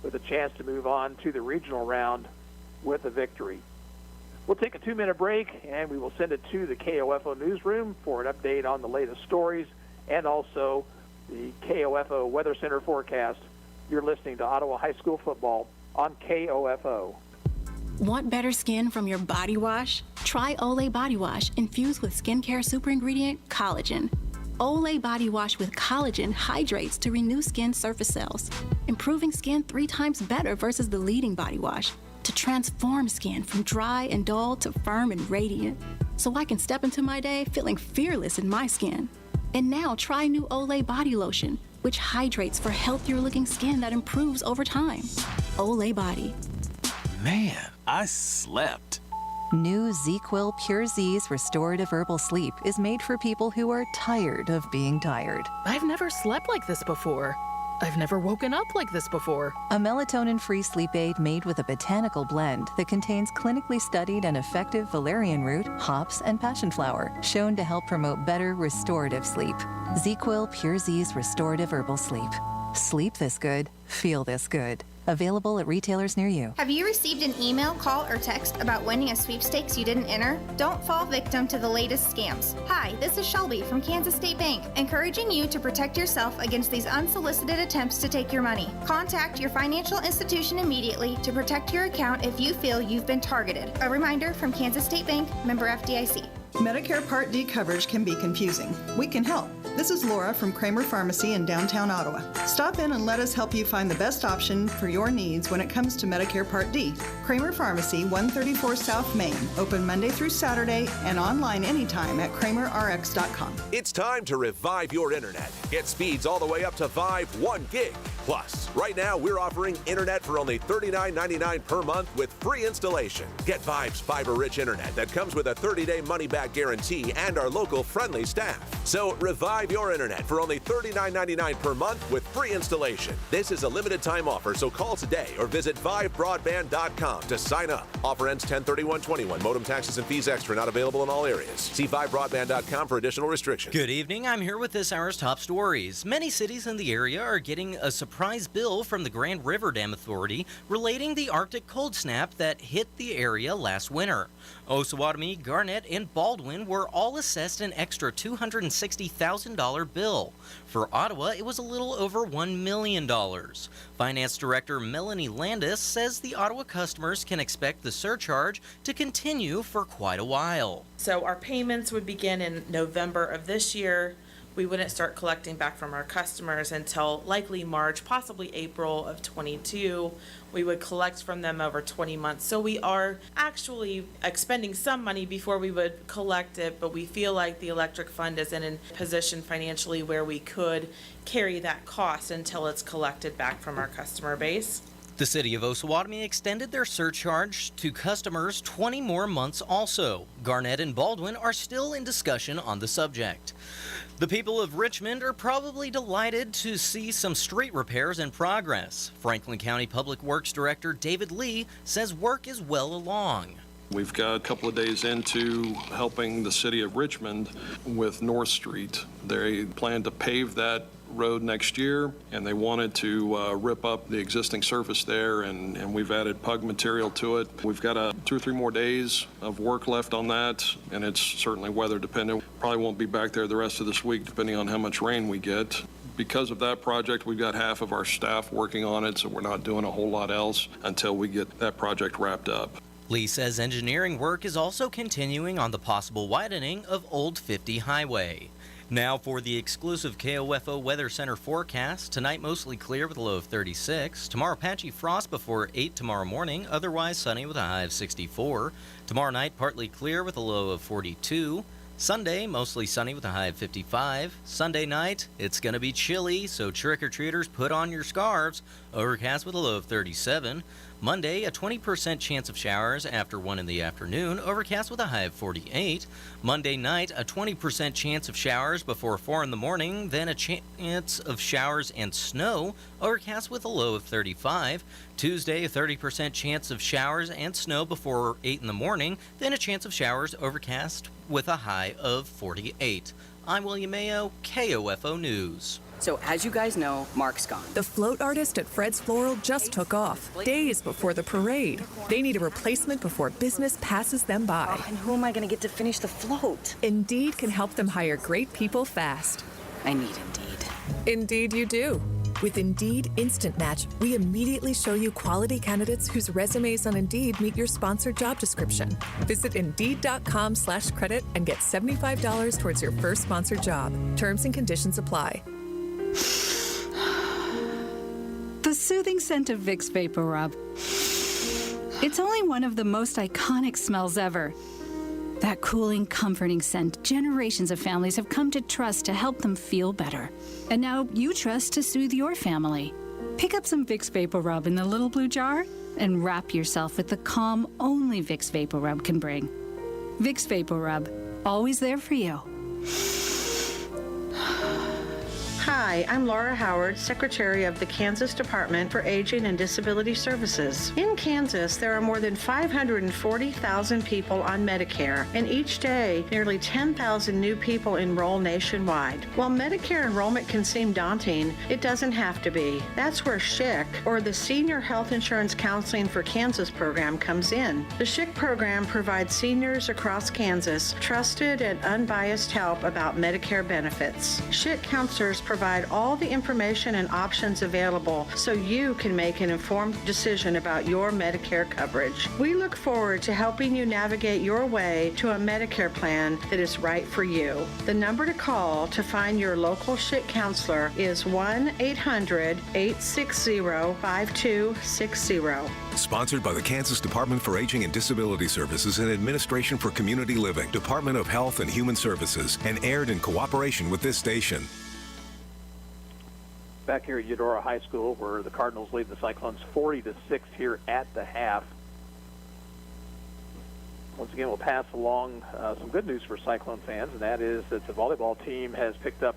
with a chance to move on to the regional round with a victory. We'll take a 2-minute break, and we will send it to the KOFO newsroom for an update on the latest stories and also the KOFO Weather Center forecast. You're listening to Ottawa High School football on KOFO. Want better skin from your body wash? Try Olay Body Wash infused with skincare super ingredient collagen. Olay Body Wash with collagen hydrates to renew skin surface cells, improving skin 3 times better versus the leading body wash, to transform skin from dry and dull to firm and radiant, so I can step into my day feeling fearless in my skin. And now try new Olay Body Lotion, which hydrates for healthier looking skin that improves over time. Olay Body. Man, I slept. New ZzzQuil Pure Z's Restorative Herbal Sleep is made for people who are tired of being tired. I've never slept like this before. I've never woken up like this before. A melatonin-free sleep aid made with a botanical blend that contains clinically studied and effective valerian root, hops, and passion flower, shown to help promote better restorative sleep. ZzzQuil Pure Z's Restorative Herbal Sleep. Sleep this good, feel this good. Available at retailers near you. Have you received an email, call, or text about winning a sweepstakes you didn't enter? Don't fall victim to the latest scams. Hi, this is Shelby from Kansas State Bank, encouraging you to protect yourself against these unsolicited attempts to take your money. Contact your financial institution immediately to protect your account if you feel you've been targeted. A reminder from Kansas State Bank, member FDIC. Medicare Part D coverage can be confusing. We can help. This is Laura from Kramer Pharmacy in downtown Ottawa. Stop in and let us help you find the best option for your needs when it comes to Medicare Part D. Kramer Pharmacy, 134 South Main, open Monday through Saturday and online anytime at kramerrx.com. It's time to revive your internet. Get speeds all the way up to 1 gig. Plus, right now we're offering internet for only $39.99 per month with free installation. Get Vibes fiber-rich internet that comes with a 30-day money-back guarantee and our local friendly staff. So revive your internet for only $39.99 per month with free installation. This is a limited time offer, so call today or visit vivebroadband.com to sign up. Offer ends 10/31/21. Modem taxes and fees extra, not available in all areas. See vivebroadband.com for additional restrictions. Good evening. I'm here with this hour's top stories. Many cities in the area are getting a surprise bill from the Grand River Dam Authority relating the Arctic cold snap that hit the area last winter. Osawatomie, Garnett, and Baldwin were all assessed an extra $260,000 bill. For Ottawa, it was a little over $1 million. Finance Director Melanie Landis says the Ottawa customers can expect the surcharge to continue for quite a while. So our payments would begin in November of this year. We wouldn't start collecting back from our customers until likely March, possibly April of 22. We would collect from them over 20 months. So we are actually expending some money before we would collect it, but we feel like the electric fund isn't in a position financially where we could carry that cost until it's collected back from our customer base. The city of Osawatomie extended their surcharge to customers 20 more months also. Garnett and Baldwin are still in discussion on the subject. The people of Richmond are probably delighted to see some street repairs in progress. Franklin County Public Works Director David Lee says work is well along. We've got a couple of days into helping the city of Richmond with North Street. They plan to pave that road next year, and they wanted to rip up the existing surface there, and we've added pug material to it. We've got 2 or 3 more days of work left on that, and it's certainly weather dependent. Probably won't be back there the rest of this week depending on how much rain we get. Because of that project, we've got half of our staff working on it, so we're not doing a whole lot else until we get that project wrapped up. Lee says engineering work is also continuing on the possible widening of Old 50 Highway. Now for the exclusive KOFO Weather Center forecast. Tonight mostly clear with a low of 36. Tomorrow patchy frost before 8 tomorrow morning. Otherwise sunny with a high of 64. Tomorrow night partly clear with a low of 42. Sunday mostly sunny with a high of 55. Sunday night it's going to be chilly, so trick-or-treaters put on your scarves. Overcast with a low of 37. Monday, a 20% chance of showers after 1 in the afternoon, overcast with a high of 48. Monday night, a 20% chance of showers before 4 in the morning, then a chance of showers and snow, overcast with a low of 35. Tuesday, a 30% chance of showers and snow before 8 in the morning, then a chance of showers, overcast with a high of 48. I'm William Mayo, KOFO News. So as you guys know, Mark's gone. The float artist at Fred's Floral just took off, days before the parade. They need a replacement before business passes them by. And who am I going to get to finish the float? Indeed can help them hire great people fast. I need Indeed. Indeed you do. With Indeed Instant Match, we immediately show you quality candidates whose resumes on Indeed meet your sponsored job description. Visit Indeed.com/credit and get $75 towards your first sponsored job. Terms and conditions apply. The soothing scent of Vicks Vapor Rub. It's only one of the most iconic smells ever. That cooling, comforting scent generations of families have come to trust to help them feel better. And now you trust to soothe your family. Pick up some Vicks Vapor Rub in the little blue jar and wrap yourself with the calm only Vicks Vapor Rub can bring. Vicks Vapor Rub, always there for you. Hi, I'm Laura Howard, Secretary of the Kansas Department for Aging and Disability Services. In Kansas, there are more than 540,000 people on Medicare, and each day, nearly 10,000 new people enroll nationwide. While Medicare enrollment can seem daunting, it doesn't have to be. That's where SHIC, or the Senior Health Insurance Counseling for Kansas program, comes in. The SHIC program provides seniors across Kansas trusted and unbiased help about Medicare benefits. SHIC counselors provide all the information and options available so you can make an informed decision about your Medicare coverage. We look forward to helping you navigate your way to a Medicare plan that is right for you. The number to call to find your local SHIC counselor is 1-800-860-5260. Sponsored by the Kansas Department for Aging and Disability Services and Administration for Community Living, Department of Health and Human Services, and aired in cooperation with this station. back here at Eudora High School, where the Cardinals lead the Cyclones 40-6 here at the half. Once again, we'll pass along some good news for Cyclone fans, and that is that the volleyball team has picked up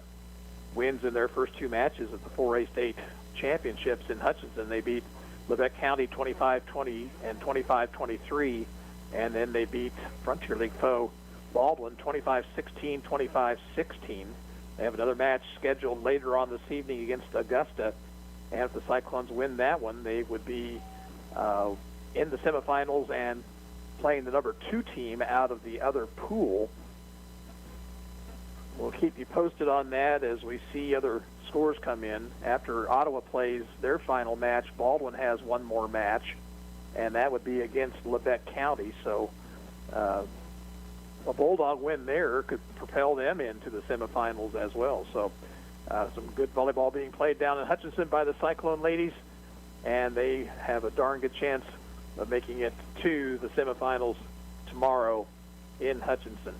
wins in their first two matches at the 4A state championships in Hutchinson. They beat Lebec County 25-20 and 25-23, and then they beat Frontier League foe Baldwin 25-16, 25-16. They have another match scheduled later on this evening against Augusta, and if the Cyclones win that one, they would be in the semifinals and playing the number 2 team out of the other pool. We'll keep you posted on that as we see other scores come in. After Ottawa plays their final match, Baldwin has one more match, and that would be against Lebec County. So a Bulldog win there could propel them into the semifinals as well. So some good volleyball being played down in Hutchinson by the Cyclone ladies, and they have a darn good chance of making it to the semifinals tomorrow in Hutchinson.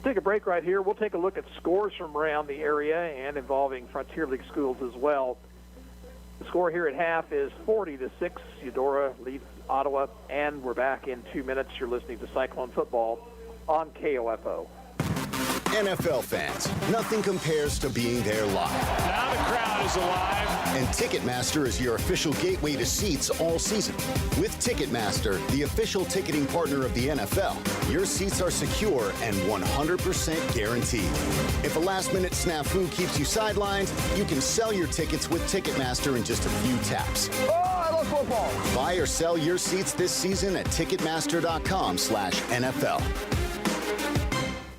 Take a break right here. We'll take a look at scores from around the area and involving Frontier League schools as well. The score here at half is 40-6. Eudora leads Ottawa, and we're back in 2 minutes. You're listening to Cyclone Football on KOFO. NFL fans, nothing compares to being there live. Now the crowd is alive. And Ticketmaster is your official gateway to seats all season. With Ticketmaster, the official ticketing partner of the NFL, your seats are secure and 100% guaranteed. If a last-minute snafu keeps you sidelined, you can sell your tickets with Ticketmaster in just a few taps. Oh, I love football. Buy or sell your seats this season at Ticketmaster.com/NFL.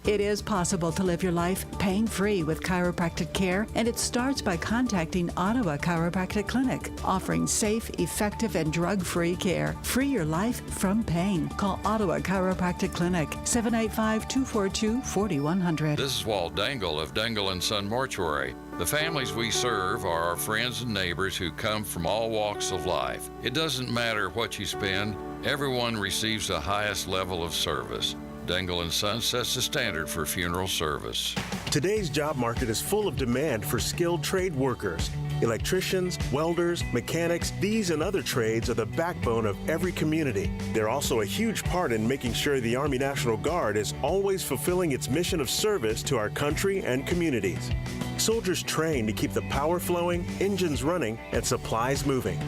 It is possible to live your life pain-free with chiropractic care, and it starts by contacting Ottawa Chiropractic Clinic, offering safe, effective, and drug-free care. Free your life from pain. Call Ottawa Chiropractic Clinic, 785-242-4100. This is Walt Dangle of Dangle & Son Mortuary. The families we serve are our friends and neighbors who come from all walks of life. It doesn't matter what you spend, everyone receives the highest level of service. Dangle & Son sets the standard for funeral service. Today's job market is full of demand for skilled trade workers. Electricians, welders, mechanics, these and other trades are the backbone of every community. They're also a huge part in making sure the Army National Guard is always fulfilling its mission of service to our country and communities. Soldiers train to keep the power flowing, engines running, and supplies moving.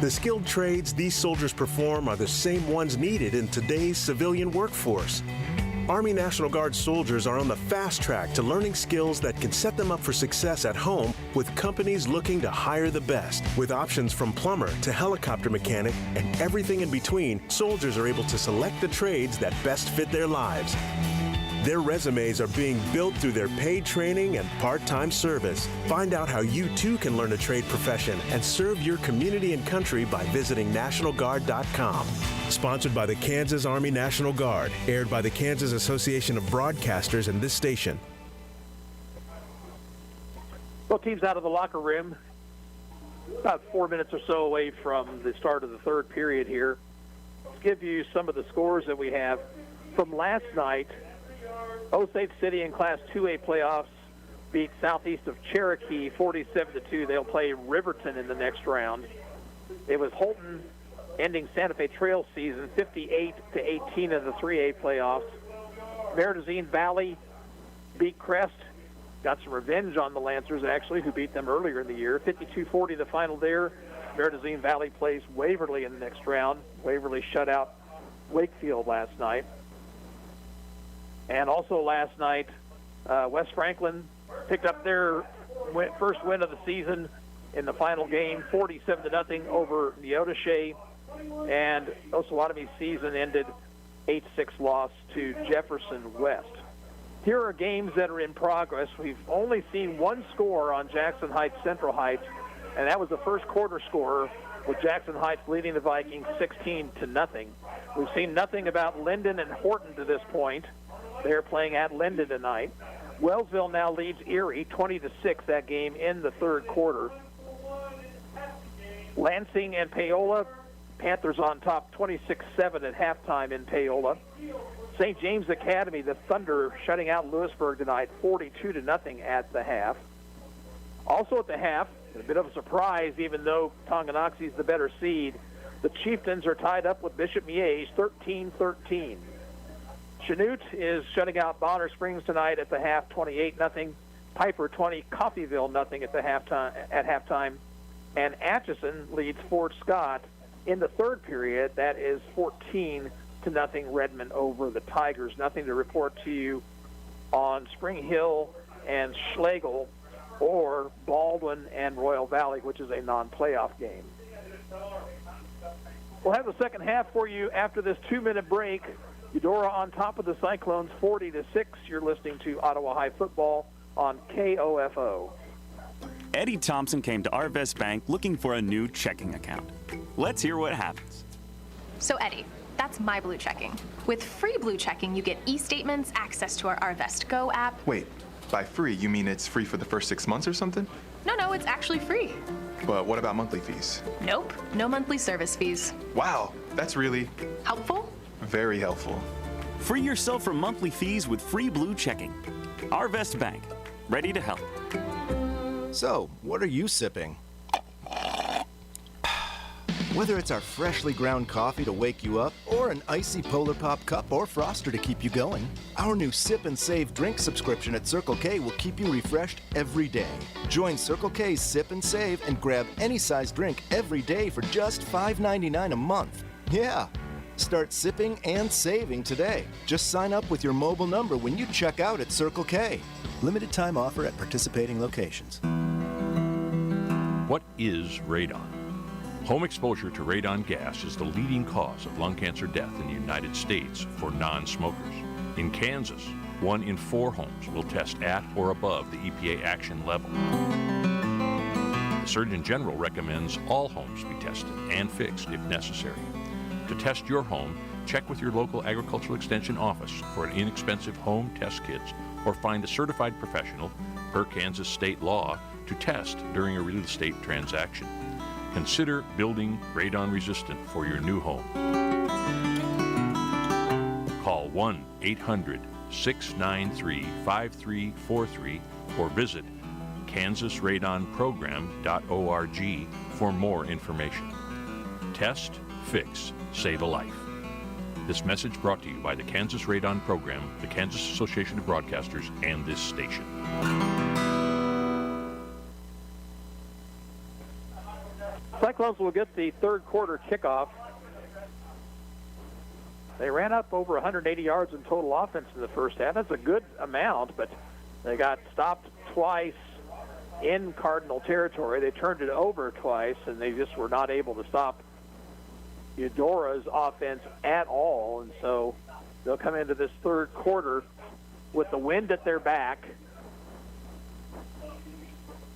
The skilled trades these soldiers perform are the same ones needed in today's civilian workforce. Army National Guard soldiers are on the fast track to learning skills that can set them up for success at home with companies looking to hire the best. With options from plumber to helicopter mechanic and everything in between, soldiers are able to select the trades that best fit their lives. Their resumes are being built through their paid training and part-time service. Find out how you too can learn a trade profession and serve your community and country by visiting NationalGuard.com. Sponsored by the Kansas Army National Guard, aired by the Kansas Association of Broadcasters and this station. Both teams out of the locker room, about 4 minutes or so away from the start of the third period here. Let's give you some of the scores that we have from last night. Osage City in Class 2A playoffs beat Southeast of Cherokee 47-2. They'll play Riverton in the next round. It was Holton ending Santa Fe Trail season 58-18 in the 3A playoffs. Meridazine Valley beat Crest. Got some revenge on the Lancers, actually, who beat them earlier in the year. 52-40 the final there. Meridazine Valley plays Waverly in the next round. Waverly shut out Wakefield last night. And also last night, West Franklin picked up their first win of the season in the final game, 47-0 over Neodesha. And Osawatomie's season ended 8-6 loss to Jefferson West. Here are games that are in progress. We've only seen one score on Jackson Heights Central Heights, and that was the first quarter score with Jackson Heights leading the Vikings 16-0. We've seen nothing about Linden and Horton to this point. They're playing at Linden tonight. Wellsville now leads Erie 20-6 that game in the third quarter. Lansing and Paola, Panthers on top 26-7 at halftime in Paola. St. James Academy, the Thunder shutting out Lewisburg tonight 42-0 at the half. Also at the half, a bit of a surprise, even though Tonganoxie is the better seed, the Chieftains are tied up with Bishop Miege 13-13. Chanute is shutting out Bonner Springs tonight at the half, 28-0. Piper 20, Coffeyville 0 at the halftime. And Atchison leads Fort Scott in the third period. That is 14-0 Redmond over the Tigers. Nothing to report to you on Spring Hill and Schlegel or Baldwin and Royal Valley, which is a non-playoff game. We'll have the second half for you after this 2-minute break. Eudora on top of the Cyclones 40-6. You're listening to Ottawa High Football on KOFO. Eddie Thompson came to Arvest Bank looking for a new checking account. Let's hear what happens. So Eddie, that's my Blue Checking. With free Blue Checking, you get e-statements, access to our Arvest Go app. Wait, by free, you mean it's free for the first 6 months or something? No, it's actually free. But what about monthly fees? Nope, no monthly service fees. Wow, that's really helpful. Very helpful. Free yourself from monthly fees with free Blue Checking. Arvest Bank, ready to help. So, what are you sipping? Whether it's our freshly ground coffee to wake you up, or an icy Polar Pop cup or Froster to keep you going, our new Sip and Save drink subscription at Circle K will keep you refreshed every day. Join Circle K's Sip and Save and grab any size drink every day for just $5.99 a month. Yeah! Start sipping and saving today. Just sign up with your mobile number when you check out at Circle K. Limited time offer at participating locations. What is radon? Home exposure to radon gas is the leading cause of lung cancer death in the United States for non-smokers. In Kansas, 1 in 4 homes will test at or above the EPA action level. The Surgeon General recommends all homes be tested and fixed if necessary. To test your home, check with your local agricultural extension office for an inexpensive home test kits or find a certified professional, per Kansas state law, to test during a real estate transaction. Consider building radon resistant for your new home. Call 1-800-693-5343 or visit kansasradonprogram.org for more information. Test, fix, save a life. This message brought to you by the Kansas Radon Program, the Kansas Association of Broadcasters, and this station. Cyclones will get the third quarter kickoff. They ran up over 180 yards in total offense in the first half. That's a good amount, but they got stopped twice in Cardinal territory. They turned it over twice, and they just were not able to stop Eudora's offense at all. And so they'll come into this third quarter with the wind at their back,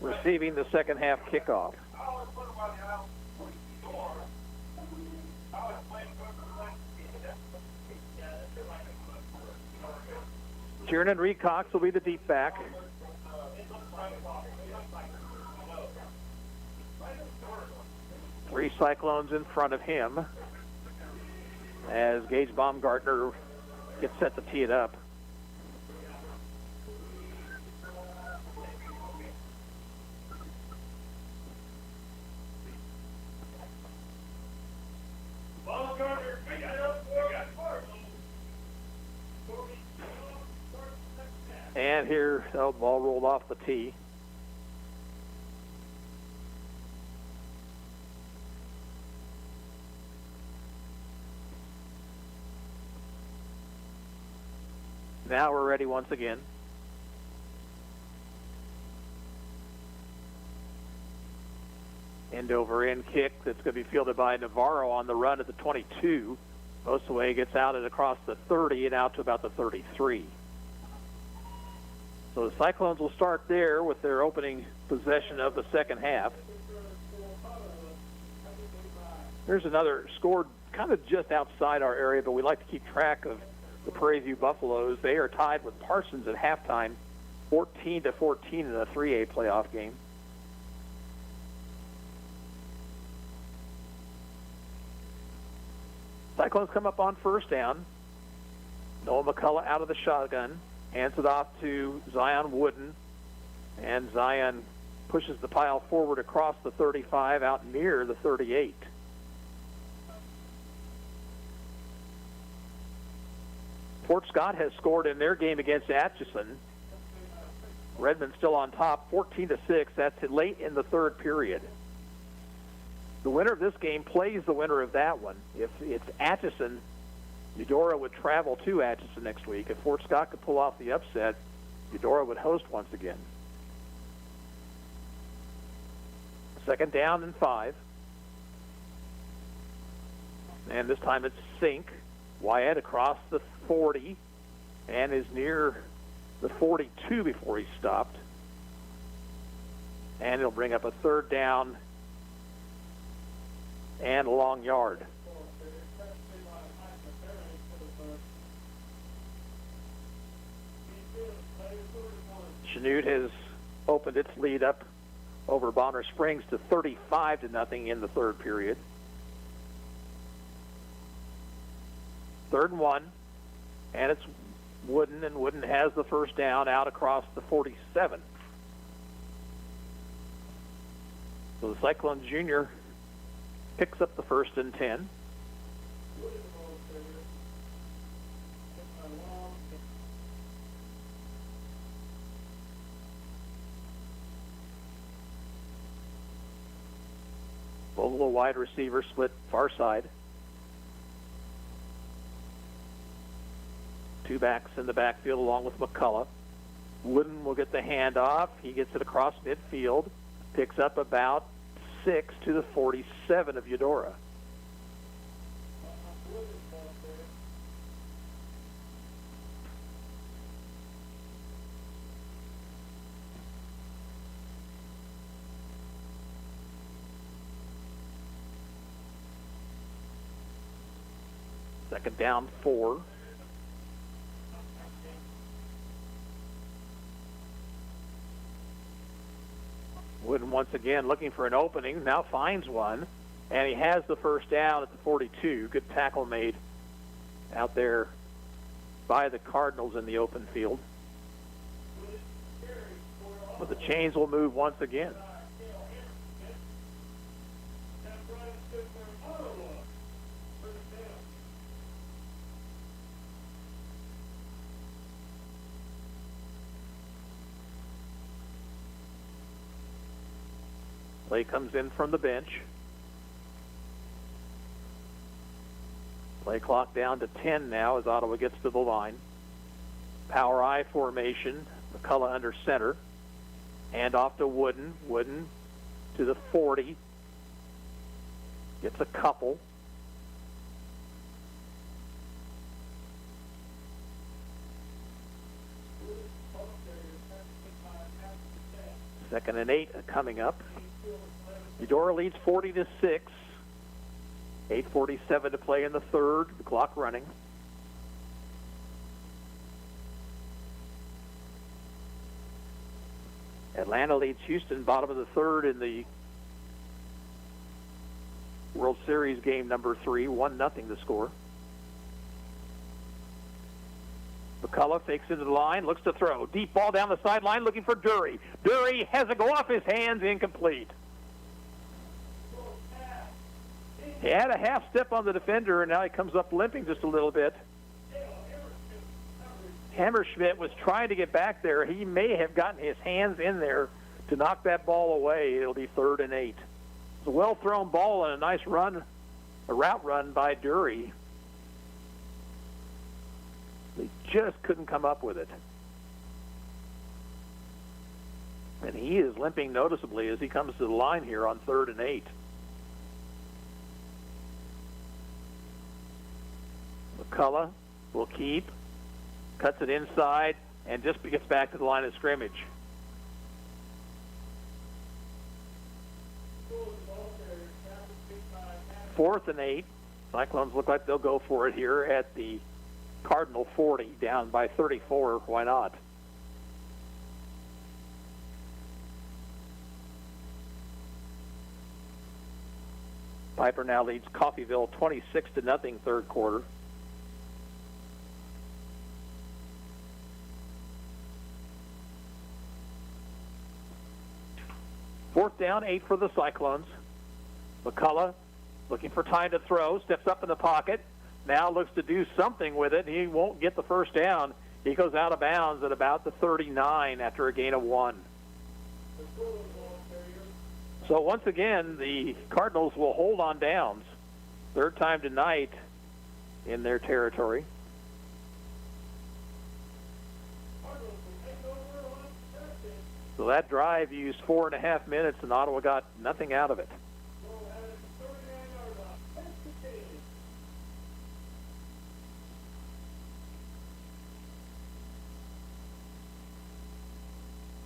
receiving the second half kickoff. Tiernan Recox will be the deep back. Three Cyclones in front of him as Gage Baumgartner gets set to tee it up. And here, the ball rolled off the tee. Now we're ready once again. End over end kick that's going to be fielded by Navarro on the run at the 22. Most of the way gets out and across the 30 and out to about the 33. So the Cyclones will start there with their opening possession of the second half. Here's another scored kind of just outside our area, but we like to keep track of the Prairie View Buffaloes. They are tied with Parsons at halftime, 14-14 in a 3A playoff game. Cyclones come up on first down. Noah McCullough out of the shotgun. Hands it off to Zion Wooden. And Zion pushes the pile forward across the 35 out near the 38. Fort Scott has scored in their game against Atchison. Redmond still on top, 14-6. That's late in the third period. The winner of this game plays the winner of that one. If it's Atchison, Eudora would travel to Atchison next week. If Fort Scott could pull off the upset, Eudora would host once again. Second down and 5. And this time it's Sink. Wyatt across the 40 and is near the 42 before he stopped. And it'll bring up a third down and a long yard. Chanute has opened its lead up over Bonner Springs to 35-0 in the third period. 3rd and 1, and it's Wooden, and Wooden has the first down out across the 47. So the Cyclone Junior picks up the 1st and 10. Vogel, wide receiver, split far side. 2 backs in the backfield along with McCullough. Wooden will get the handoff. He gets it across midfield. Picks up about 6 to the 47 of Eudora. Second down 4. Wooden once again looking for an opening, now finds one, and he has the first down at the 42. Good tackle made out there by the Cardinals in the open field. But the chains will move once again. Play comes in from the bench. Play clock down to 10 now as Ottawa gets to the line. Power I formation. McCullough under center. Hand off to Wooden. Wooden to the 40. Gets a couple. Second and 8 coming up. Eudora leads 40-6. 8:47 to play in the third. The clock running. Atlanta leads Houston, bottom of the third in the World Series game number 3. 1-0 the score. McCullough fakes into the line, looks to throw. Deep ball down the sideline looking for Dury. Dury has it go off his hands, incomplete. He had a half step on the defender, and now he comes up limping just a little bit. Hammerschmidt was trying to get back there. He may have gotten his hands in there to knock that ball away. It'll be 3rd and 8. It's a well-thrown ball and a nice run, a route run by Dury. They just couldn't come up with it. And he is limping noticeably as he comes to the line here on 3rd and 8. McCullough will keep, cuts it inside, and just gets back to the line of scrimmage. Fourth and 8. Cyclones look like they'll go for it here at the Cardinal 40, down by 34. Why not? Piper now leads Coffeyville 26-0 third quarter. 4th down, 8 for the Cyclones. McCullough looking for time to throw, steps up in the pocket, now looks to do something with it. He won't get the first down. He goes out of bounds at about the 39 after a gain of 1. So once again, the Cardinals will hold on downs. 3rd time tonight in their territory. So that drive used 4.5 minutes, and Ottawa got nothing out of it.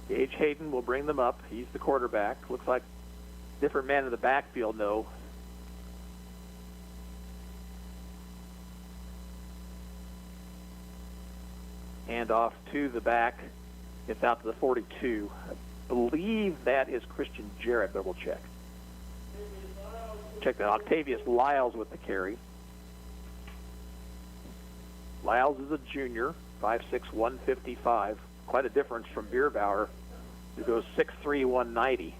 Gage Hayden will bring them up. He's the quarterback. Looks like different man in the backfield, though. Hand off to the back. It's out to the 42. I believe that is Christian Jarrett. Double check. Check that. Octavius Lyles with the carry. Lyles is a junior, 5'6", 155. Quite a difference from Bierbauer, who goes 6'3", 190.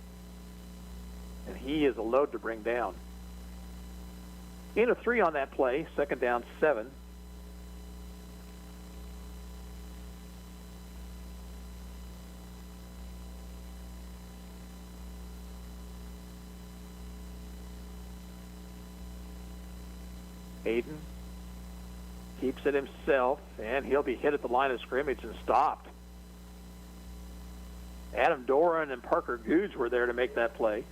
And he is a load to bring down. Gain of 3 on that play. 2nd down, 7. Hayden keeps it himself, and he'll be hit at the line of scrimmage and stopped. Adam Doran and Parker Goods were there to make that play,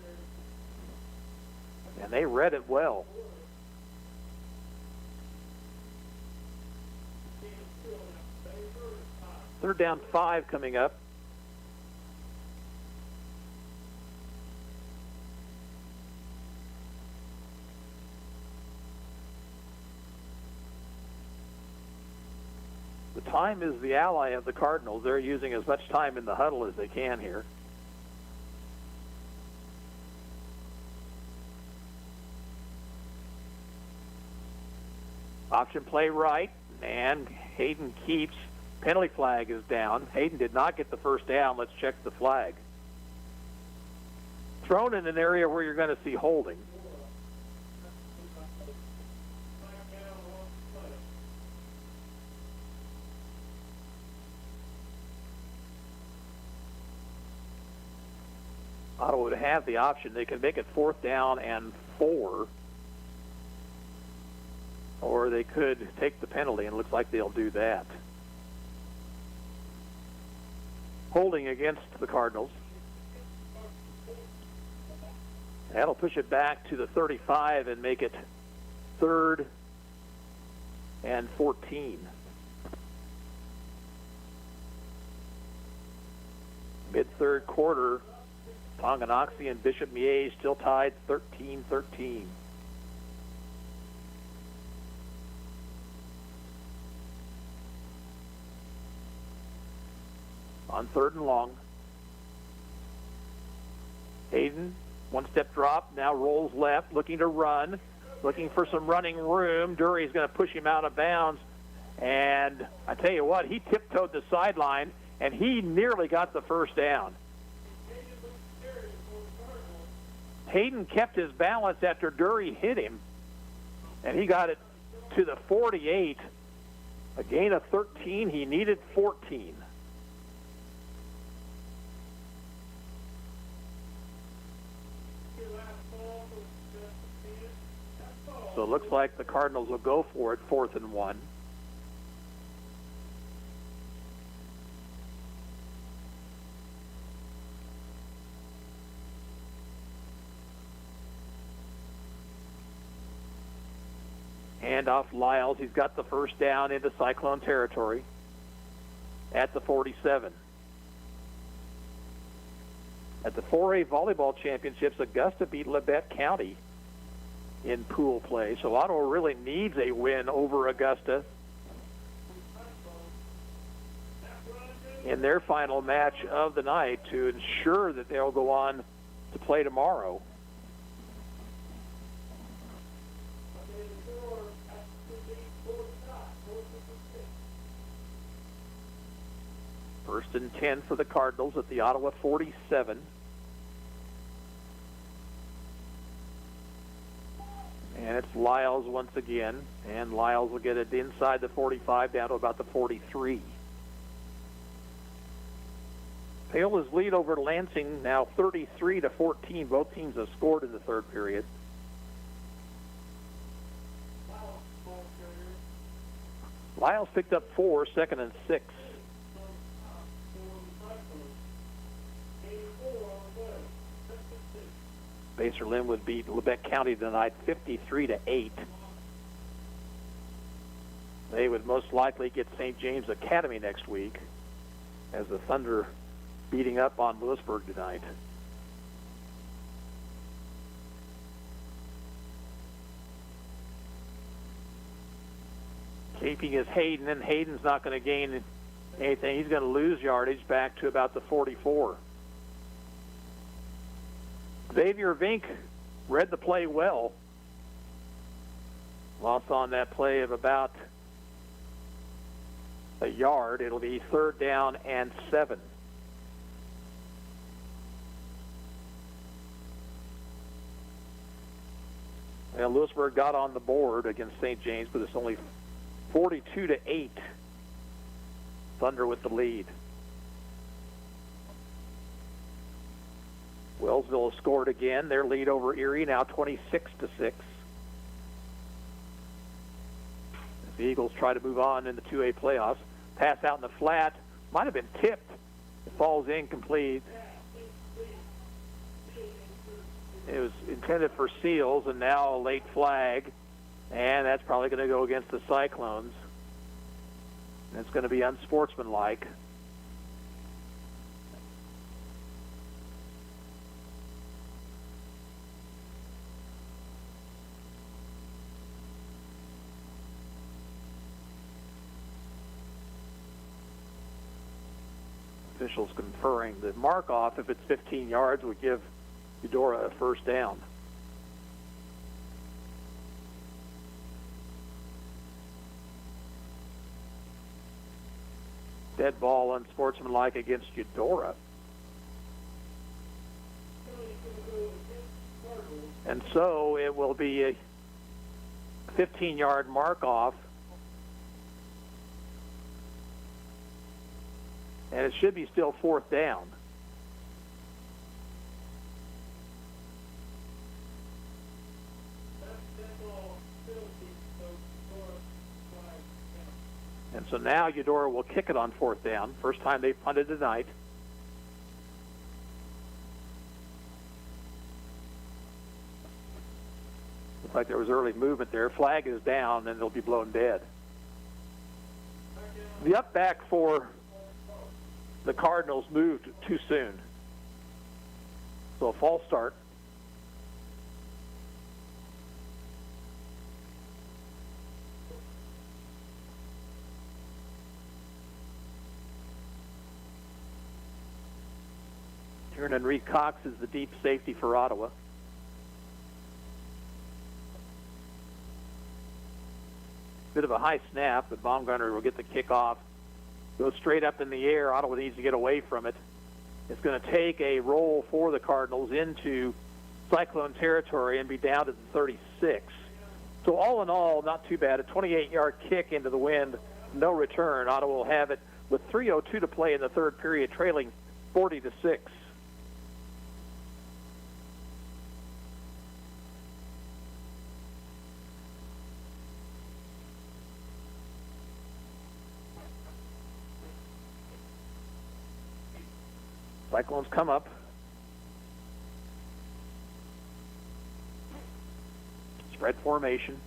and they read it well. Third down, 5 coming up. The time is the ally of the Cardinals. They're using as much time in the huddle as they can here. Option play right, and Hayden keeps. Penalty flag is down. Hayden did not get the first down. Let's check the flag. Thrown in an area where you're going to see holding. Ottawa would have the option. They can make it 4th down and 4. Or they could take the penalty, and it looks like they'll do that. Holding against the Cardinals. That'll push it back to the 35 and make it 3rd and 14. Mid-3rd quarter, Tonganoxie and Bishop Miege still tied 13-13. On 3rd and long. Hayden, 1-step drop, now rolls left, looking to run, looking for some running room. Dury's going to push him out of bounds. And I tell you what, he tiptoed the sideline, and he nearly got the first down. Hayden kept his balance after Dury hit him, and he got it to the 48. A gain of 13. He needed 14. So it looks like the Cardinals will go for it, 4th and 1. Handoff Lyles. He's got the first down into Cyclone territory at the 47. At the 4A Volleyball Championships, Augusta beat Labette County in pool play. So Ottawa really needs a win over Augusta in their final match of the night to ensure that they'll go on to play tomorrow. First and 10 for the Cardinals at the Ottawa 47. And it's Lyles once again, and Lyles will get it inside the 45 down to about the 43. Paola's lead over Lansing now 33-14. Both teams have scored in the third period. Lyles picked up 4, second and 6. Basser Linwood beat Lebec County tonight 53-8. They would most likely get St. James Academy next week as the Thunder beating up on Lewisburg tonight. Keeping is Hayden, and Hayden's not going to gain anything. He's going to lose yardage back to about the 44. Xavier Vink read the play well. Loss on that play of about a yard. It'll be 3rd down and 7. Well, Lewisburg got on the board against St. James, but it's only 42-8. Thunder with the lead. Wellsville has scored again. Their lead over Erie now 26-6. As the Eagles try to move on in the 2A playoffs. Pass out in the flat. Might have been tipped. It falls incomplete. It was intended for Seals, and now a late flag. And that's probably going to go against the Cyclones. And it's going to be unsportsmanlike. Officials conferring. The mark-off, if it's 15 yards, would give Eudora a first down. Dead ball, unsportsmanlike against Eudora. And so it will be a 15-yard mark-off. And it should be still 4th down. And so now Eudora will kick it on 4th down. First time they've punted tonight. Looks like there was early movement there. Flag is down, and they'll be blown dead. The up back for the Cardinals moved too soon. So a false start. Tiernan Reed Cox is the deep safety for Ottawa. Bit of a high snap, but Baumgartner will get the kickoff. Goes straight up in the air. Ottawa needs to get away from it. It's going to take a roll for the Cardinals into Cyclone territory and be down to the 36. So all in all, not too bad. A 28-yard kick into the wind, no return. Ottawa will have it with 3:02 to play in the third period, trailing 40-6. Cyclones come up. Spread formation.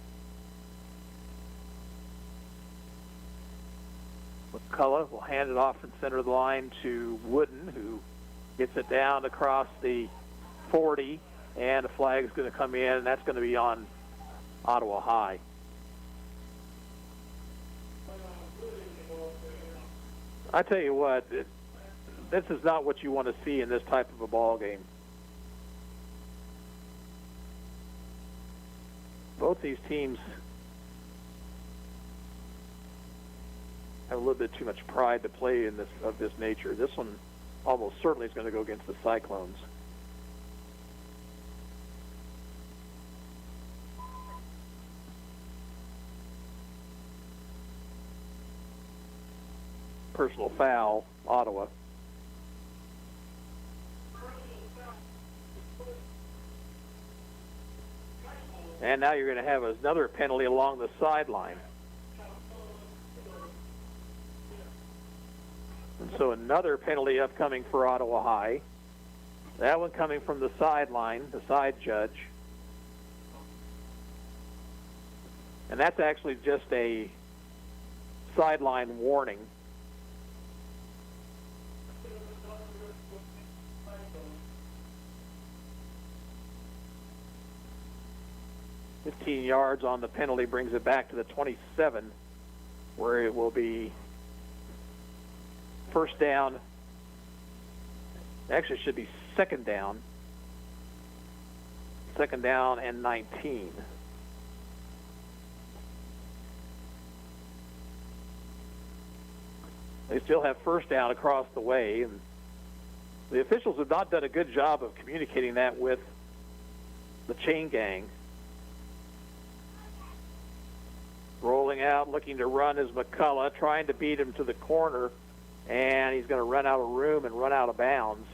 McCullough will hand it off in center of the line to Wooden, who gets it down across the 40, and a flag is going to come in, and that's going to be on Ottawa High. I tell you what, this is not what you want to see in this type of a ball game. Both these teams have a little bit too much pride to play in this of this nature. This one almost certainly is going to go against the Cyclones. personal foul, Ottawa. And now you're going to have another penalty along the sideline. And so another penalty upcoming for Ottawa High. That one coming from the sideline, the side judge. And that's actually just a sideline warning. "15 yards on the penalty brings it back to the 27, where it will be first down. Actually, it should be second down. Second down and 19. They still have first down across the way, and the officials have not done a good job of communicating that with the chain gang. Rolling out, looking to run is McCullough, trying to beat him to the corner, and he's going to run out of room and run out of bounds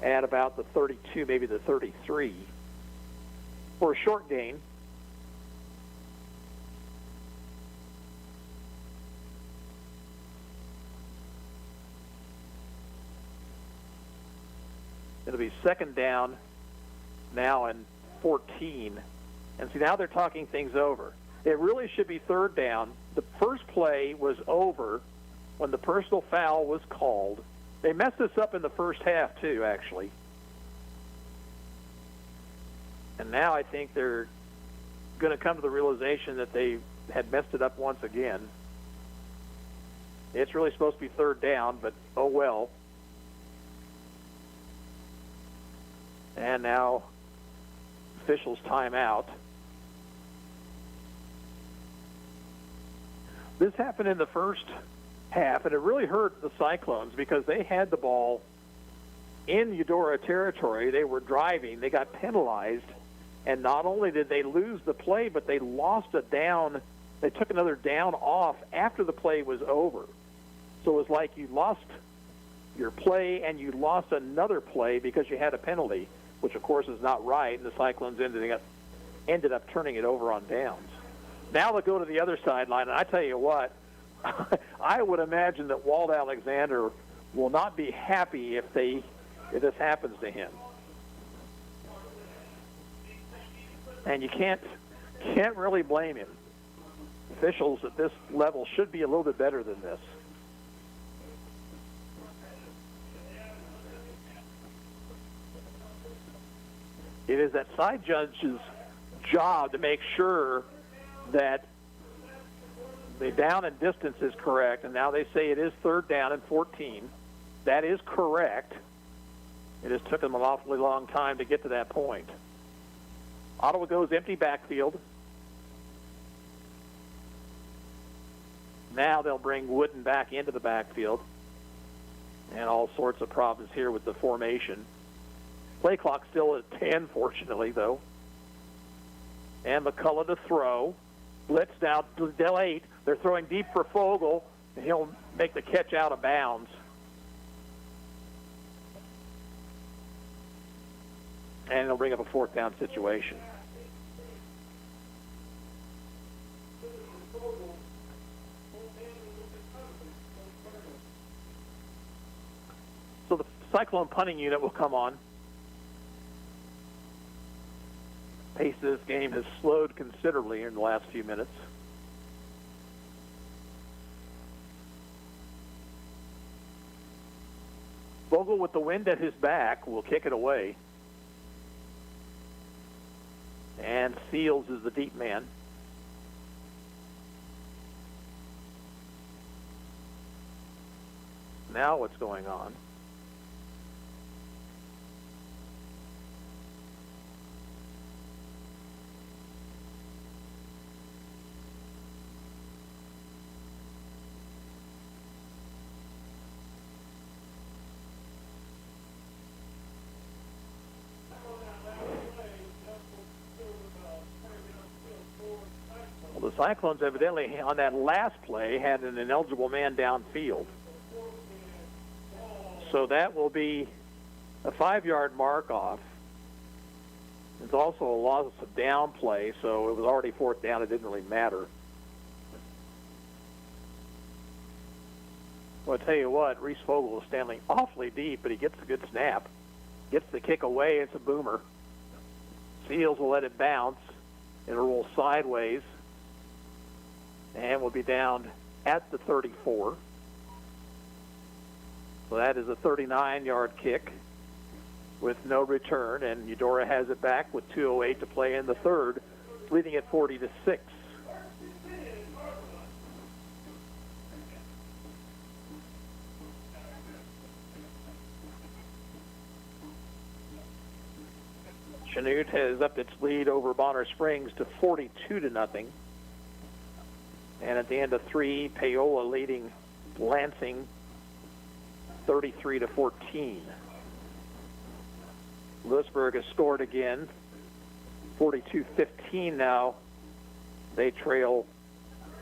at about the 32, maybe the 33, for a short gain. It'll be second down now and 14. And see, now they're talking things over. It really should be third down. The first play was over when the personal foul was called. They messed this up in the first half, too, actually. And now I think they're going to come to the realization that they had messed it up once again. It's really supposed to be third down, but oh well. And now officials timeout. This happened in the first half, and it really hurt the Cyclones because they had the ball in Eudora territory. They were driving. They got penalized, and not only did they lose the play, but they lost a down. They took another down off after the play was over. So it was like you lost your play and you lost another play because you had a penalty, which of course is not right, and the Cyclones ended up turning it over on downs. Now they'll go to the other sideline, and I tell you what, I would imagine that Walt Alexander will not be happy if this happens to him. And you can't really blame him. Officials at this level should be a little bit better than this. It is that side judge's job to make sure that the down and distance is correct, and now they say it is third down and 14. That is correct. It has taken them an awfully long time to get to that point. Ottawa goes empty backfield. Now they'll bring Wooden back into the backfield. And all sorts of problems here with the formation. Play clock still at 10, fortunately, though. And McCullough to throw. Blitz now to Del 8. They're throwing deep for Fogle, and he'll make the catch out of bounds. And they'll bring up a fourth down situation. So the Cyclone punting unit will come on. Pace of this game has slowed considerably in the last few minutes. Vogel, with the wind at his back, will kick it away. And Seals is the deep man. Now what's going on? Cyclones evidently on that last play had an ineligible man downfield. So that will be a 5-yard mark off. There's also a loss of down play, so it was already 4th down. It didn't really matter. Well, I'll tell you what, Reese Fogel is standing awfully deep, but he gets a good snap. Gets the kick away. It's a boomer. Seals will let it bounce. It'll roll sideways. And we'll be down at the 34. So that is a 39-yard kick with no return, and Eudora has it back with 2:08 to play in the third, leading at 40-6. Chanute has upped its lead over Bonner Springs to 42-0. And at the end of 3, Paola leading Lansing 33-14. Lewisburg has scored again, 42-15 now. They trail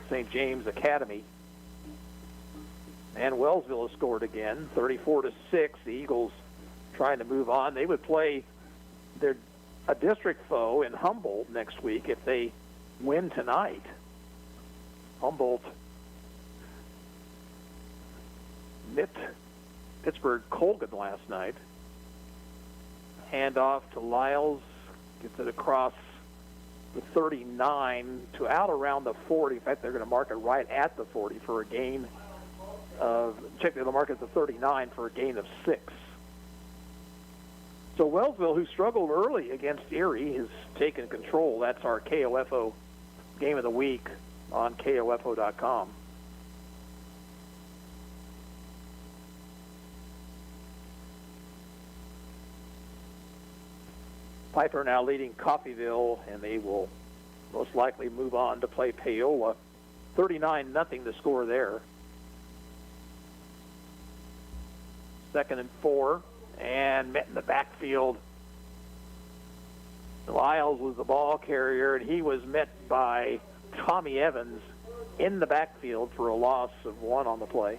St. James Academy. And Wellsville has scored again, 34-6. The Eagles trying to move on. They would play a district foe in Humboldt next week if they win tonight. Humboldt nipped Pittsburgh Colgan last night. Hand off to Lyles, gets it across the 39 to out around the 40. In fact, they're going to mark it right at the 40 for a gain of, they'll mark it at the 39 for a gain of 6. So Wellsville, who struggled early against Erie, has taken control. That's our KOFO game of the week on KOFO.com. Piper now leading Coffeyville, and they will most likely move on to play Paola. 39-0 the score there. 2nd and 4, and met in the backfield. Lyles was the ball carrier, and he was met by Tommy Evans in the backfield for a loss of 1 on the play.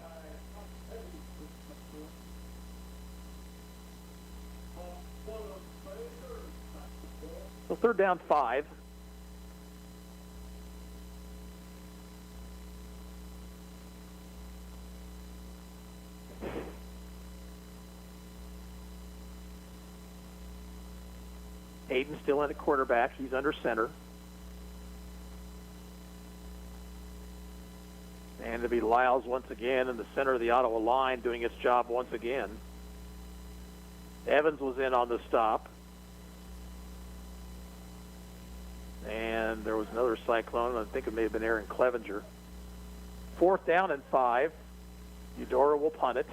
So 3rd down 5. Hayden still in at quarterback. He's under center. And it'll be Lyles once again in the center of the Ottawa line doing its job once again. Evans was in on the stop. And there was another Cyclone. I think it may have been Aaron Clevenger. 4th down and 5. Eudora will punt it.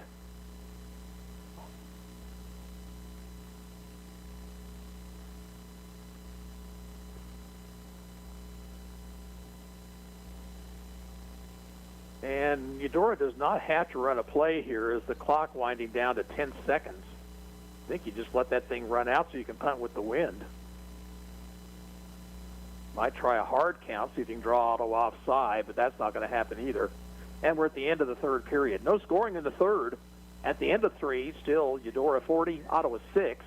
And Eudora does not have to run a play here as the clock winding down to 10 seconds. I think you just let that thing run out so you can punt with the wind. Might try a hard count, see if you can draw Ottawa offside, but that's not going to happen either. And we're at the end of the third period. No scoring in the third. At the end of 3, still Eudora 40, Ottawa 6,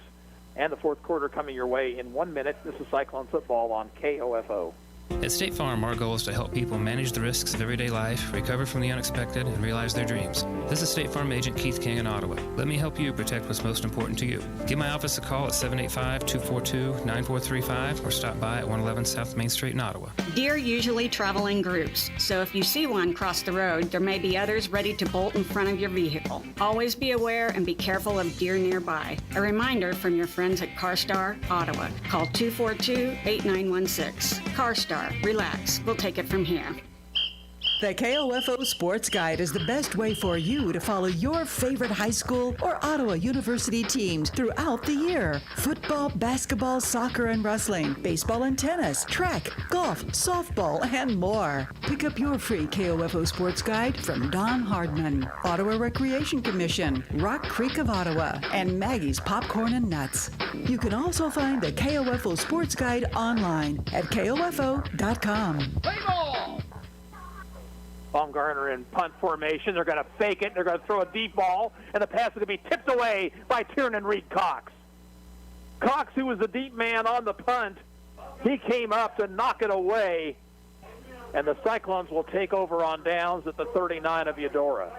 and the fourth quarter coming your way in 1 minute. This is Cyclone Football on KOFO. At State Farm, our goal is to help people manage the risks of everyday life, recover from the unexpected, and realize their dreams. This is State Farm Agent Keith King in Ottawa. Let me help you protect what's most important to you. Give my office a call at 785-242-9435 or stop by at 111 South Main Street in Ottawa. Deer usually travel in groups, so if you see one cross the road, there may be others ready to bolt in front of your vehicle. Always be aware and be careful of deer nearby. A reminder from your friends at CarStar Ottawa. Call 242-8916. CarStar. Relax. We'll take it from here. The KOFO Sports Guide is the best way for you to follow your favorite high school or Ottawa University teams throughout the year. Football, basketball, soccer and wrestling, baseball and tennis, track, golf, softball, and more. Pick up your free KOFO Sports Guide from Don Hardman, Ottawa Recreation Commission, Rock Creek of Ottawa, and Maggie's Popcorn and Nuts. You can also find the KOFO Sports Guide online at KOFO.com. Play ball! Baumgartner in punt formation. They're going to fake it. They're going to throw a deep ball, and the pass is going to be tipped away by Tiernan Reed Cox. Cox, who was the deep man on the punt, he came up to knock it away, and the Cyclones will take over on downs at the 39 of Eudora.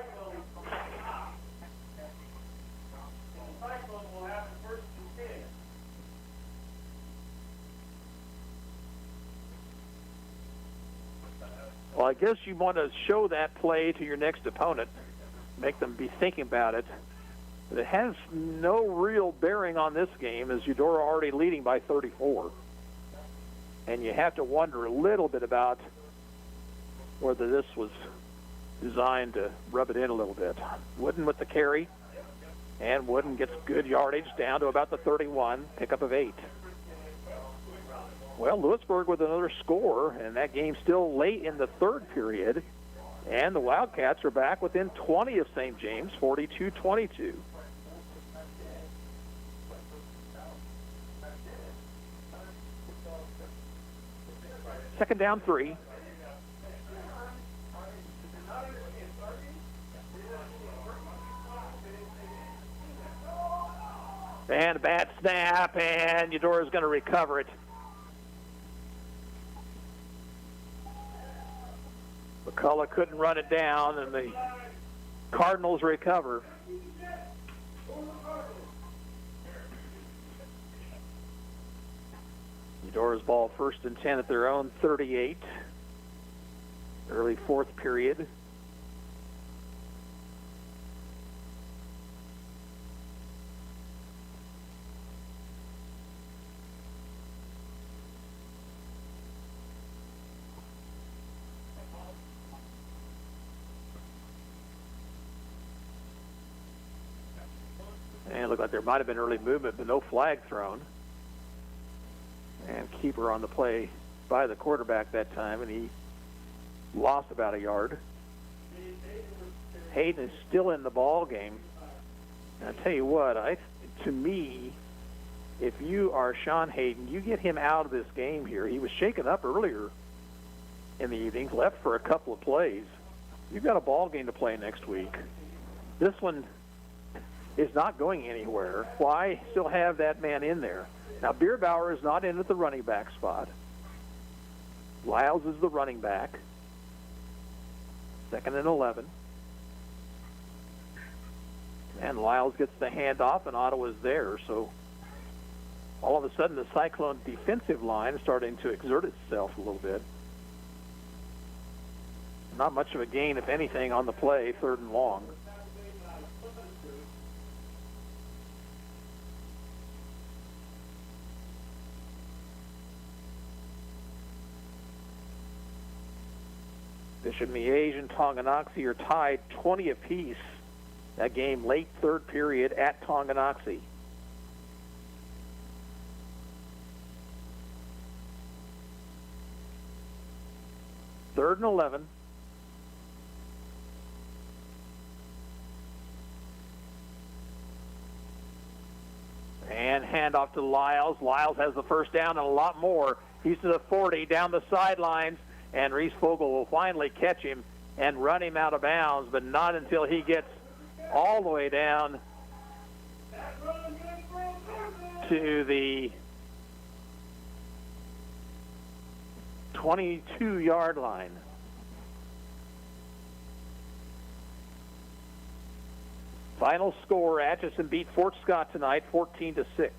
Well, I guess you want to show that play to your next opponent, make them be thinking about it. But it has no real bearing on this game, as Eudora already leading by 34. And you have to wonder a little bit about whether this was designed to rub it in a little bit. Wooden with the carry, and Wooden gets good yardage down to about the 31, pickup of 8. Well, Lewisburg with another score, and that game's still late in the third period. And the Wildcats are back within 20 of St. James, 42-22. Second down 3. And a bad snap, and Eudora's going to recover it. McCullough couldn't run it down, and the Cardinals recover. Eudora's ball 1st and 10 at their own 38. Early fourth period. And it looked like there might have been early movement, but no flag thrown. And keeper on the play by the quarterback that time, and he lost about a yard. Hayden is still in the ball game. And I tell you what, to me, if you are Sean Hayden, you get him out of this game here. He was shaken up earlier in the evenings, left for a couple of plays. You've got a ball game to play next week. This one is not going anywhere. Why still have that man in there? Now, Bierbauer is not in at the running back spot. Lyles is the running back. 2nd and 11. And Lyles gets the handoff, and Ottawa's there. So all of a sudden, the Cyclone defensive line is starting to exert itself a little bit. Not much of a gain, if anything, on the play, 3rd and long. Bishop Miege and Tonganoxie are tied 20 apiece. That game late third period at Tonganoxie. Third and 11. And handoff to Lyles. Lyles has the first down and a lot more. He's to the 40, down the sidelines. And Reese Fogel will finally catch him and run him out of bounds, but not until he gets all the way down to the 22-yard line. Final score, Atchison beat Fort Scott tonight, 14-6.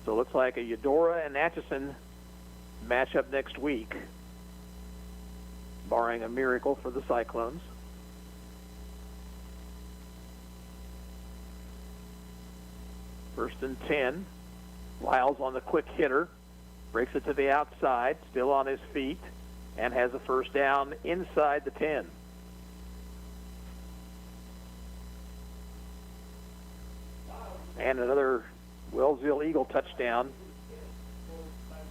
So it looks like a Eudora and Atchison matchup next week, barring a miracle for the Cyclones. First and 10. Lyles on the quick hitter. Breaks it to the outside, still on his feet, and has a first down inside the 10. And another Wellsville Eagle touchdown.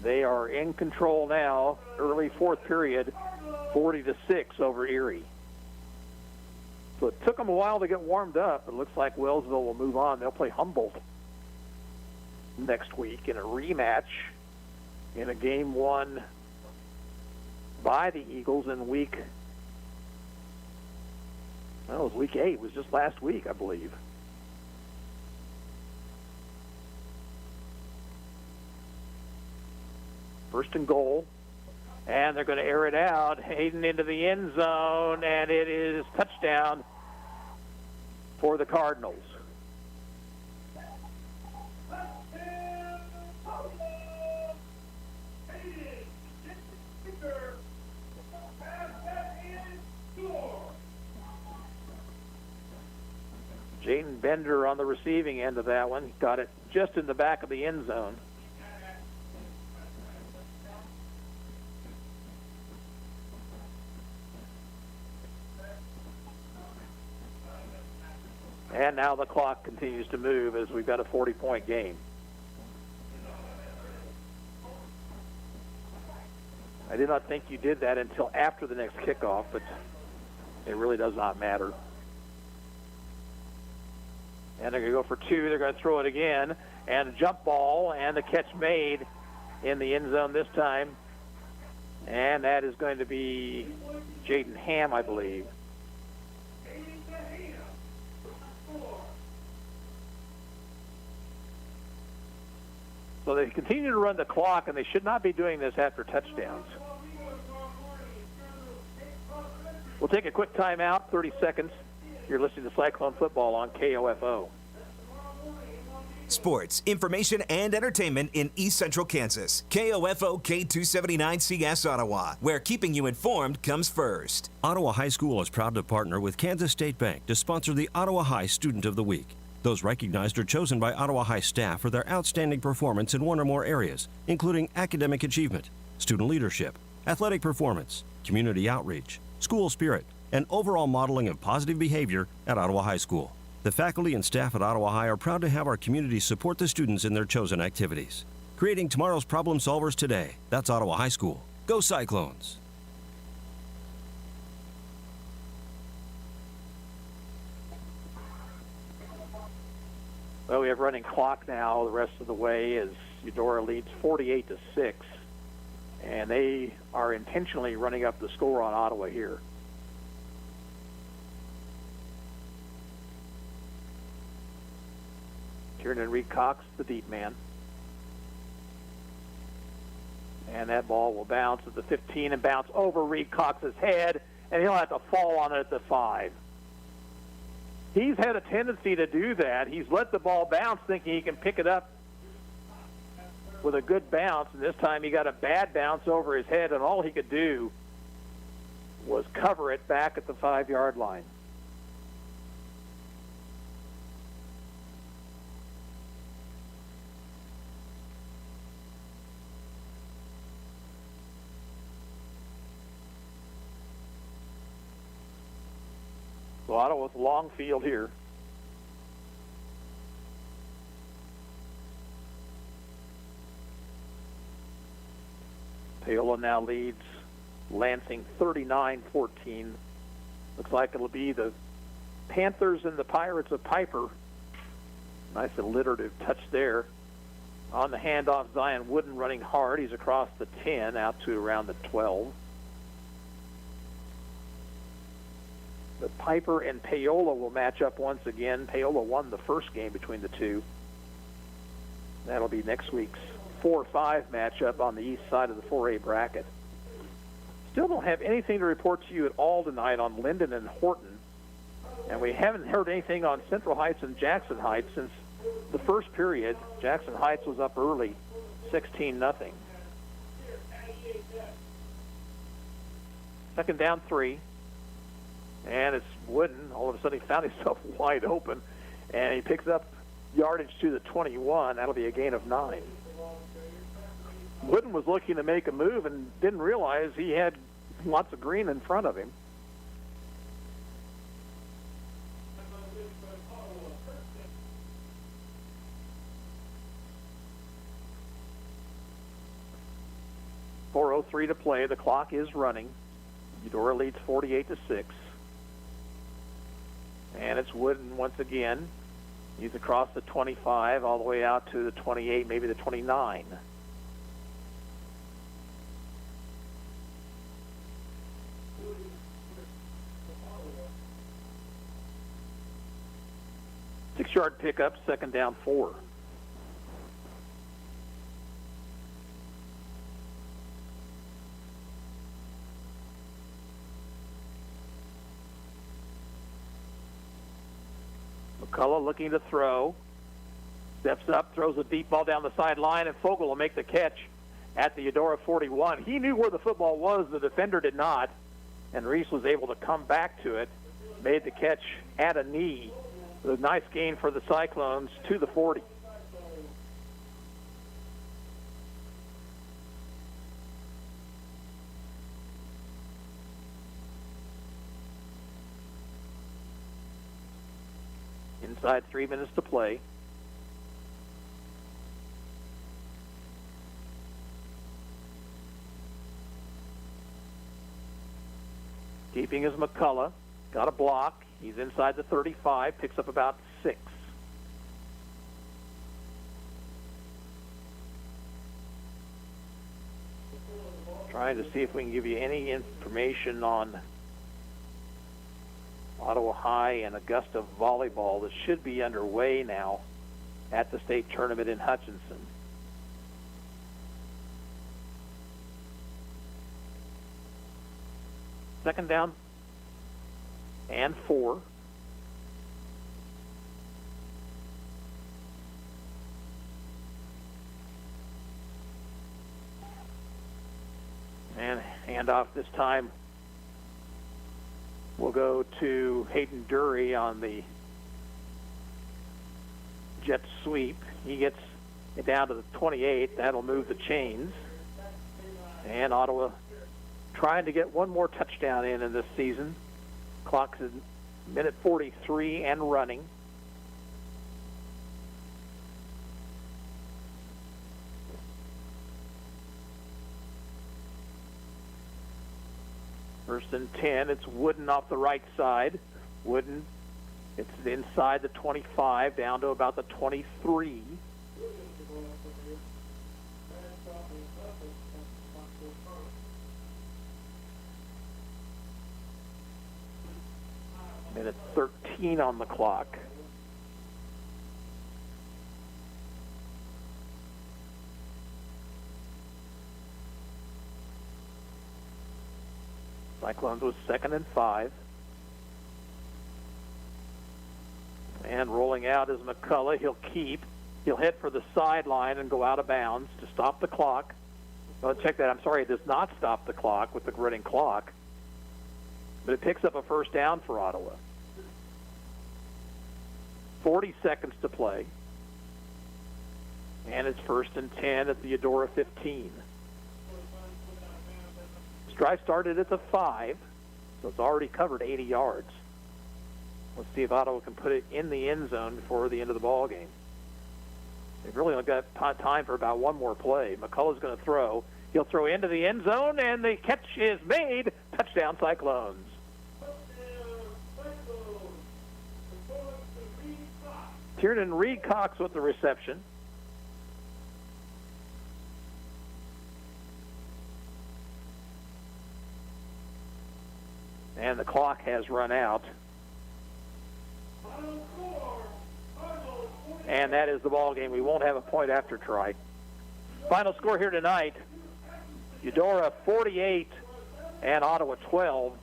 They are in control now, early fourth period, 40-6 over Erie. So it took them a while to get warmed up. It looks like Wellsville will move on. They'll play Humboldt next week in a rematch in a game won by the Eagles in week 8. It was just last week, I believe. First and goal. And they're going to air it out. Hayden into the end zone, and it is touchdown for the Cardinals. Jaden Bender on the receiving end of that one. Got it just in the back of the end zone. And now the clock continues to move as we've got a 40-point game. I did not think you did that until after the next kickoff, but it really does not matter. And they're going to go for two. They're going to throw it again. And a jump ball, and the catch made in the end zone this time. And that is going to be Jaden Ham, I believe. So they continue to run the clock, and they should not be doing this after touchdowns. We'll take a quick timeout, 30 seconds. You're listening to Cyclone Football on KOFO. Sports, information, and entertainment in East Central Kansas. KOFO K279CS Ottawa, where keeping you informed comes first. Ottawa High School is proud to partner with Kansas State Bank to sponsor the Ottawa High Student of the Week. Those recognized are chosen by Ottawa High staff for their outstanding performance in one or more areas, including academic achievement, student leadership, athletic performance, community outreach, school spirit, and overall modeling of positive behavior at Ottawa High School. The faculty and staff at Ottawa High are proud to have our community support the students in their chosen activities. Creating tomorrow's problem solvers today. That's Ottawa High School. Go Cyclones! Well, we have running clock now the rest of the way as Eudora leads 48-6. And they are intentionally running up the score on Ottawa here. Kieran Reed Cox, the deep man. And that ball will bounce at the 15 and bounce over Reed Cox's head, and he'll have to fall on it at the 5. He's had a tendency to do that. He's let the ball bounce thinking he can pick it up with a good bounce, and this time he got a bad bounce over his head, and all he could do was cover it back at the 5-yard line. So Ottawa with long field here. Paola now leads Lansing 39-14. Looks like it'll be the Panthers and the Pirates of Piper. Nice alliterative touch there. On the handoff, Zion Wooden running hard. He's across the 10 out to around the 12. But Piper and Paola will match up once again. Paola won the first game between the two. That'll be next week's 4-5 matchup on the east side of the 4A bracket. Still don't have anything to report to you at all tonight on Linden and Horton. And we haven't heard anything on Central Heights and Jackson Heights since the first period. Jackson Heights was up early, 16-0. Second down 3. And it's Wooden. All of a sudden he found himself wide open, and he picks up yardage to the 21. That'll be a gain of 9. Wooden was looking to make a move and didn't realize he had lots of green in front of him. .403 to play. The clock is running. Eudora leads 48-6. And it's Wooden once again. He's across the 25 all the way out to the 28, maybe the 29. 6-yard pickup, 2nd down 4. McCullough looking to throw. Steps up, throws a deep ball down the sideline, and Fogel will make the catch at the Eudora 41. He knew where the football was. The defender did not, and Reese was able to come back to it, made the catch at a knee. A nice gain for the Cyclones to the 40. Inside 3 minutes to play. Keeping is McCullough. Got a block. He's inside the 35. Picks up about 6. Trying to see if we can give you any information on Ottawa High and Augusta volleyball that should be underway now at the state tournament in Hutchinson. Second down and 4. And handoff this time will go to Hayden Dury on the jet sweep. He gets it down to the 28. That'll move the chains. And Ottawa trying to get one more touchdown in this season. Clock's at minute 43 and running. First and 10. It's Wooden off the right side. Wooden, it's inside the 25, down to about the 23. Minute 13 on the clock. Cyclones was 2nd and 5. And rolling out is McCullough. He'll head for the sideline and go out of bounds to stop the clock. Well, check that. I'm sorry, it does not stop the clock with the running clock. But it picks up a first down for Ottawa. 40 seconds to play. And it's 1st and 10 at the Eudora 15. Drive started at the 5, so it's already covered 80 yards. Let's see if Ottawa can put it in the end zone before the end of the ball game. They've really only got time for about one more play. McCullough's going to throw. He'll throw into the end zone, and the catch is made. Touchdown, Cyclones. Tiernan Reed Cox with the reception. And the clock has run out. And that is the ball game. We won't have a point after try. Final score here tonight, Eudora 48 and Ottawa 12.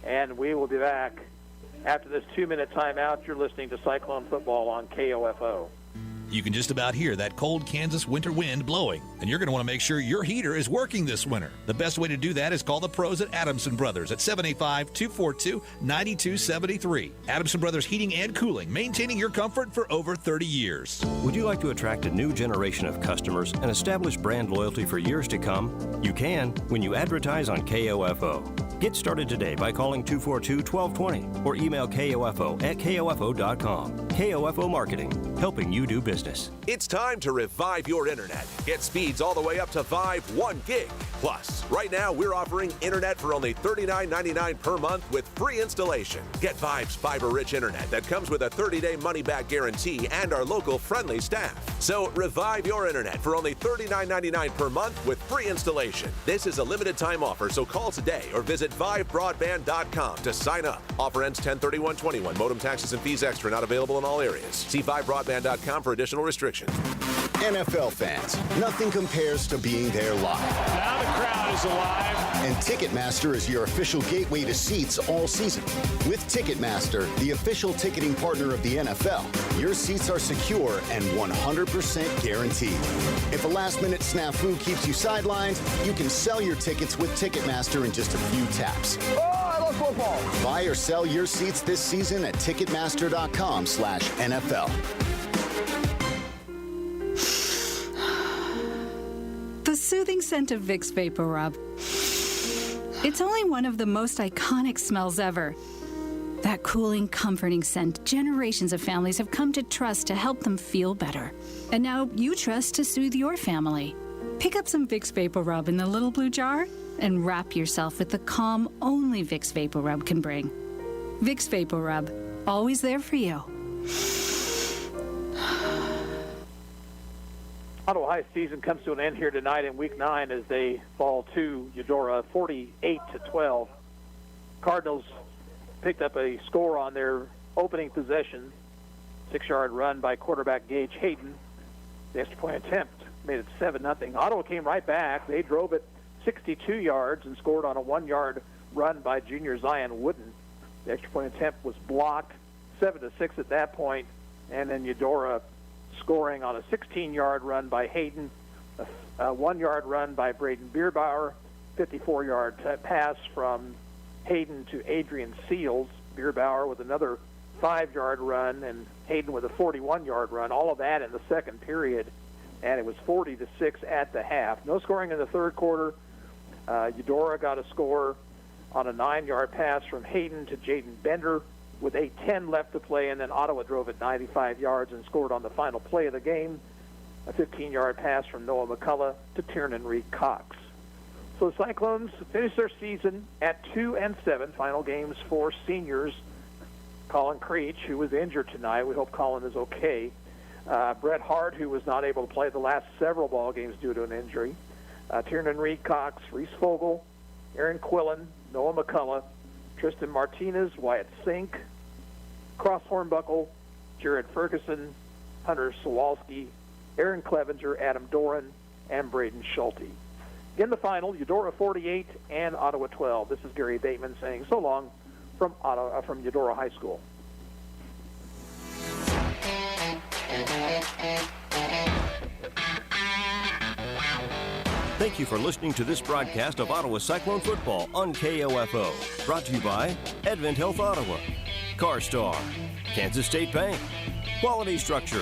And we will be back after this 2-minute timeout. You're listening to Cyclone Football on KOFO. You can just about hear that cold Kansas winter wind blowing, and you're going to want to make sure your heater is working this winter. The best way to do that is call the pros at Adamson Brothers at 785-242-9273. Adamson Brothers Heating and Cooling, maintaining your comfort for over 30 years. Would you like to attract a new generation of customers and establish brand loyalty for years to come? You can when you advertise on KOFO. Get started today by calling 242-1220 or email KOFO@KOFO.com. KOFO Marketing, helping you do business. It's time to revive your internet. Get speeds all the way up to Vive 1 gig. Plus, right now we're offering internet for only $39.99 per month with free installation. Get Vive's fiber-rich internet that comes with a 30-day money-back guarantee and our local friendly staff. So revive your internet for only $39.99 per month with free installation. This is a limited time offer, so call today or visit Visit ViveBroadband.com to sign up. Offer ends 10/31/21. Modem taxes and fees extra. Not available in all areas. See ViveBroadband.com for additional restrictions. NFL fans, nothing compares to being there live. Now the crowd is alive. And Ticketmaster is your official gateway to seats all season. With Ticketmaster, the official ticketing partner of the NFL, your seats are secure and 100% guaranteed. If a last-minute snafu keeps you sidelined, you can sell your tickets with Ticketmaster in just a few taps. Oh, I love football. Buy or sell your seats this season at Ticketmaster.com/NFL. The soothing scent of Vicks Vapor Rub. It's only one of the most iconic smells ever. That cooling, comforting scent generations of families have come to trust to help them feel better. And now you trust to soothe your family. Pick up some Vicks Vapor Rub in the little blue jar and wrap yourself with the calm only Vicks Vapor Rub can bring. Vicks Vapor Rub, always there for you. Ottawa High season comes to an end here tonight in Week 9 as they fall to Eudora 48-12. Cardinals picked up a score on their opening possession, 6-yard run by quarterback Gage Hayden. The extra point attempt made it 7-0. Ottawa came right back. They drove it 62 yards and scored on a 1-yard run by junior Zion Wooden. The extra point attempt was blocked, 7-6 at that point, and then Eudora scoring on a 16-yard run by Hayden, a 1-yard run by Braden Bierbauer, 54-yard pass from Hayden to Adrian Seals. Bierbauer with another 5-yard run, and Hayden with a 41-yard run. All of that in the second period, and it was 40-6 at the half. No scoring in the third quarter. Eudora got a score on a 9-yard pass from Hayden to Jaden Bender with 8:10 left to play, and then Ottawa drove it 95 yards and scored on the final play of the game, a 15-yard pass from Noah McCullough to Tiernan Reed Cox. So the Cyclones finished their season at 2-7. Final games for seniors Colin Creech, who was injured tonight. We hope Colin is okay. Brett Hart, who was not able to play the last several ball games due to an injury. Tiernan Reed Cox, Reese Fogel, Aaron Quillen, Noah McCullough, Tristan Martinez, Wyatt Sink, Cross Hornbuckle, Jared Ferguson, Hunter Sawalski, Aaron Clevenger, Adam Doran, and Braden Schulte. In the final, Eudora 48 and Ottawa 12. This is Gary Bateman saying so long from Eudora High School. Thank you for listening to this broadcast of Ottawa Cyclone Football on KOFO. Brought to you by Advent Health Ottawa, CarStar, Kansas State Bank, Quality Structure,